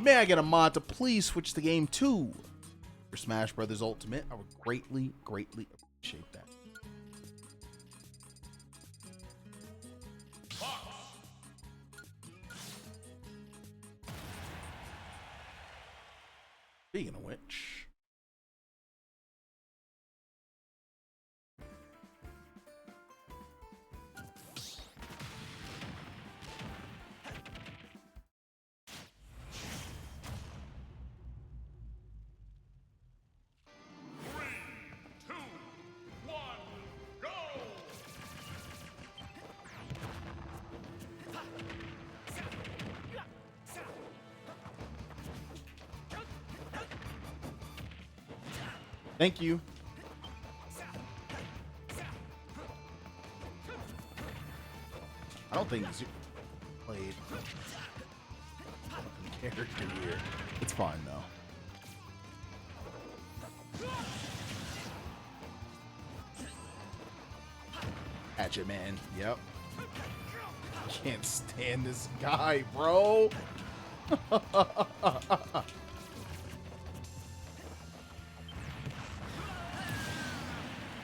May I get a mod to please switch the game to for Smash Brothers Ultimate? I would greatly appreciate that. Speaking of which, thank you. I don't think he's played character here. It's fine though. Hatchet man. Yep. Can't stand this guy, bro.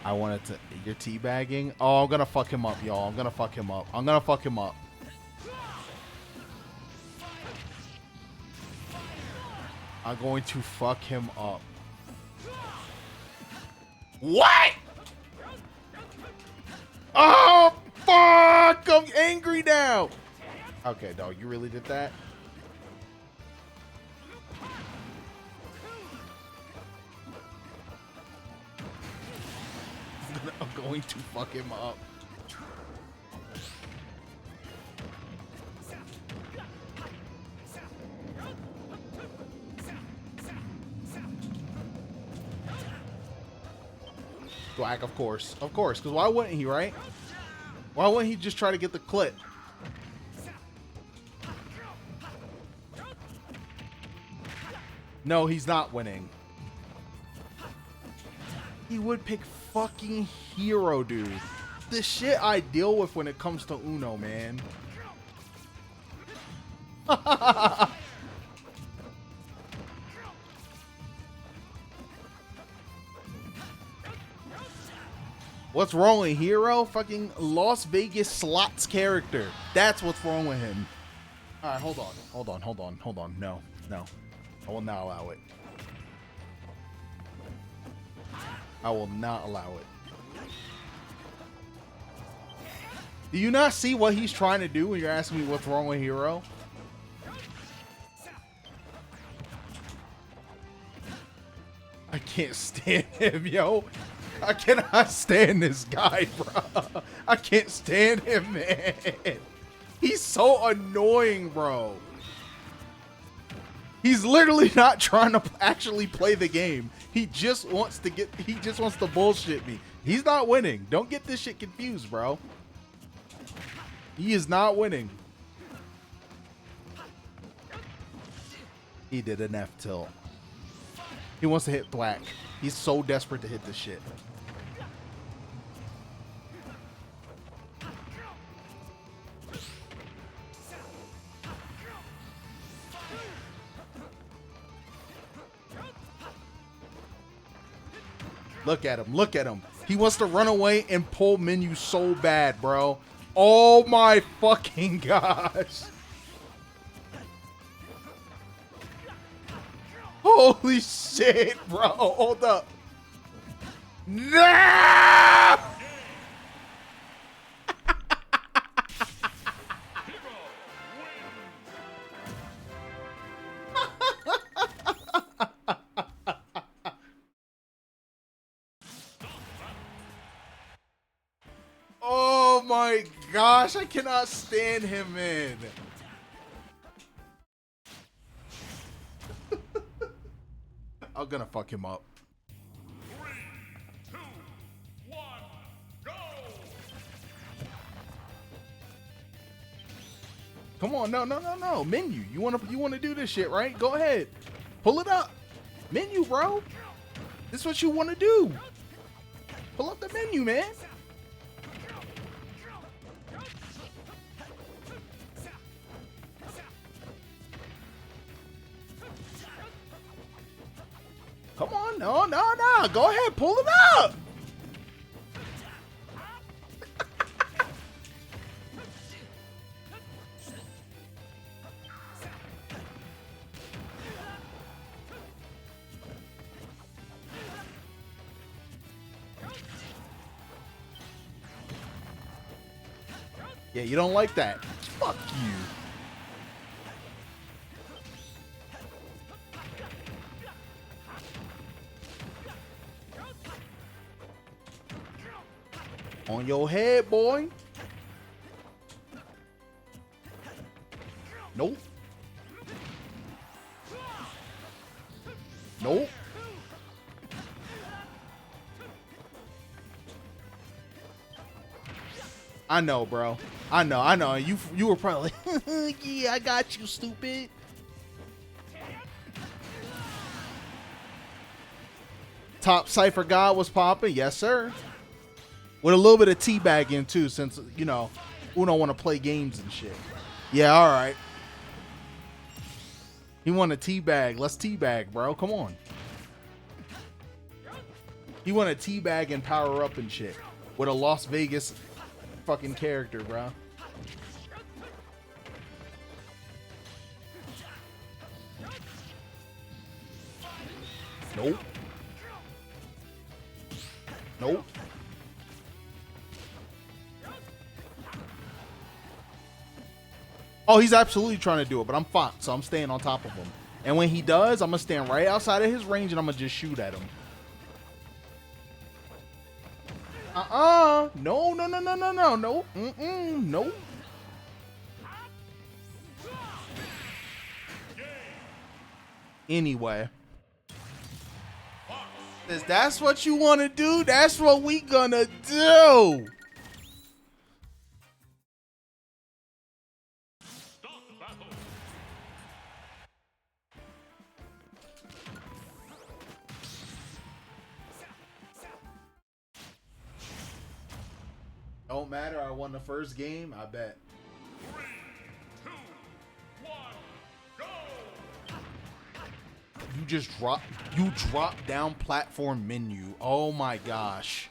I wanted to. You're teabagging? Oh, I'm gonna fuck him up, y'all. I'm gonna fuck him up. I'm going to fuck him up. What? Oh, fuck! I'm angry now. Okay, dog, you really did that? I'm going to fuck him up. Black, of course, because why wouldn't he, right? Why wouldn't he just try to get the clip? No, he's not winning. He would pick fucking Hero, dude. The shit I deal with when it comes to Uno, man. What's wrong with Hero? Fucking Las Vegas slots character. That's what's wrong with him. All right, hold on. No. I will not allow it. I will not allow it. Do you not see what he's trying to do when you're asking me what's wrong with Hero? I can't stand him, yo. I cannot stand this guy, bro. I can't stand him, man. He's so annoying, bro. He's literally not trying to actually play the game. He just wants to bullshit me. He's not winning. Don't get this shit confused, bro. He is not winning. He did an F tilt. He wants to hit Thwack. He's so desperate to hit this shit. Look at him. Look at him. He wants to run away and pull menu so bad, bro. Oh my fucking gosh. Holy shit, bro. Hold up. No! Oh my gosh, I cannot stand him, man. I'm gonna fuck him up. 3, 2, 1, go! Come on, no. Menu. You wanna do this shit, right? Go ahead. Pull it up. Menu, bro. This is what you wanna do. Pull up the menu, man. Come on, no. Go ahead, pull it up. Yeah, you don't like that. Fuck you. On your head, boy. Nope. Nope. I know, bro. I know. You were probably like, yeah, I got you, stupid. Top Cypher God was popping. Yes, sir. With a little bit of teabagging too, since, you know, we don't want to play games and shit. Yeah, all right. He want a teabag. Let's teabag, bro. Come on. He want a teabag and power up and shit with a Las Vegas fucking character, bro. Nope. Nope. Oh, he's absolutely trying to do it, but I'm fine, so I'm staying on top of him. And when he does, I'm going to stand right outside of his range, and I'm going to just shoot at him. No. No. No. Anyway. If that's what you want to do, that's what we gonna do. Don't matter. I won the first game. I bet. 3, 2, 1. you drop down platform menu. Oh my gosh.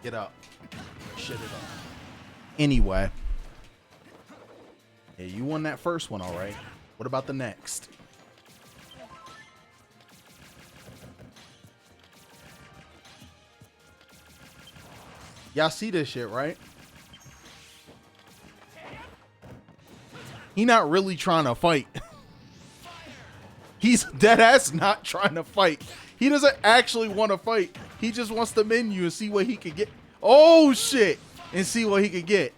Get up. Shit it up. Anyway. Yeah, you won that first one, all right. What about the next? Y'all see this shit, right? He not really trying to fight. He's dead ass not trying to fight. He doesn't actually want to fight. He just wants the menu and see what he could get. Oh shit! And see what he could get.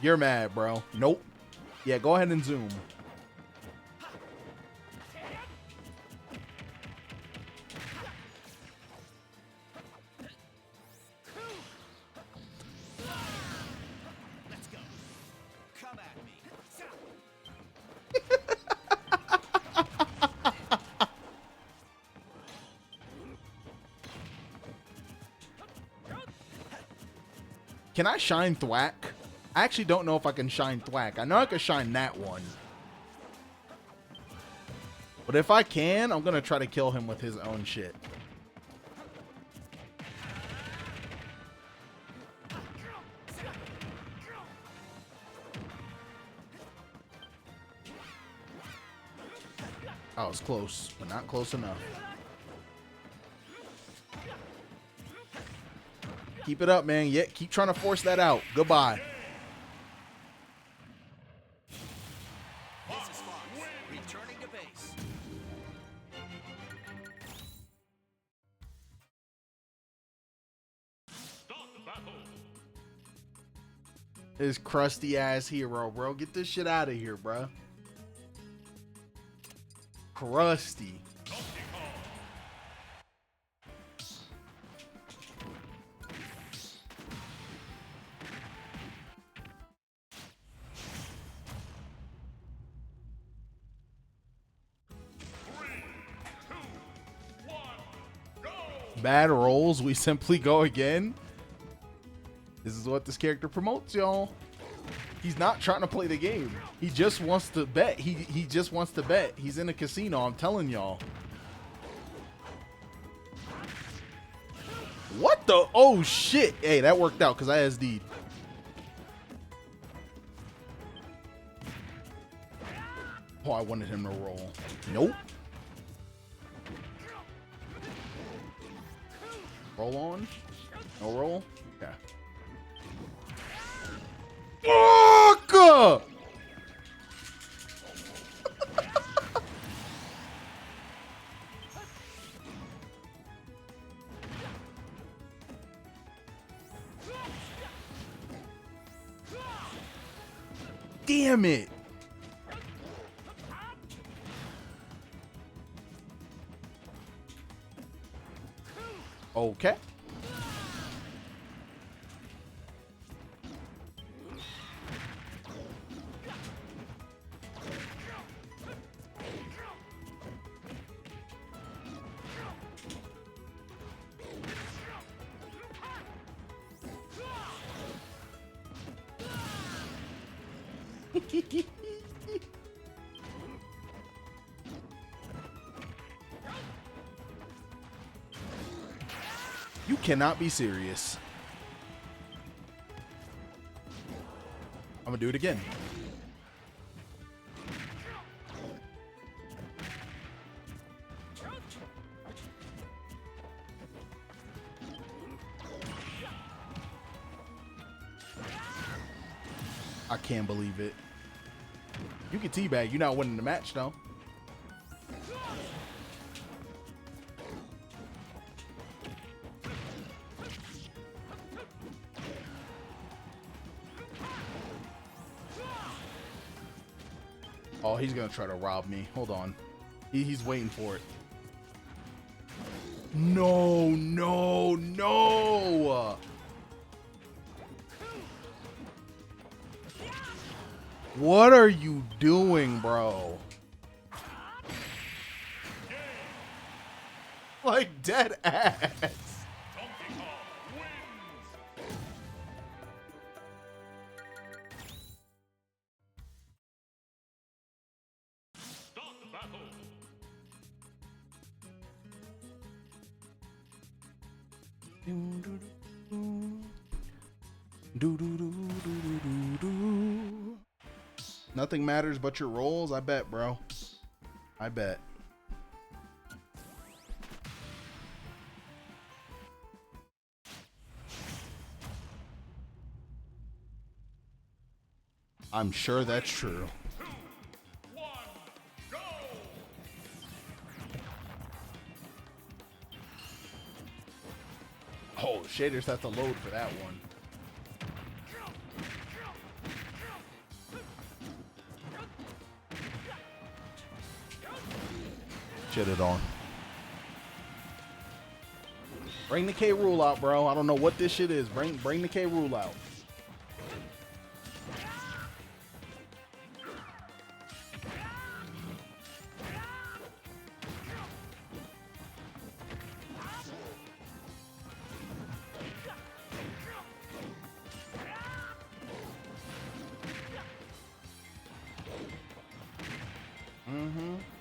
You're mad, bro. Nope. Yeah, go ahead and zoom. Let's go. Come at me. Can I shine thwack? I actually don't know if I can shine thwack. I know I can shine that one. But if I can, I'm going to try to kill him with his own shit. I was close, but not close enough. Keep it up, man. Yeah, keep trying to force that out. Goodbye. This is Fox. Returning to base. Start battle. This crusty ass hero, bro. Get this shit out of here, bro. Crusty. Bad rolls, we simply go again. This is what this character promotes, y'all. He's not trying to play the game. He just wants to bet. He just wants to bet. He's in a casino, I'm telling y'all. What the? Oh, shit. Hey, that worked out because I SD'd. Oh, I wanted him to roll. Nope. Roll on? No roll? Okay. Fuck! Damn it! Okay. You cannot be serious. I'm gonna do it again. I can't believe it. You can teabag. You're not winning the match, though. Oh, he's gonna try to rob me. Hold on. He's waiting for it. No, no, no! What are you doing, bro? Like dead ass. Donkey Kong wins. Start the battle. Nothing matters but your rolls. I bet, bro. I bet. I'm sure that's true. 2, 1, go. Oh, shaders have to load for that one. Shit it on. Bring the K rule out, bro. I don't know what this shit is. Bring the K rule out.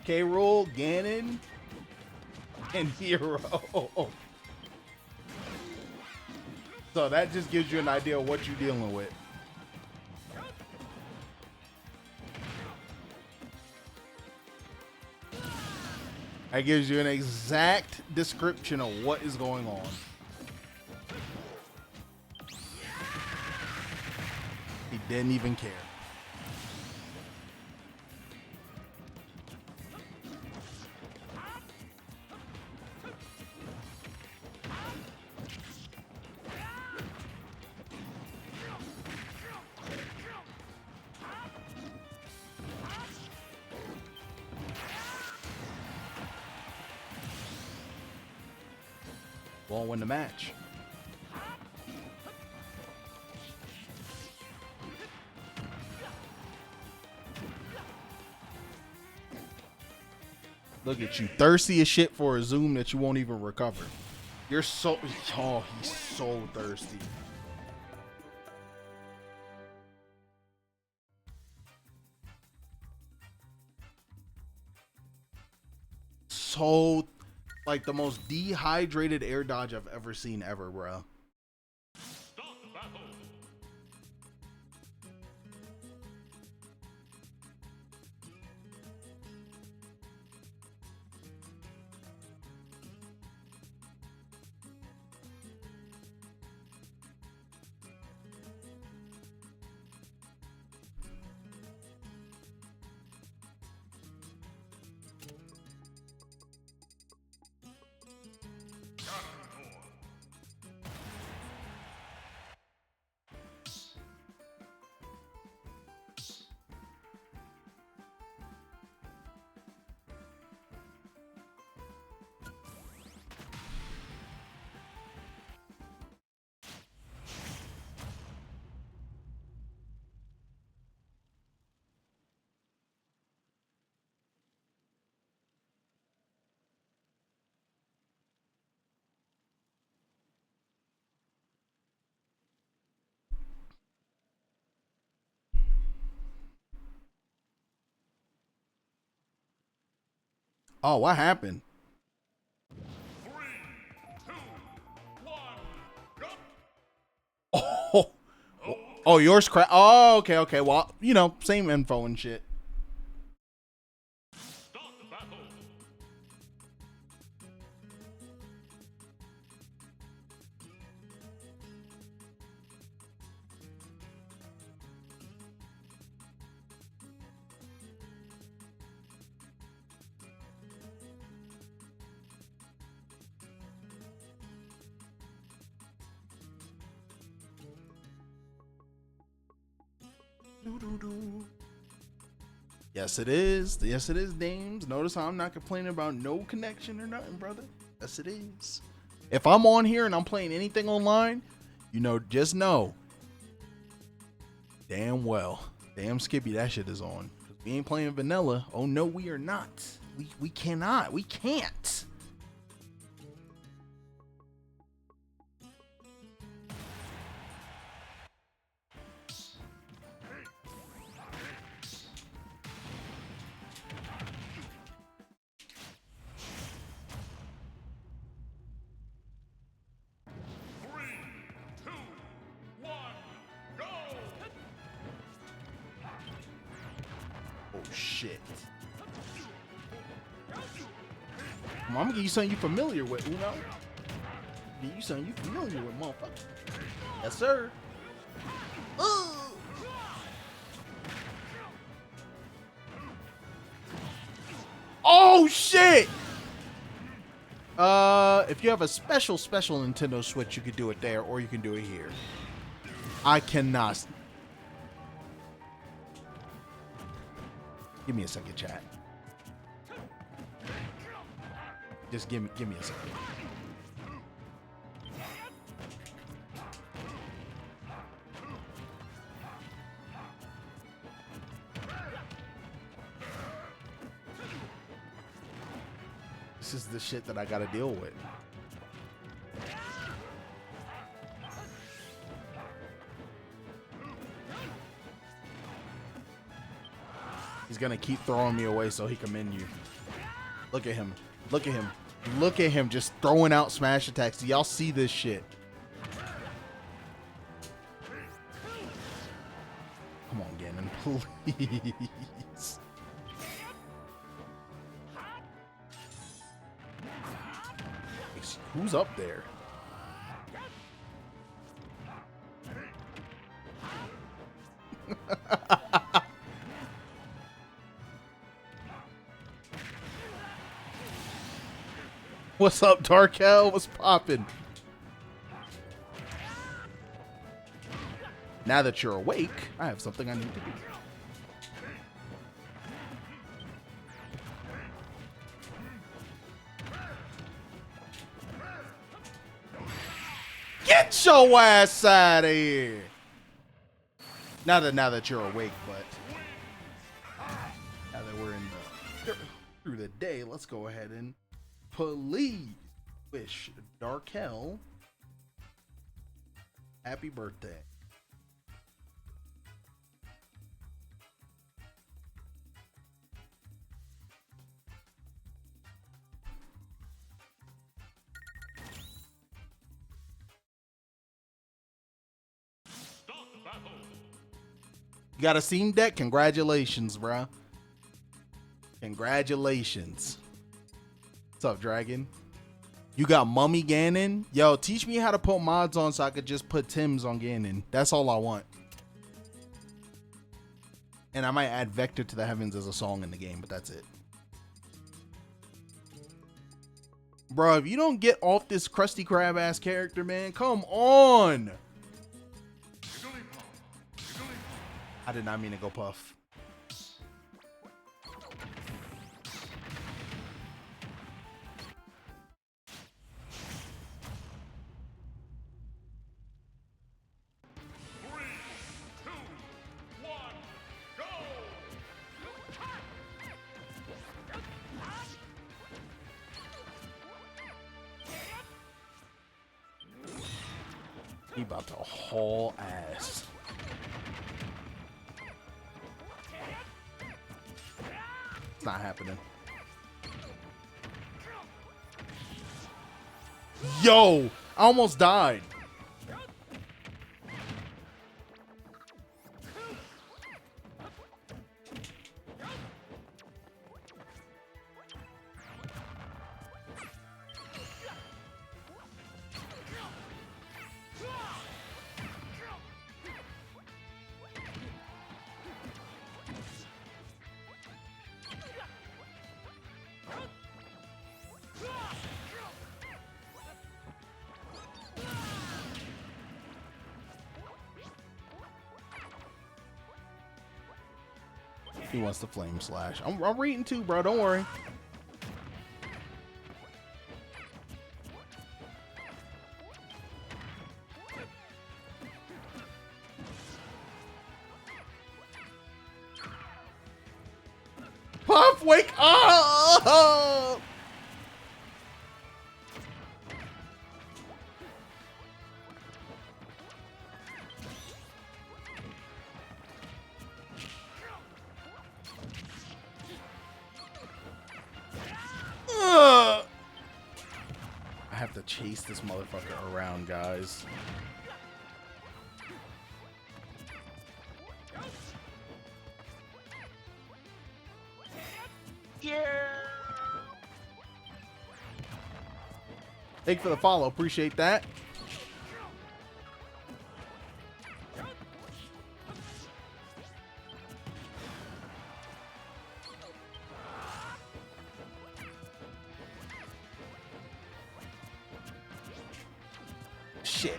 K rule, Ganon, and Hero. So that just gives you an idea of what you're dealing with. That gives you an exact description of what is going on. He didn't even care. Won't win the match. Look at you, thirsty as shit for a zoom that you won't even recover. You're so, oh, he's so thirsty. So, like the most dehydrated air dodge I've ever seen ever, bro. Start the battle. Oh, what happened? 3, 2, 1, go. Oh, oh, yours crack. Oh, okay, okay. Well, you know, same info and shit. Start the battle. Yes, it is. Yes, it is, Dames. Notice how I'm not complaining about no connection or nothing, brother. Yes, it is. If I'm on here and I'm playing anything online, you know, just know damn well Damn Skippy, that shit is on. We ain't playing vanilla. Oh no, we are not. We cannot. We can't. Oh shit. Come on, I'm gonna give you something you familiar with, Uno. Give you something you familiar with, motherfucker. Yes, sir. Ooh. Oh shit! If you have a special Nintendo Switch, you could do it there, or you can do it here. I cannot. Give me a second, chat. Just give me a second. This is the shit that I gotta deal with. He's gonna keep throwing me away so he can mend you. Look at him. Look at him. Look at him just throwing out smash attacks. Do y'all see this shit? Come on, Ganon, please. Who's up there? What's up, Darkel? What's poppin'? Now that you're awake, I have something I need to do. Get your ass out of here! Now that you're awake, but now that we're in through the day, let's go ahead and please wish Darkel happy birthday. You got a Steam Deck? Congratulations, bro. Congratulations. What's up, Dragon? You got Mummy Ganon? Yo, teach me how to put mods on so I could just put Tim's on Ganon. That's all I want. And I might add Vector to the Heavens as a song in the game, but that's it. Bro, if you don't get off this Krusty Krab ass character, man, come on. I did not mean to go puff. He about to haul ass. It's not happening. Yo, I almost died. He wants the flame slash. I'm reading too, bro. Don't worry. Puff, wake up! Ugh. I have to chase this motherfucker around, guys. Thank you for the follow. Appreciate that. Shit.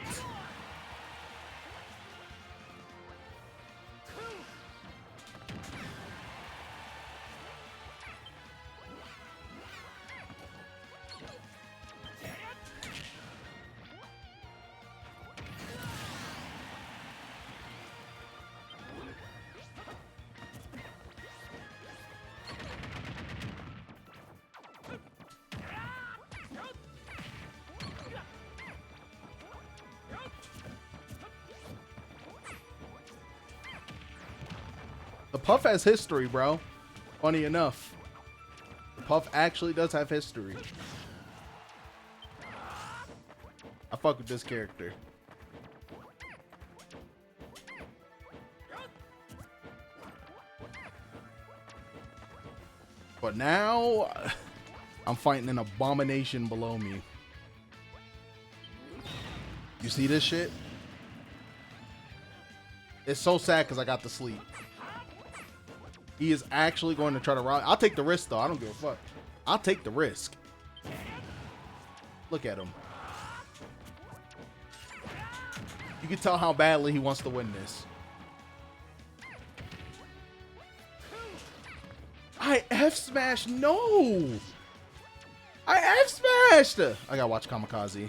The Puff has history, bro. Funny enough. The Puff actually does have history. I fuck with this character. But now, I'm fighting an abomination below me. You see this shit? It's so sad because I got to sleep. He is actually going to try to rob. I'll take the risk, though. I don't give a fuck. I'll take the risk. Look at him. You can tell how badly he wants to win this. I F-smashed. No. I F-smashed. I gotta watch Kamikaze.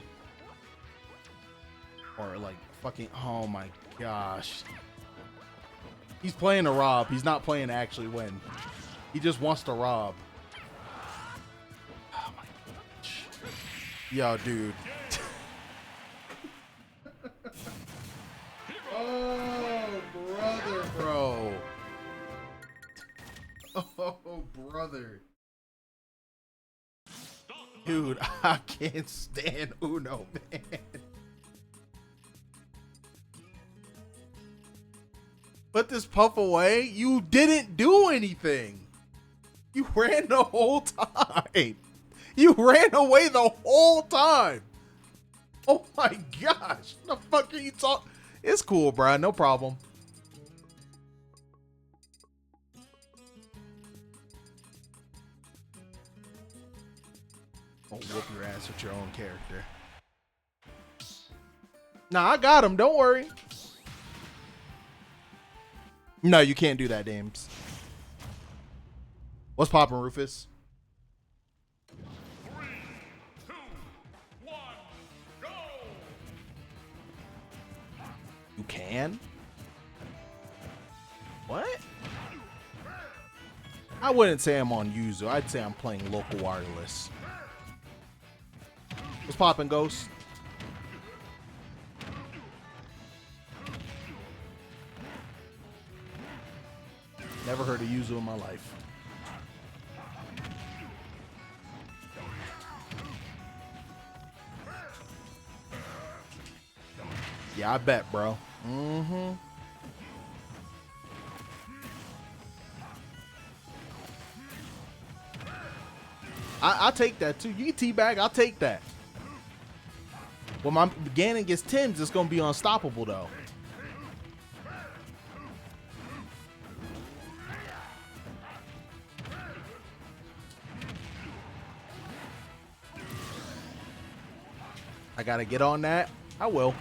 Or like fucking. Oh my gosh. He's playing to rob. He's not playing to actually win. He just wants to rob. Oh my gosh. Yo, dude. Oh, brother, bro. Oh, brother. Dude, I can't stand Uno, man. Put this Puff away. You didn't do anything. You ran the whole time. You ran away the whole time. Oh my gosh. The fuck are you talking? It's cool, bro. No problem. I'll whoop your ass with your own character. Nah, I got him. Don't worry. No, you can't do that, Dames. What's poppin', Rufus? 3, 2, 1, go! You can? What? I wouldn't say I'm on Yuzu. I'd say I'm playing local wireless. What's poppin', Ghost? Never heard of Yuzu in my life. Yeah, I bet, bro. Mm-hmm. I'll take that too. You can teabag, I'll take that. When my Ganon gets Tim's, it's gonna be unstoppable though. I gotta get on that. I will.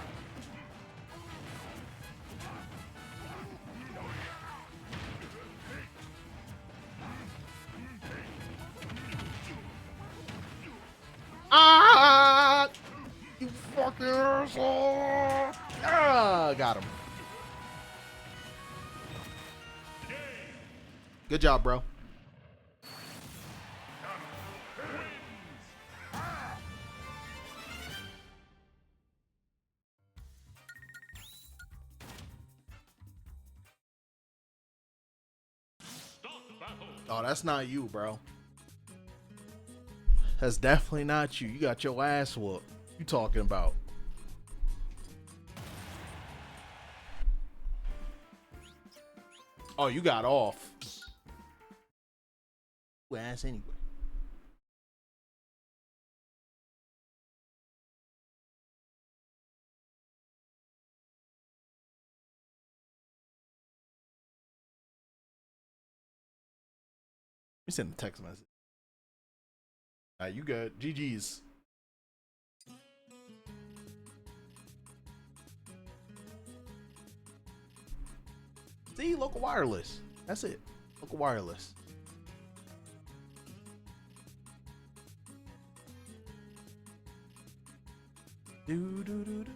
Ah! You fucking asshole! Ah! Got him. Good job, bro. Oh, that's not you, bro. That's definitely not you. You got your ass whooped. You talking about? Oh, you got off. You ass anyway. Let me send a text message. You good. GG's. See, local wireless. That's it. Local wireless. Do do do do.